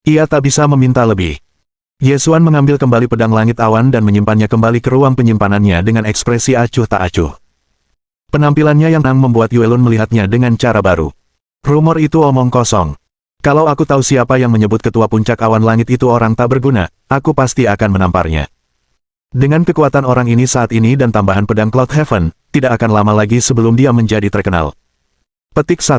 Ia tak bisa meminta lebih. Ye Xuan mengambil kembali pedang langit awan dan menyimpannya kembali ke ruang penyimpanannya dengan ekspresi acuh tak acuh. Penampilannya yang tenang membuat Yuelun melihatnya dengan cara baru. Rumor itu omong kosong. Kalau aku tahu siapa yang menyebut ketua puncak awan langit itu orang tak berguna, aku pasti akan menamparnya. Dengan kekuatan orang ini saat ini dan tambahan pedang Cloud Heaven, tidak akan lama lagi sebelum dia menjadi terkenal. Petik 1.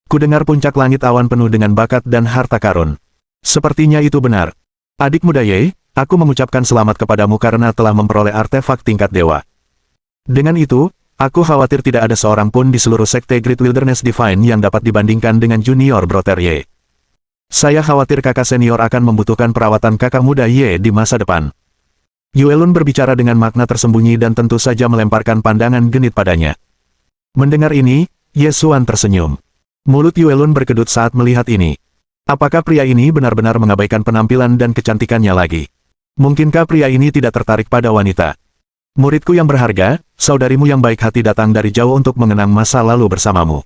Kudengar puncak langit awan penuh dengan bakat dan harta karun. Sepertinya itu benar. Adik muda Ye, aku mengucapkan selamat kepadamu karena telah memperoleh artefak tingkat dewa. Dengan itu, aku khawatir tidak ada seorang pun di seluruh Sekte Great Wilderness Divine yang dapat dibandingkan dengan junior brother Ye. Saya khawatir kakak senior akan membutuhkan perawatan kakak muda Ye di masa depan. Yuelun berbicara dengan makna tersembunyi dan tentu saja melemparkan pandangan genit padanya. Mendengar ini, Ye Xuan tersenyum. Mulut Yuelun berkedut saat melihat ini. Apakah pria ini benar-benar mengabaikan penampilan dan kecantikannya lagi? Mungkinkah pria ini tidak tertarik pada wanita? Muridku yang berharga, saudarimu yang baik hati datang dari jauh untuk mengenang masa lalu bersamamu.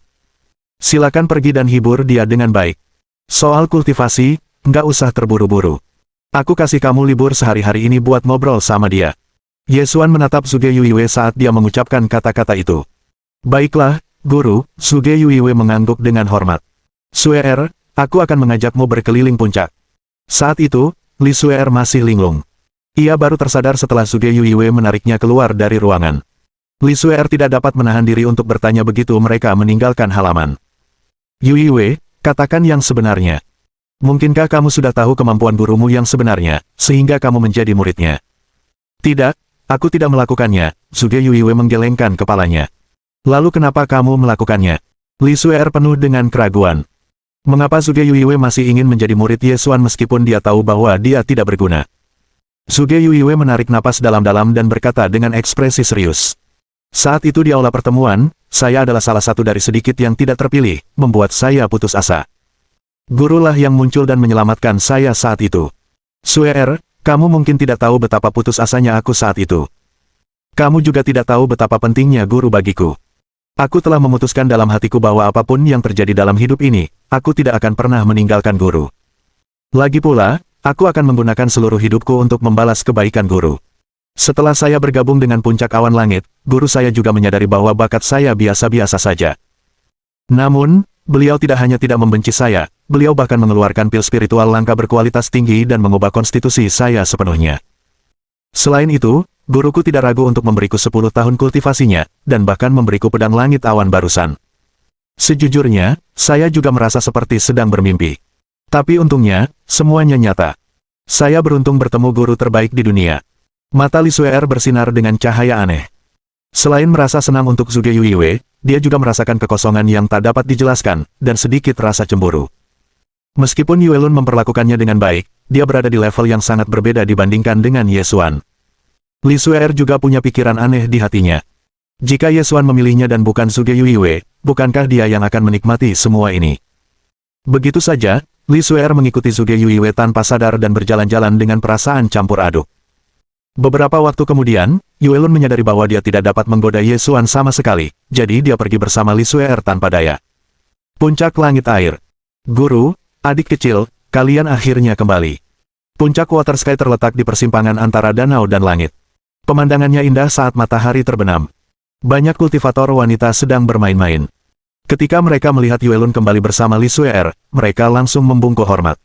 Silakan pergi dan hibur dia dengan baik. Soal kultivasi, nggak usah terburu-buru. Aku kasih kamu libur sehari-hari ini buat ngobrol sama dia. Ye Xuan menatap Zhuge Yuiwei saat dia mengucapkan kata-kata itu. Baiklah, guru, Zhuge Yuiwei mengangguk dengan hormat. Suer, aku akan mengajakmu berkeliling puncak. Saat itu, Li Suer masih linglung. Ia baru tersadar setelah Zhuge Yuiwei menariknya keluar dari ruangan. Li Suer tidak dapat menahan diri untuk bertanya begitu mereka meninggalkan halaman. Yuiwei, katakan yang sebenarnya. Mungkinkah kamu sudah tahu kemampuan gurumu yang sebenarnya, sehingga kamu menjadi muridnya? Tidak, aku tidak melakukannya, Zhuge Yuiwei menggelengkan kepalanya. Lalu kenapa kamu melakukannya? Li Suer penuh dengan keraguan. Mengapa Zhuge Yuiwei masih ingin menjadi murid Ye Xuan meskipun dia tahu bahwa dia tidak berguna? Zhuge Yuiwei menarik napas dalam-dalam dan berkata dengan ekspresi serius. Saat itu di aula pertemuan, saya adalah salah satu dari sedikit yang tidak terpilih, membuat saya putus asa. Gurulah yang muncul dan menyelamatkan saya saat itu. Suer, kamu mungkin tidak tahu betapa putus asanya aku saat itu. Kamu juga tidak tahu betapa pentingnya guru bagiku. Aku telah memutuskan dalam hatiku bahwa apapun yang terjadi dalam hidup ini, aku tidak akan pernah meninggalkan guru. Lagi pula, aku akan menggunakan seluruh hidupku untuk membalas kebaikan guru. Setelah saya bergabung dengan puncak awan langit, guru saya juga menyadari bahwa bakat saya biasa-biasa saja. Namun, beliau tidak hanya tidak membenci saya, beliau bahkan mengeluarkan pil spiritual langka berkualitas tinggi dan mengubah konstitusi saya sepenuhnya. Selain itu, guruku tidak ragu untuk memberiku 10 tahun kultivasinya, dan bahkan memberiku pedang langit awan barusan. Sejujurnya, saya juga merasa seperti sedang bermimpi. Tapi untungnya, semuanya nyata. Saya beruntung bertemu guru terbaik di dunia. Mata Li Suer bersinar dengan cahaya aneh. Selain merasa senang untuk Zhuge Yuiwei, dia juga merasakan kekosongan yang tak dapat dijelaskan, dan sedikit rasa cemburu. Meskipun Yuelun memperlakukannya dengan baik, dia berada di level yang sangat berbeda dibandingkan dengan Ye Xuan. Li Suer juga punya pikiran aneh di hatinya. Jika Ye Xuan memilihnya dan bukan Zhuge Yuiwei, bukankah dia yang akan menikmati semua ini? Begitu saja, Li Suer mengikuti Zhuge Yuiwei tanpa sadar dan berjalan-jalan dengan perasaan campur aduk. Beberapa waktu kemudian, Yuelun menyadari bahwa dia tidak dapat menggoda Ye Xuan sama sekali, jadi dia pergi bersama Li Suer tanpa daya. Puncak langit air. Guru, adik kecil, kalian akhirnya kembali. Puncak Water Sky terletak di persimpangan antara danau dan langit. Pemandangannya indah saat matahari terbenam. Banyak kultivator wanita sedang bermain-main. Ketika mereka melihat Yuelun kembali bersama Li Suer, mereka langsung membungkuk hormat.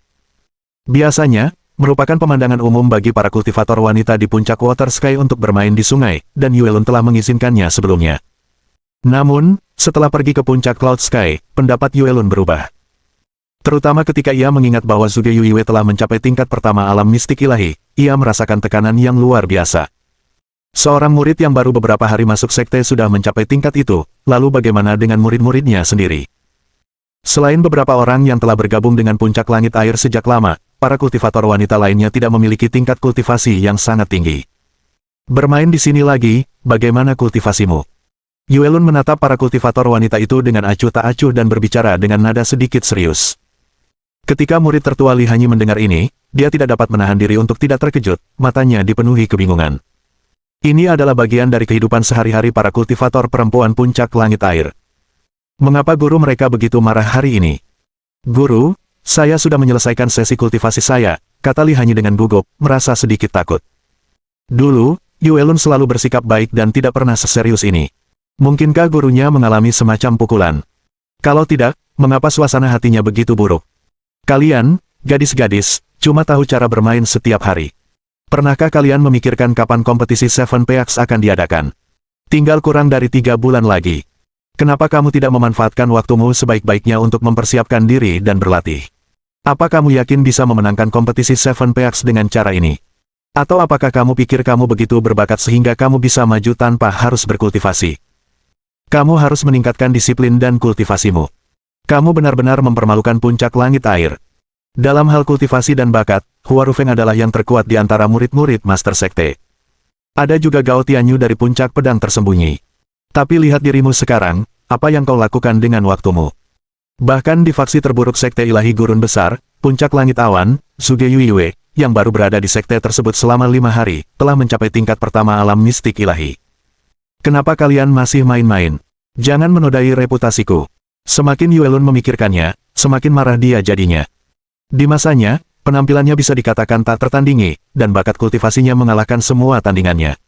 Biasanya, merupakan pemandangan umum bagi para kultivator wanita di puncak Water Sky untuk bermain di sungai, dan Yuelun telah mengizinkannya sebelumnya. Namun, setelah pergi ke puncak Cloud Sky, pendapat Yuelun berubah. Terutama ketika ia mengingat bahwa Zhuge Yuiwei telah mencapai tingkat pertama alam mistik ilahi, ia merasakan tekanan yang luar biasa. Seorang murid yang baru beberapa hari masuk sekte sudah mencapai tingkat itu, lalu bagaimana dengan murid-muridnya sendiri? Selain beberapa orang yang telah bergabung dengan puncak langit air sejak lama, para kultivator wanita lainnya tidak memiliki tingkat kultivasi yang sangat tinggi. Bermain di sini lagi, bagaimana kultivasimu? Yuelun menatap para kultivator wanita itu dengan acuh tak acuh dan berbicara dengan nada sedikit serius. Ketika murid tertua Li Hanyi mendengar ini, dia tidak dapat menahan diri untuk tidak terkejut, matanya dipenuhi kebingungan. Ini adalah bagian dari kehidupan sehari-hari para kultivator perempuan puncak langit air. Mengapa guru mereka begitu marah hari ini? Guru, saya sudah menyelesaikan sesi kultivasi saya, kata Li Hanyi dengan gugup, merasa sedikit takut. Dulu, Yuelun selalu bersikap baik dan tidak pernah seserius ini. Mungkinkah gurunya mengalami semacam pukulan? Kalau tidak, mengapa suasana hatinya begitu buruk? Kalian, gadis-gadis, cuma tahu cara bermain setiap hari. Pernahkah kalian memikirkan kapan kompetisi Seven Peaks akan diadakan? Tinggal kurang dari 3 bulan lagi. Kenapa kamu tidak memanfaatkan waktumu sebaik-baiknya untuk mempersiapkan diri dan berlatih? Apa kamu yakin bisa memenangkan kompetisi Seven Peaks dengan cara ini? Atau apakah kamu pikir kamu begitu berbakat sehingga kamu bisa maju tanpa harus berkultivasi? Kamu harus meningkatkan disiplin dan kultivasimu. Kamu benar-benar mempermalukan puncak langit air. Dalam hal kultivasi dan bakat, Hua Rufeng adalah yang terkuat di antara murid-murid Master Sekte. Ada juga Gao Tianyu dari puncak pedang tersembunyi. Tapi lihat dirimu sekarang, apa yang kau lakukan dengan waktumu? Bahkan di faksi terburuk Sekte Ilahi Gurun Besar, puncak langit awan, Zhuge Yuiwei, yang baru berada di sekte tersebut selama 5 hari, telah mencapai tingkat pertama alam mistik ilahi. Kenapa kalian masih main-main? Jangan menodai reputasiku. Semakin Yuelun memikirkannya, semakin marah dia jadinya. Di masanya, penampilannya bisa dikatakan tak tertandingi, dan bakat kultivasinya mengalahkan semua tandingannya.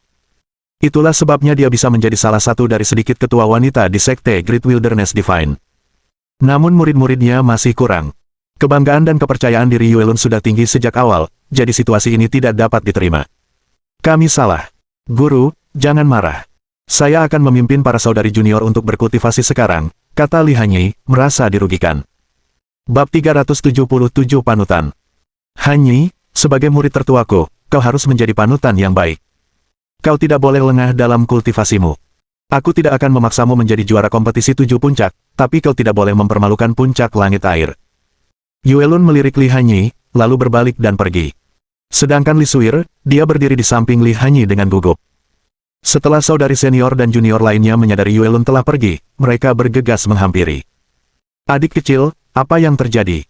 Itulah sebabnya dia bisa menjadi salah satu dari sedikit ketua wanita di sekte Great Wilderness Divine. Namun murid-muridnya masih kurang. Kebanggaan dan kepercayaan diri Yuelun sudah tinggi sejak awal, jadi situasi ini tidak dapat diterima. Kami salah. Guru, jangan marah. Saya akan memimpin para saudari junior untuk berkultivasi sekarang, kata Li Hanyi, merasa dirugikan. Bab 377 Panutan. Hanyi, sebagai murid tertuaku, kau harus menjadi panutan yang baik. Kau tidak boleh lengah dalam kultivasimu. Aku tidak akan memaksamu menjadi juara kompetisi 7 puncak, tapi kau tidak boleh mempermalukan puncak langit air. Yuelun melirik Li Hanyi, lalu berbalik dan pergi. Sedangkan Li Suir, dia berdiri di samping Li Hanyi dengan gugup. Setelah saudari senior dan junior lainnya menyadari Yue Lun telah pergi, mereka bergegas menghampiri. Adik kecil, apa yang terjadi?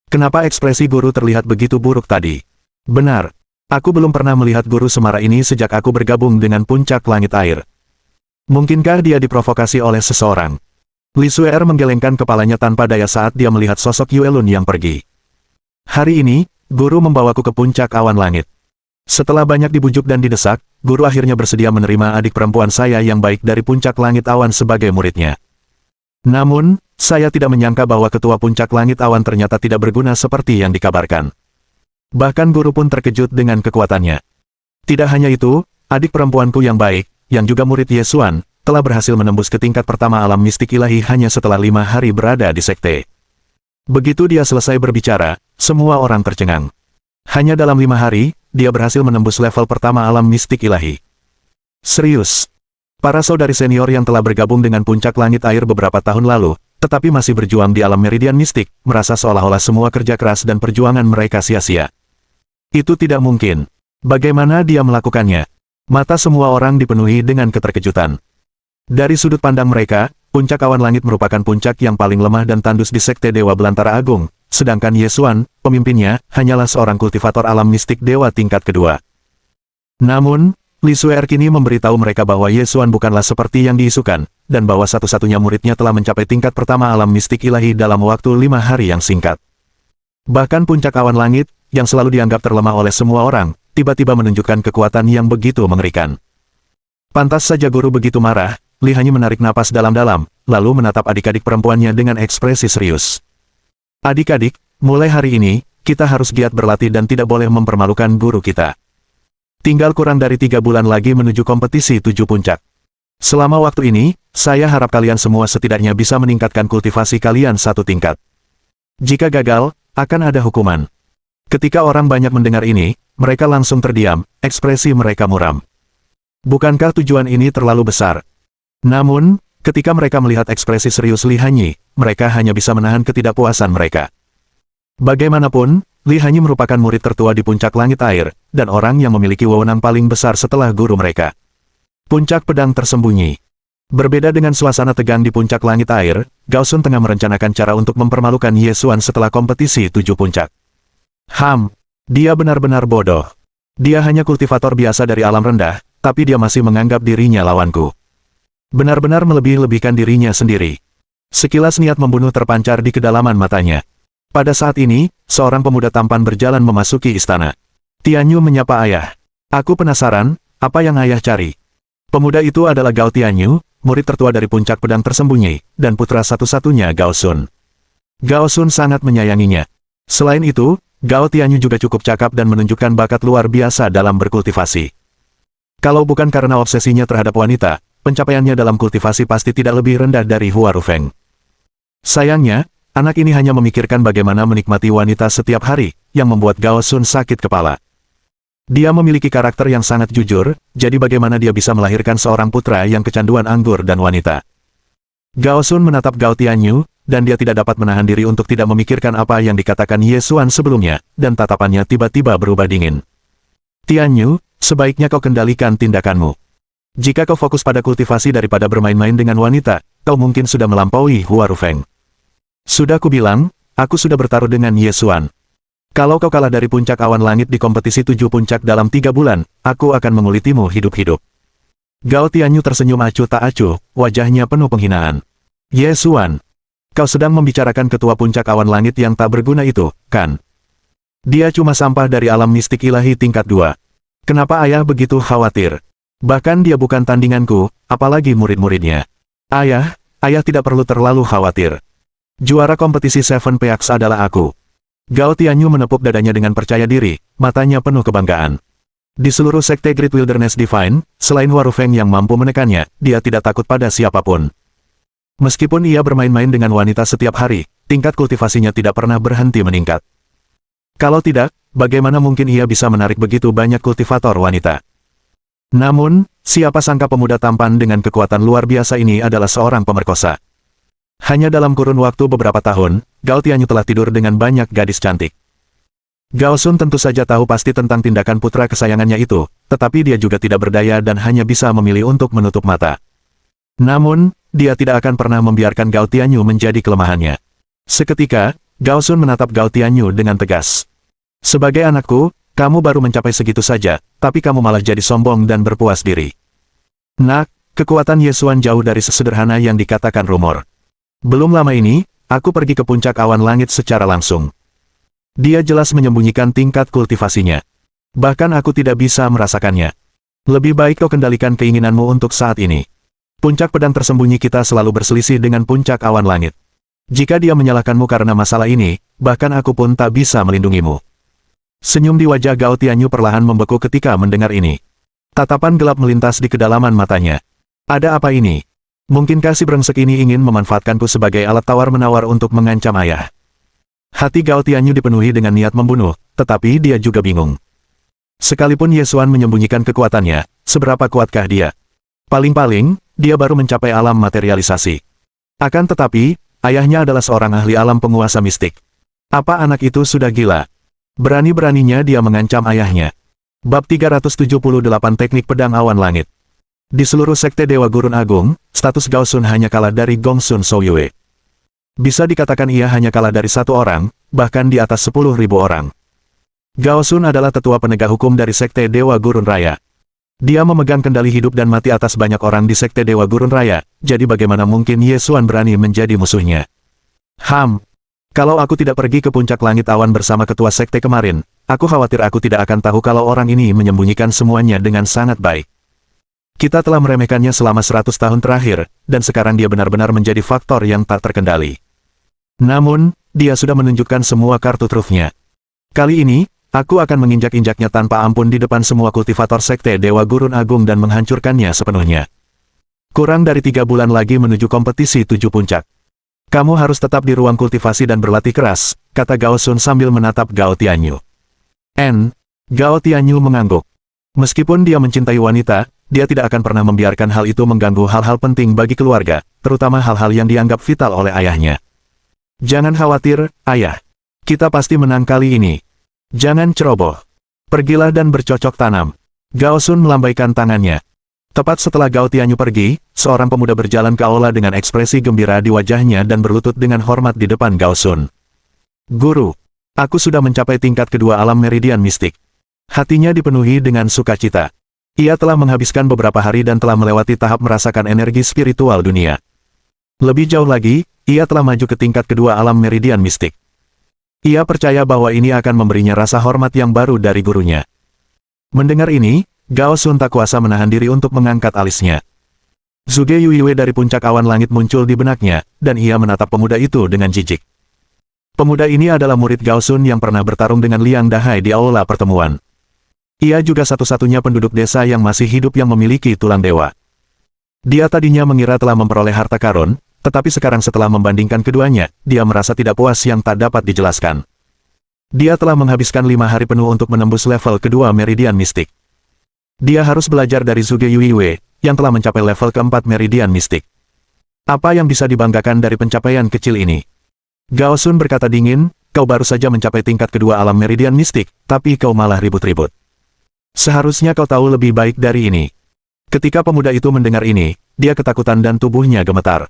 Kenapa ekspresi guru terlihat begitu buruk tadi? Benar. Aku belum pernah melihat guru semarah ini sejak aku bergabung dengan puncak langit air. Mungkinkah dia diprovokasi oleh seseorang? Li Suer menggelengkan kepalanya tanpa daya saat dia melihat sosok Yue Lun yang pergi. Hari ini, guru membawaku ke puncak awan langit. Setelah banyak dibujuk dan didesak, guru akhirnya bersedia menerima adik perempuan saya yang baik dari puncak langit awan sebagai muridnya. Namun, saya tidak menyangka bahwa ketua puncak langit awan ternyata tidak berguna seperti yang dikabarkan. Bahkan guru pun terkejut dengan kekuatannya. Tidak hanya itu, adik perempuanku yang baik, yang juga murid Ye Xuan, telah berhasil menembus ke tingkat pertama alam mistik ilahi hanya setelah 5 hari berada di sekte. Begitu dia selesai berbicara, semua orang tercengang. Hanya dalam 5 hari, dia berhasil menembus level pertama alam mistik ilahi. Serius. Para saudari senior yang telah bergabung dengan puncak langit air beberapa tahun lalu, tetapi masih berjuang di alam meridian mistik, merasa seolah-olah semua kerja keras dan perjuangan mereka sia-sia. Itu tidak mungkin. Bagaimana dia melakukannya? Mata semua orang dipenuhi dengan keterkejutan. Dari sudut pandang mereka, puncak awan langit merupakan puncak yang paling lemah dan tandus di sekte Dewa Belantara Agung, sedangkan Ye Xuan, pemimpinnya, hanyalah seorang kultivator alam mistik dewa tingkat kedua. Namun, Li Suer kini memberitahu mereka bahwa Ye Xuan bukanlah seperti yang diisukan, dan bahwa satu-satunya muridnya telah mencapai tingkat pertama alam mistik ilahi dalam waktu 5 hari yang singkat. Bahkan puncak awan langit, yang selalu dianggap terlemah oleh semua orang, tiba-tiba menunjukkan kekuatan yang begitu mengerikan. Pantas saja guru begitu marah, Li Hanyi menarik napas dalam-dalam, lalu menatap adik-adik perempuannya dengan ekspresi serius. Adik-adik, mulai hari ini, kita harus giat berlatih dan tidak boleh mempermalukan guru kita. Tinggal kurang dari 3 bulan lagi menuju kompetisi 7 puncak. Selama waktu ini, saya harap kalian semua setidaknya bisa meningkatkan kultivasi kalian 1 tingkat. Jika gagal, akan ada hukuman. Ketika orang banyak mendengar ini, mereka langsung terdiam, ekspresi mereka muram. Bukankah tujuan ini terlalu besar? Namun, ketika mereka melihat ekspresi serius Li Hanyi, mereka hanya bisa menahan ketidakpuasan mereka. Bagaimanapun, Li Hanyi merupakan murid tertua di puncak langit air, dan orang yang memiliki wewenang paling besar setelah guru mereka. Puncak pedang tersembunyi. Berbeda dengan suasana tegang di puncak langit air, Gao Sun tengah merencanakan cara untuk mempermalukan Ye Xuan setelah kompetisi 7 puncak. Dia benar-benar bodoh. Dia hanya kultivator biasa dari alam rendah, tapi dia masih menganggap dirinya lawanku. Benar-benar melebih-lebihkan dirinya sendiri. Sekilas niat membunuh terpancar di kedalaman matanya. Pada saat ini, seorang pemuda tampan berjalan memasuki istana. Tianyu menyapa ayah. Aku penasaran, apa yang ayah cari? Pemuda itu adalah Gao Tianyu, murid tertua dari puncak pedang tersembunyi, dan putra satu-satunya Gao Sun. Gao Sun sangat menyayanginya. Selain itu, Gao Tianyu juga cukup cakap dan menunjukkan bakat luar biasa dalam berkultivasi. Kalau bukan karena obsesinya terhadap wanita, pencapaiannya dalam kultivasi pasti tidak lebih rendah dari Hua Rufeng. Sayangnya, anak ini hanya memikirkan bagaimana menikmati wanita setiap hari, yang membuat Gao Sun sakit kepala. Dia memiliki karakter yang sangat jujur, jadi bagaimana dia bisa melahirkan seorang putra yang kecanduan anggur dan wanita. Gao Sun menatap Gao Tianyu, dan dia tidak dapat menahan diri untuk tidak memikirkan apa yang dikatakan Ye Xuan sebelumnya, dan tatapannya tiba-tiba berubah dingin. Tianyu, sebaiknya kau kendalikan tindakanmu. Jika kau fokus pada kultivasi daripada bermain-main dengan wanita, kau mungkin sudah melampaui Hua Rufeng. Sudah kubilang, aku sudah bertaruh dengan Ye Xuan. Kalau kau kalah dari puncak awan langit di kompetisi 7 puncak dalam 3 bulan, aku akan mengulitimu hidup-hidup. Gao Tianyu tersenyum acuh tak acuh, wajahnya penuh penghinaan. Ye Xuan, kau sedang membicarakan ketua puncak awan langit yang tak berguna itu, kan? Dia cuma sampah dari alam mistik ilahi tingkat 2. Kenapa ayah begitu khawatir? Bahkan dia bukan tandinganku, apalagi murid-muridnya. Ayah tidak perlu terlalu khawatir. Juara kompetisi Seven Peaks adalah aku. Gao Tianyu menepuk dadanya dengan percaya diri, matanya penuh kebanggaan. Di seluruh sekte Great Wilderness Divine, selain Hua Rufeng yang mampu menekannya, dia tidak takut pada siapapun. Meskipun ia bermain-main dengan wanita setiap hari, tingkat kultivasinya tidak pernah berhenti meningkat. Kalau tidak, bagaimana mungkin ia bisa menarik begitu banyak kultivator wanita? Namun, siapa sangka pemuda tampan dengan kekuatan luar biasa ini adalah seorang pemerkosa. Hanya dalam kurun waktu beberapa tahun, Gao Tianyu telah tidur dengan banyak gadis cantik. Gao Sun tentu saja tahu pasti tentang tindakan putra kesayangannya itu, tetapi dia juga tidak berdaya dan hanya bisa memilih untuk menutup mata. Namun, dia tidak akan pernah membiarkan Gao Tianyu menjadi kelemahannya. Seketika, Gao Sun menatap Gao Tianyu dengan tegas. Sebagai anakku, kamu baru mencapai segitu saja, tapi kamu malah jadi sombong dan berpuas diri. Nak, kekuatan Ye Xuan jauh dari sesederhana yang dikatakan rumor. Belum lama ini, aku pergi ke puncak awan langit secara langsung. Dia jelas menyembunyikan tingkat kultivasinya. Bahkan aku tidak bisa merasakannya. Lebih baik kau kendalikan keinginanmu untuk saat ini. Puncak pedang tersembunyi kita selalu berselisih dengan puncak awan langit. Jika dia menyalahkanmu karena masalah ini, bahkan aku pun tak bisa melindungimu. Senyum di wajah Gao Tianyu perlahan membeku ketika mendengar ini. Tatapan gelap melintas di kedalaman matanya. Ada apa ini? Mungkinkah si brengsek ini ingin memanfaatkanku sebagai alat tawar-menawar untuk mengancam ayah? Hati Gao Tianyu dipenuhi dengan niat membunuh, tetapi dia juga bingung. Sekalipun Ye Xuan menyembunyikan kekuatannya, seberapa kuatkah dia? Paling-paling, dia baru mencapai alam materialisasi. Akan tetapi, ayahnya adalah seorang ahli alam penguasa mistik. Apa anak itu sudah gila? Berani-beraninya dia mengancam ayahnya. Bab 378 Teknik Pedang Awan Langit. Di seluruh sekte Dewa Gurun Agung, status Gao Sun hanya kalah dari Gong Sun Souyue. Bisa dikatakan ia hanya kalah dari satu orang, bahkan di atas 10.000 orang. Gao Sun adalah tetua penegak hukum dari Sekte Dewa Gurun Raya. Dia memegang kendali hidup dan mati atas banyak orang di Sekte Dewa Gurun Raya, jadi bagaimana mungkin Ye Xuan berani menjadi musuhnya? Kalau aku tidak pergi ke puncak langit awan bersama ketua sekte kemarin, aku khawatir aku tidak akan tahu kalau orang ini menyembunyikan semuanya dengan sangat baik. Kita telah meremehkannya selama 100 tahun terakhir, dan sekarang dia benar-benar menjadi faktor yang tak terkendali. Namun, dia sudah menunjukkan semua kartu trufnya. Kali ini, aku akan menginjak-injaknya tanpa ampun di depan semua kultivator sekte Dewa Gurun Agung dan menghancurkannya sepenuhnya. Kurang dari 3 bulan lagi menuju kompetisi 7 puncak. Kamu harus tetap di ruang kultivasi dan berlatih keras, kata Gao Sun sambil menatap Gao Tianyu. Gao Tianyu mengangguk. Meskipun dia mencintai wanita, dia tidak akan pernah membiarkan hal itu mengganggu hal-hal penting bagi keluarga, terutama hal-hal yang dianggap vital oleh ayahnya. Jangan khawatir, ayah. Kita pasti menang kali ini. Jangan ceroboh. Pergilah dan bercocok tanam. Gao Sun melambaikan tangannya. Tepat setelah Gao Tianyu pergi, seorang pemuda berjalan ke aula dengan ekspresi gembira di wajahnya dan berlutut dengan hormat di depan Gao Sun. Guru, aku sudah mencapai tingkat kedua alam meridian mistik. Hatinya dipenuhi dengan sukacita. Ia telah menghabiskan beberapa hari dan telah melewati tahap merasakan energi spiritual dunia. Lebih jauh lagi, ia telah maju ke tingkat kedua alam meridian mistik. Ia percaya bahwa ini akan memberinya rasa hormat yang baru dari gurunya. Mendengar ini, Gao Sun tak kuasa menahan diri untuk mengangkat alisnya. Zhuge Yuiwei dari puncak awan langit muncul di benaknya, dan ia menatap pemuda itu dengan jijik. Pemuda ini adalah murid Gao Sun yang pernah bertarung dengan Liang Dahai di aula pertemuan. Ia juga satu-satunya penduduk desa yang masih hidup yang memiliki tulang dewa. Dia tadinya mengira telah memperoleh harta karun, tetapi sekarang setelah membandingkan keduanya, dia merasa tidak puas yang tak dapat dijelaskan. Dia telah menghabiskan 5 hari penuh untuk menembus level kedua meridian mistik. Dia harus belajar dari Zhuge Yuiwei, yang telah mencapai level keempat meridian mistik. Apa yang bisa dibanggakan dari pencapaian kecil ini? Gao Sun berkata dingin, kau baru saja mencapai tingkat kedua alam meridian mistik, tapi kau malah ribut-ribut. Seharusnya kau tahu lebih baik dari ini. Ketika pemuda itu mendengar ini, dia ketakutan dan tubuhnya gemetar.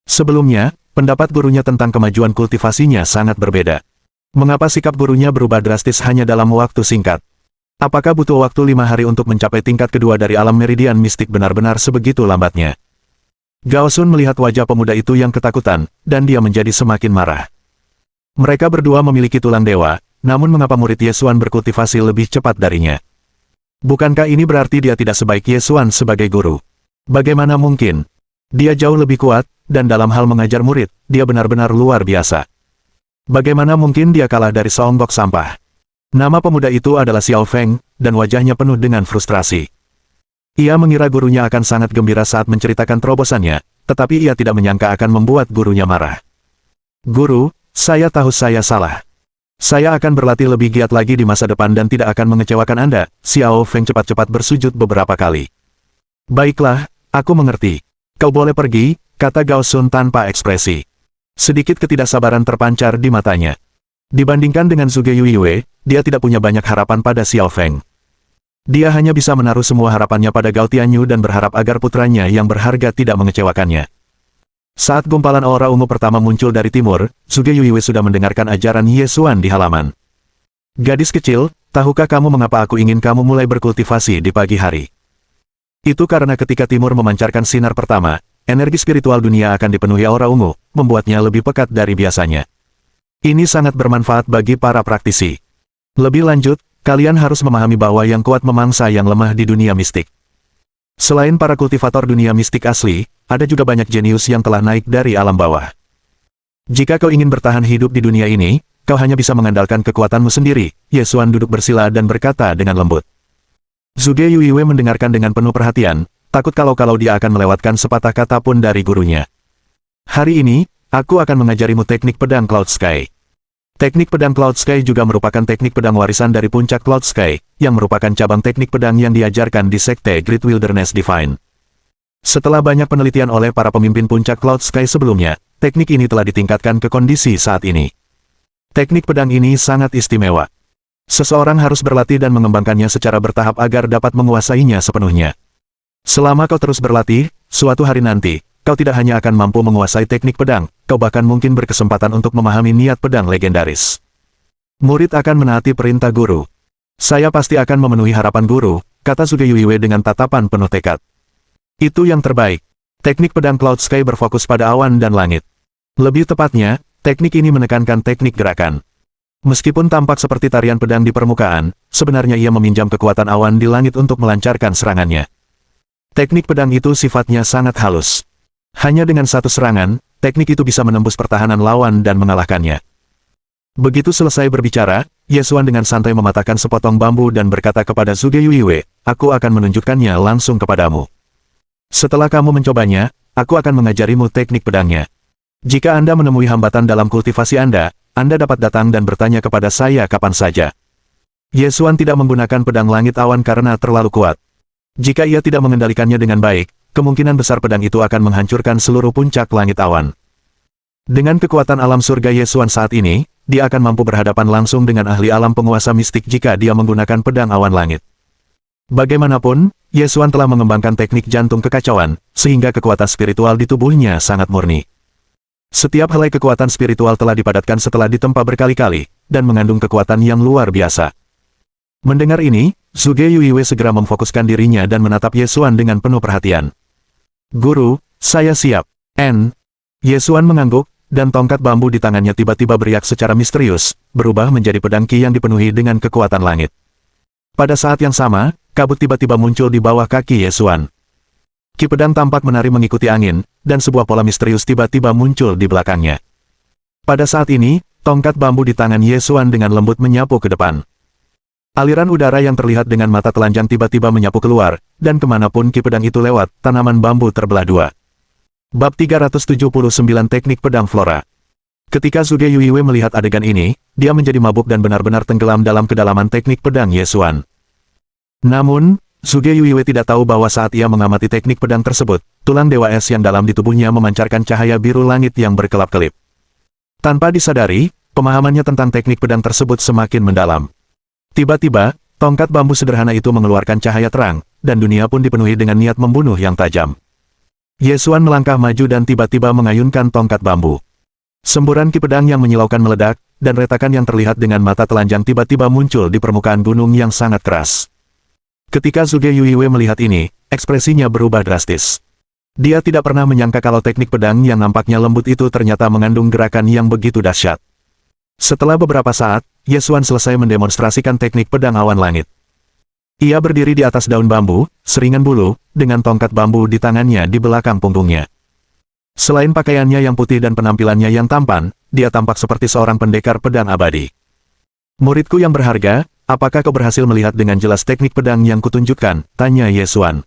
Sebelumnya, pendapat gurunya tentang kemajuan kultivasinya sangat berbeda. Mengapa sikap gurunya berubah drastis hanya dalam waktu singkat? Apakah butuh waktu 5 hari untuk mencapai tingkat kedua dari alam meridian mistik benar-benar sebegitu lambatnya? Gao Sun melihat wajah pemuda itu yang ketakutan, dan dia menjadi semakin marah. Mereka berdua memiliki tulang dewa, namun mengapa murid Ye Xuan berkultivasi lebih cepat darinya? Bukankah ini berarti dia tidak sebaik Ye Xuan sebagai guru? Bagaimana mungkin? Dia jauh lebih kuat, dan dalam hal mengajar murid, dia benar-benar luar biasa. Bagaimana mungkin dia kalah dari seonggok sampah? Nama pemuda itu adalah Xiao Feng, dan wajahnya penuh dengan frustrasi. Ia mengira gurunya akan sangat gembira saat menceritakan terobosannya, tetapi ia tidak menyangka akan membuat gurunya marah. Guru, saya tahu saya salah. Saya akan berlatih lebih giat lagi di masa depan dan tidak akan mengecewakan Anda. Xiao Feng cepat-cepat bersujud beberapa kali. Baiklah, aku mengerti. Kau boleh pergi, kata Gao Sun tanpa ekspresi. Sedikit ketidaksabaran terpancar di matanya. Dibandingkan dengan Zhuge Yuiwei, dia tidak punya banyak harapan pada Xiao Feng. Dia hanya bisa menaruh semua harapannya pada Gao Tianyu dan berharap agar putranya yang berharga tidak mengecewakannya. Saat gumpalan aura ungu pertama muncul dari timur, Zhuge Yuiwei sudah mendengarkan ajaran Ye Xuan di halaman. Gadis kecil, tahukah kamu mengapa aku ingin kamu mulai berkultivasi di pagi hari? Itu karena ketika timur memancarkan sinar pertama, energi spiritual dunia akan dipenuhi aura ungu, membuatnya lebih pekat dari biasanya. Ini sangat bermanfaat bagi para praktisi. Lebih lanjut, kalian harus memahami bahwa yang kuat memangsa yang lemah di dunia mistik. Selain para kultivator dunia mistik asli, ada juga banyak jenius yang telah naik dari alam bawah. Jika kau ingin bertahan hidup di dunia ini, kau hanya bisa mengandalkan kekuatanmu sendiri. Ye Xuan duduk bersila dan berkata dengan lembut. Zhuge Yuiwei mendengarkan dengan penuh perhatian, takut kalau dia akan melewatkan sepatah kata pun dari gurunya. Hari ini, aku akan mengajarimu teknik pedang Cloud Sky. Teknik pedang Cloud Sky juga merupakan teknik pedang warisan dari puncak Cloud Sky, yang merupakan cabang teknik pedang yang diajarkan di Sekte Great Wilderness Divine. Setelah banyak penelitian oleh para pemimpin puncak Cloud Sky sebelumnya, teknik ini telah ditingkatkan ke kondisi saat ini. Teknik pedang ini sangat istimewa. Seseorang harus berlatih dan mengembangkannya secara bertahap agar dapat menguasainya sepenuhnya. Selama kau terus berlatih, suatu hari nanti, kau tidak hanya akan mampu menguasai teknik pedang, kau bahkan mungkin berkesempatan untuk memahami niat pedang legendaris. Murid akan menaati perintah guru. Saya pasti akan memenuhi harapan guru, kata Zhuge Yuiwei dengan tatapan penuh tekad. Itu yang terbaik. Teknik pedang Cloud Sky berfokus pada awan dan langit. Lebih tepatnya, teknik ini menekankan teknik gerakan. Meskipun tampak seperti tarian pedang di permukaan, sebenarnya ia meminjam kekuatan awan di langit untuk melancarkan serangannya. Teknik pedang itu sifatnya sangat halus. Hanya dengan satu serangan, teknik itu bisa menembus pertahanan lawan dan mengalahkannya. Begitu selesai berbicara, Ye Xuan dengan santai mematahkan sepotong bambu dan berkata kepada Zhuge Yuiwei, aku akan menunjukkannya langsung kepadamu. Setelah kamu mencobanya, aku akan mengajarimu teknik pedangnya. Jika Anda menemui hambatan dalam kultivasi Anda dapat datang dan bertanya kepada saya kapan saja. Ye Xuan tidak menggunakan pedang langit awan karena terlalu kuat. Jika ia tidak mengendalikannya dengan baik, kemungkinan besar pedang itu akan menghancurkan seluruh puncak langit awan. Dengan kekuatan alam surga Ye Xuan saat ini, dia akan mampu berhadapan langsung dengan ahli alam penguasa mistik jika dia menggunakan pedang awan langit. Bagaimanapun, Ye Xuan telah mengembangkan teknik jantung kekacauan, sehingga kekuatan spiritual di tubuhnya sangat murni. Setiap helai kekuatan spiritual telah dipadatkan setelah ditempa berkali-kali, dan mengandung kekuatan yang luar biasa. Mendengar ini, Zhuge Yuiwei segera memfokuskan dirinya dan menatap Ye Xuan dengan penuh perhatian. Guru, saya siap. Ye Xuan mengangguk, dan tongkat bambu di tangannya tiba-tiba beriak secara misterius, berubah menjadi pedang Qi yang dipenuhi dengan kekuatan langit. Pada saat yang sama, kabut tiba-tiba muncul di bawah kaki Ye Xuan. Ki pedang tampak menari mengikuti angin, dan sebuah pola misterius tiba-tiba muncul di belakangnya. Pada saat ini, tongkat bambu di tangan Ye Xuan dengan lembut menyapu ke depan. Aliran udara yang terlihat dengan mata telanjang tiba-tiba menyapu keluar, dan kemanapun ki pedang itu lewat, tanaman bambu terbelah dua. Bab 379 Teknik Pedang Flora. Ketika Zhuge Yuiwei melihat adegan ini, dia menjadi mabuk dan benar-benar tenggelam dalam kedalaman teknik pedang Ye Xuan. Namun, Zhuge Yuiwei tidak tahu bahwa saat ia mengamati teknik pedang tersebut, tulang dewa es yang dalam di tubuhnya memancarkan cahaya biru langit yang berkelap-kelip. Tanpa disadari, pemahamannya tentang teknik pedang tersebut semakin mendalam. Tiba-tiba, tongkat bambu sederhana itu mengeluarkan cahaya terang, dan dunia pun dipenuhi dengan niat membunuh yang tajam. Ye Xuan melangkah maju dan tiba-tiba mengayunkan tongkat bambu. Semburan ki pedang yang menyilaukan meledak, dan retakan yang terlihat dengan mata telanjang tiba-tiba muncul di permukaan gunung yang sangat keras. Ketika Zhuge Yuiwei melihat ini, ekspresinya berubah drastis. Dia tidak pernah menyangka kalau teknik pedang yang nampaknya lembut itu ternyata mengandung gerakan yang begitu dahsyat. Setelah beberapa saat, Ye Xuan selesai mendemonstrasikan teknik pedang awan langit. Ia berdiri di atas daun bambu, seringan bulu, dengan tongkat bambu di tangannya di belakang punggungnya. Selain pakaiannya yang putih dan penampilannya yang tampan, dia tampak seperti seorang pendekar pedang abadi. Muridku yang berharga, apakah kau berhasil melihat dengan jelas teknik pedang yang kutunjukkan? Tanya Ye Xuan.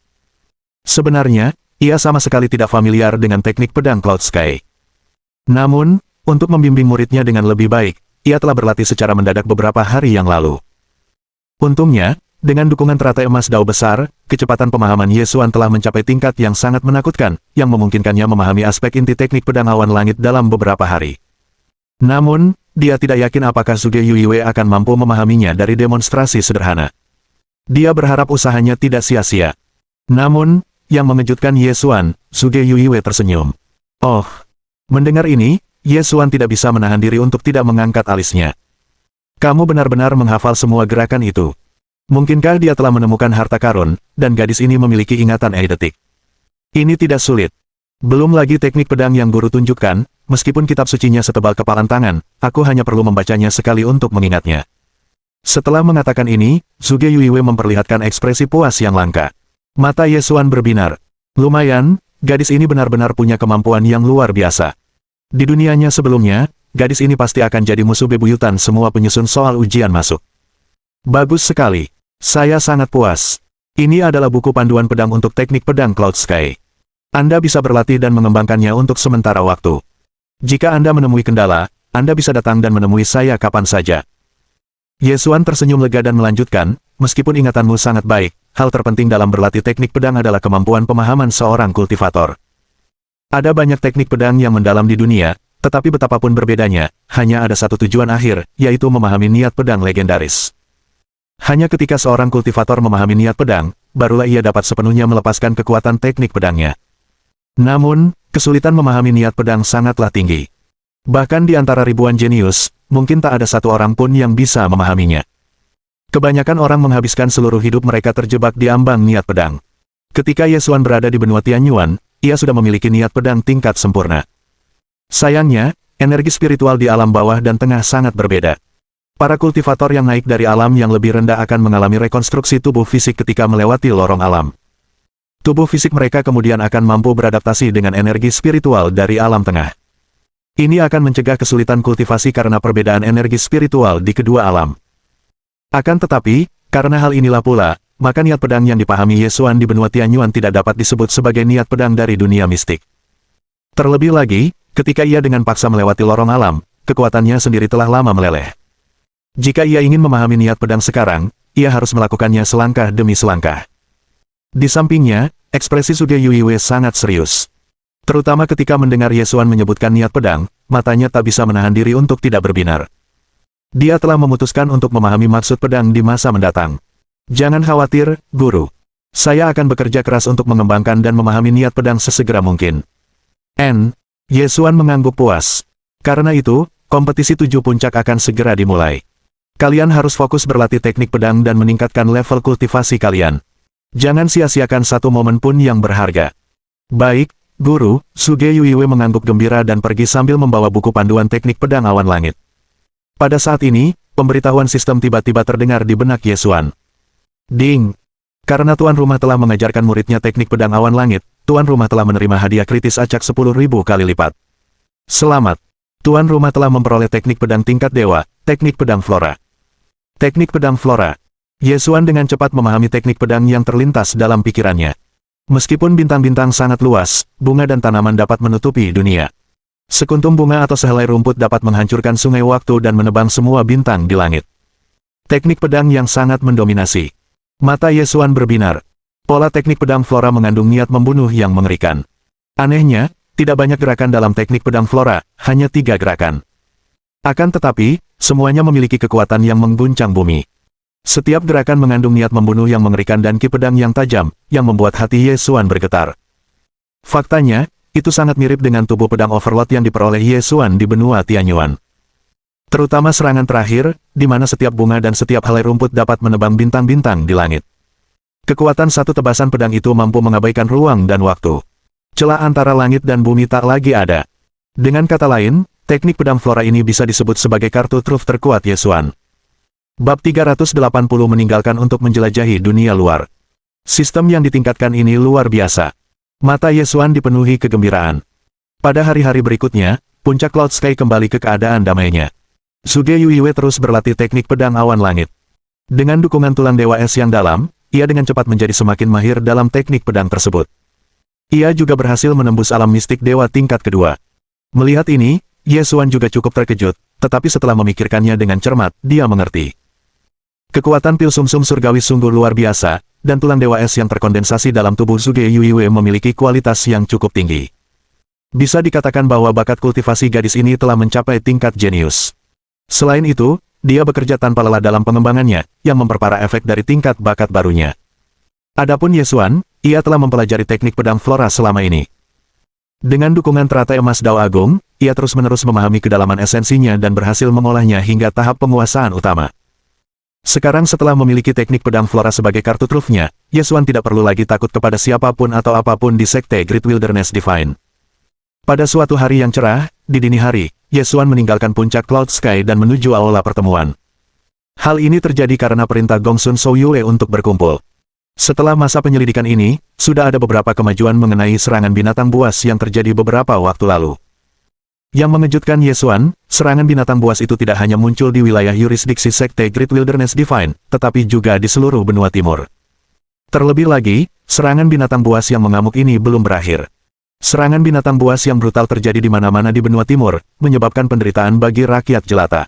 Sebenarnya, ia sama sekali tidak familiar dengan teknik pedang Cloud Sky. Namun, untuk membimbing muridnya dengan lebih baik, ia telah berlatih secara mendadak beberapa hari yang lalu. Untungnya, dengan dukungan teratai emas Dao besar, kecepatan pemahaman Ye Xuan telah mencapai tingkat yang sangat menakutkan, yang memungkinkannya memahami aspek inti teknik pedang awan langit dalam beberapa hari. Namun, dia tidak yakin apakah Suge Yuiwe akan mampu memahaminya dari demonstrasi sederhana. Dia berharap usahanya tidak sia-sia. Namun, yang mengejutkan Ye Xuan, Suge Yuiwe tersenyum. Oh, mendengar ini, Ye Xuan tidak bisa menahan diri untuk tidak mengangkat alisnya. Kamu benar-benar menghafal semua gerakan itu. Mungkinkah dia telah menemukan harta karun, dan gadis ini memiliki ingatan eidetik? Ini tidak sulit. Belum lagi teknik pedang yang guru tunjukkan, meskipun kitab sucinya setebal kepalan tangan, aku hanya perlu membacanya sekali untuk mengingatnya. Setelah mengatakan ini, Suge Yuiwe memperlihatkan ekspresi puas yang langka. Mata Ye Xuan berbinar. Lumayan, gadis ini benar-benar punya kemampuan yang luar biasa. Di dunianya sebelumnya, gadis ini pasti akan jadi musuh bebuyutan semua penyusun soal ujian masuk. Bagus sekali. Saya sangat puas. Ini adalah buku panduan pedang untuk teknik pedang Cloud Sky. Anda bisa berlatih dan mengembangkannya untuk sementara waktu. Jika Anda menemui kendala, Anda bisa datang dan menemui saya kapan saja. Ye Xuan tersenyum lega dan melanjutkan, meskipun ingatanmu sangat baik, hal terpenting dalam berlatih teknik pedang adalah kemampuan pemahaman seorang kultivator. Ada banyak teknik pedang yang mendalam di dunia, tetapi betapapun berbedanya, hanya ada satu tujuan akhir, yaitu memahami niat pedang legendaris. Hanya ketika seorang kultivator memahami niat pedang, barulah ia dapat sepenuhnya melepaskan kekuatan teknik pedangnya. Namun, kesulitan memahami niat pedang sangatlah tinggi. Bahkan di antara ribuan jenius, mungkin tak ada satu orang pun yang bisa memahaminya. Kebanyakan orang menghabiskan seluruh hidup mereka terjebak di ambang niat pedang. Ketika Ye Xuan berada di benua Tianyuan, ia sudah memiliki niat pedang tingkat sempurna. Sayangnya, energi spiritual di alam bawah dan tengah sangat berbeda. Para kultivator yang naik dari alam yang lebih rendah akan mengalami rekonstruksi tubuh fisik ketika melewati lorong alam. Tubuh fisik mereka kemudian akan mampu beradaptasi dengan energi spiritual dari alam tengah. Ini akan mencegah kesulitan kultivasi karena perbedaan energi spiritual di kedua alam. Akan tetapi, karena hal inilah pula, maka niat pedang yang dipahami Ye Xuan di benua Tianyuan tidak dapat disebut sebagai niat pedang dari dunia mistik. Terlebih lagi, ketika ia dengan paksa melewati lorong alam, kekuatannya sendiri telah lama meleleh. Jika ia ingin memahami niat pedang sekarang, ia harus melakukannya selangkah demi selangkah. Di sampingnya, ekspresi Suge Yuiwe sangat serius. Terutama ketika mendengar Ye Xuan menyebutkan niat pedang, matanya tak bisa menahan diri untuk tidak berbinar. Dia telah memutuskan untuk memahami maksud pedang di masa mendatang. Jangan khawatir, guru. Saya akan bekerja keras untuk mengembangkan dan memahami niat pedang sesegera mungkin. Ye Xuan mengangguk puas. Karena itu, kompetisi 7 puncak akan segera dimulai. Kalian harus fokus berlatih teknik pedang dan meningkatkan level kultivasi kalian. Jangan sia-siakan satu momen pun yang berharga. Baik, guru. Suge Yuiwe mengangguk gembira dan pergi sambil membawa buku panduan teknik pedang awan langit. Pada saat ini, pemberitahuan sistem tiba-tiba terdengar di benak Ye Xuan. Ding! Karena tuan rumah telah mengajarkan muridnya teknik pedang awan langit, tuan rumah telah menerima hadiah kritis acak 10.000 kali lipat. Selamat! Tuan rumah telah memperoleh teknik pedang tingkat dewa, teknik pedang flora. Teknik pedang flora. Ye Xuan dengan cepat memahami teknik pedang yang terlintas dalam pikirannya. Meskipun bintang-bintang sangat luas, bunga dan tanaman dapat menutupi dunia. Sekuntum bunga atau sehelai rumput dapat menghancurkan sungai waktu dan menebang semua bintang di langit. Teknik pedang yang sangat mendominasi. Mata Ye Xuan berbinar. Pola teknik pedang flora mengandung niat membunuh yang mengerikan. Anehnya, tidak banyak gerakan dalam teknik pedang flora, hanya 3 gerakan. Akan tetapi, semuanya memiliki kekuatan yang mengguncang bumi. Setiap gerakan mengandung niat membunuh yang mengerikan dan ki pedang yang tajam, yang membuat hati Ye Xuan bergetar. Faktanya, itu sangat mirip dengan tubuh pedang Overlord yang diperoleh Ye Xuan di benua Tianyuan. Terutama serangan terakhir, di mana setiap bunga dan setiap helai rumput dapat menebang bintang-bintang di langit. Kekuatan satu tebasan pedang itu mampu mengabaikan ruang dan waktu. Celah antara langit dan bumi tak lagi ada. Dengan kata lain, teknik pedang flora ini bisa disebut sebagai kartu truf terkuat Ye Xuan. Bab 380 meninggalkan untuk menjelajahi dunia luar. Sistem yang ditingkatkan ini luar biasa. Mata Ye Xuan dipenuhi kegembiraan. Pada hari-hari berikutnya, puncak Cloud Sky kembali ke keadaan damainya. Suge Yuiwe terus berlatih teknik pedang awan langit. Dengan dukungan tulang dewa es yang dalam, ia dengan cepat menjadi semakin mahir dalam teknik pedang tersebut. Ia juga berhasil menembus alam mistik dewa tingkat kedua. Melihat ini, Ye Xuan juga cukup terkejut, tetapi setelah memikirkannya dengan cermat, dia mengerti. Kekuatan pil sumsum surgawi sungguh luar biasa, dan tulang dewa es yang terkondensasi dalam tubuh Suge Yuiwe memiliki kualitas yang cukup tinggi. Bisa dikatakan bahwa bakat kultivasi gadis ini telah mencapai tingkat jenius. Selain itu, dia bekerja tanpa lelah dalam pengembangannya, yang memperparah efek dari tingkat bakat barunya. Adapun Ye Xuan, ia telah mempelajari teknik pedang flora selama ini. Dengan dukungan teratai emas Dao Agung, ia terus-menerus memahami kedalaman esensinya dan berhasil mengolahnya hingga tahap penguasaan utama. Sekarang setelah memiliki teknik pedang flora sebagai kartu trufnya, Ye Xuan tidak perlu lagi takut kepada siapapun atau apapun di Sekte Great Wilderness Divine. Pada suatu hari yang cerah, di dini hari, Ye Xuan meninggalkan puncak Cloud Sky dan menuju aula pertemuan. Hal ini terjadi karena perintah Gongsun Souyue untuk berkumpul. Setelah masa penyelidikan ini, sudah ada beberapa kemajuan mengenai serangan binatang buas yang terjadi beberapa waktu lalu. Yang mengejutkan Ye Xuan, serangan binatang buas itu tidak hanya muncul di wilayah yurisdiksi Sekte Great Wilderness Divine, tetapi juga di seluruh benua timur. Terlebih lagi, serangan binatang buas yang mengamuk ini belum berakhir. Serangan binatang buas yang brutal terjadi di mana-mana di benua timur, menyebabkan penderitaan bagi rakyat jelata.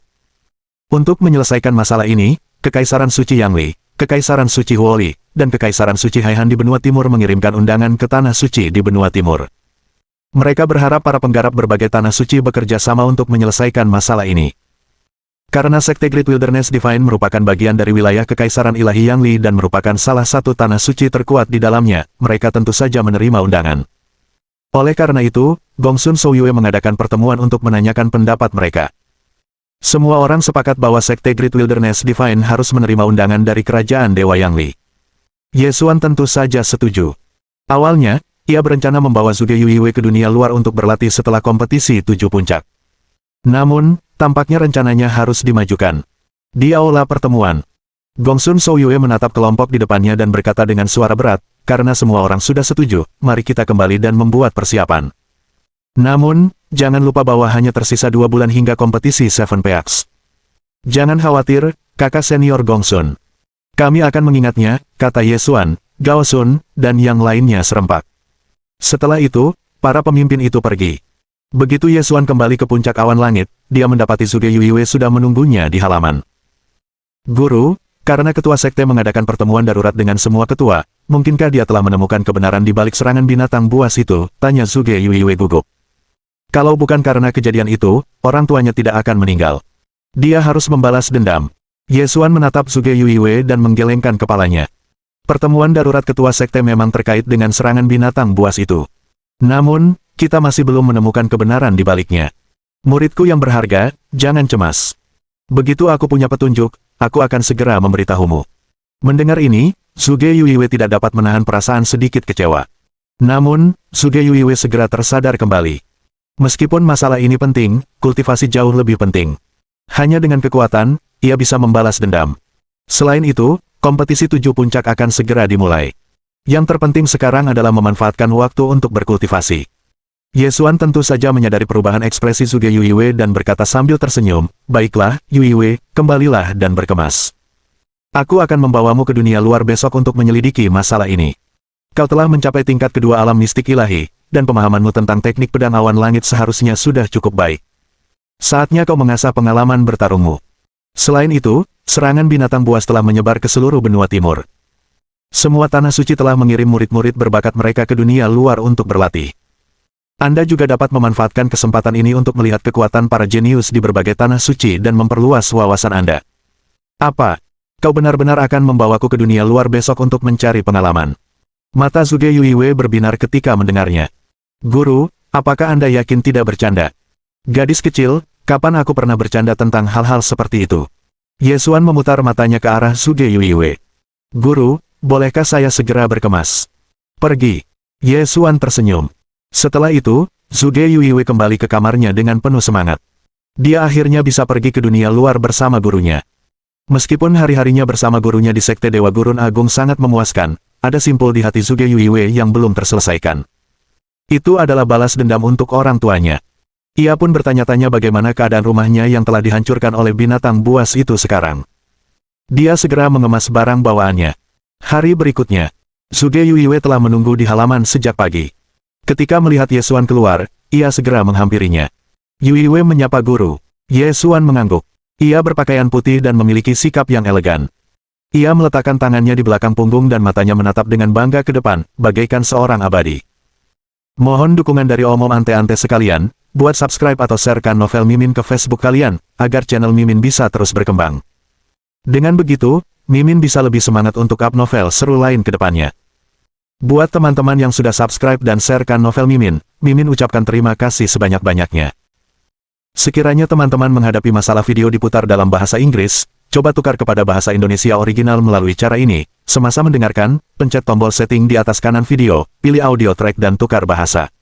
Untuk menyelesaikan masalah ini, Kekaisaran Suci Yangli, Kekaisaran Suci Huoli, dan Kekaisaran Suci Haihan di benua timur mengirimkan undangan ke Tanah Suci di benua timur. Mereka berharap para penggarap berbagai tanah suci bekerja sama untuk menyelesaikan masalah ini. Karena Sekte Great Wilderness Divine merupakan bagian dari wilayah Kekaisaran Ilahi Yangli dan merupakan salah satu tanah suci terkuat di dalamnya, mereka tentu saja menerima undangan. Oleh karena itu, Gongsun Souyue mengadakan pertemuan untuk menanyakan pendapat mereka. Semua orang sepakat bahwa Sekte Great Wilderness Divine harus menerima undangan dari Kerajaan Dewa Yangli. Ye Xuan tentu saja setuju. Awalnya, ia berencana membawa Zhuge Yuiwei ke dunia luar untuk berlatih setelah kompetisi 7 puncak. Namun, tampaknya rencananya harus dimajukan. Di aula pertemuan, Gongsun Souyue menatap kelompok di depannya dan berkata dengan suara berat, karena semua orang sudah setuju, mari kita kembali dan membuat persiapan. Namun, jangan lupa bahwa hanya tersisa 2 bulan hingga kompetisi Seven Peaks. Jangan khawatir, kakak senior Gongsun. Kami akan mengingatnya, kata Ye Xuan, Gao Sun, dan yang lainnya serempak. Setelah itu, para pemimpin itu pergi. Begitu Ye Xuan kembali ke puncak awan langit, dia mendapati Zhuge Yuiwei sudah menunggunya di halaman. Guru, karena ketua sekte mengadakan pertemuan darurat dengan semua ketua, mungkinkah dia telah menemukan kebenaran di balik serangan binatang buas itu? Tanya Zhuge Yuiwei gugup. Kalau bukan karena kejadian itu, orang tuanya tidak akan meninggal. Dia harus membalas dendam. Ye Xuan menatap Zhuge Yuiwei dan menggelengkan kepalanya. Pertemuan darurat ketua sekte memang terkait dengan serangan binatang buas itu. Namun, kita masih belum menemukan kebenaran di baliknya. Muridku yang berharga, jangan cemas. Begitu aku punya petunjuk, aku akan segera memberitahumu. Mendengar ini, Zhuge Yuiwei tidak dapat menahan perasaan sedikit kecewa. Namun, Zhuge Yuiwei segera tersadar kembali. Meskipun masalah ini penting, kultivasi jauh lebih penting. Hanya dengan kekuatan, ia bisa membalas dendam. Selain itu, kompetisi 7 puncak akan segera dimulai. Yang terpenting sekarang adalah memanfaatkan waktu untuk berkultivasi. Ye Xuan tentu saja menyadari perubahan ekspresi Zhuge Yuiwei dan berkata sambil tersenyum, baiklah, Yuiwei, kembalilah dan berkemas. Aku akan membawamu ke dunia luar besok untuk menyelidiki masalah ini. Kau telah mencapai tingkat kedua alam mistik ilahi, dan pemahamanmu tentang teknik pedang awan langit seharusnya sudah cukup baik. Saatnya kau mengasah pengalaman bertarungmu. Selain itu, serangan binatang buas telah menyebar ke seluruh benua timur. Semua tanah suci telah mengirim murid-murid berbakat mereka ke dunia luar untuk berlatih. Anda juga dapat memanfaatkan kesempatan ini untuk melihat kekuatan para jenius di berbagai tanah suci dan memperluas wawasan Anda. Apa? Kau benar-benar akan membawaku ke dunia luar besok untuk mencari pengalaman? Mata Zhuge Yuiwei berbinar ketika mendengarnya. Guru, apakah Anda yakin tidak bercanda? Gadis kecil, kapan aku pernah bercanda tentang hal-hal seperti itu? Ye Xuan memutar matanya ke arah Zhuge Yuiwei. Guru, bolehkah saya segera berkemas? Pergi. Ye Xuan tersenyum. Setelah itu, Zhuge Yuiwei kembali ke kamarnya dengan penuh semangat. Dia akhirnya bisa pergi ke dunia luar bersama gurunya. Meskipun hari-harinya bersama gurunya di Sekte Dewa Gurun Agung sangat memuaskan, ada simpul di hati Zhuge Yuiwei yang belum terselesaikan. Itu adalah balas dendam untuk orang tuanya. Ia pun bertanya-tanya bagaimana keadaan rumahnya yang telah dihancurkan oleh binatang buas itu sekarang. Dia segera mengemas barang bawaannya. Hari berikutnya, Zhuge Yuiwei telah menunggu di halaman sejak pagi. Ketika melihat Ye Xuan keluar, ia segera menghampirinya. Yuiwei menyapa guru. Ye Xuan mengangguk. Ia berpakaian putih dan memiliki sikap yang elegan. Ia meletakkan tangannya di belakang punggung dan matanya menatap dengan bangga ke depan, bagaikan seorang abadi. Mohon dukungan dari omom ante-ante sekalian, Buat subscribe atau sharekan novel Mimin ke Facebook kalian, agar channel Mimin bisa terus berkembang. Dengan begitu, Mimin bisa lebih semangat untuk up novel seru lain ke depannya. Buat teman-teman yang sudah subscribe dan sharekan novel Mimin, Mimin ucapkan terima kasih sebanyak-banyaknya. Sekiranya teman-teman menghadapi masalah video diputar dalam bahasa Inggris, coba tukar kepada bahasa Indonesia original melalui cara ini. Semasa mendengarkan, pencet tombol setting di atas kanan video, pilih audio track dan tukar bahasa.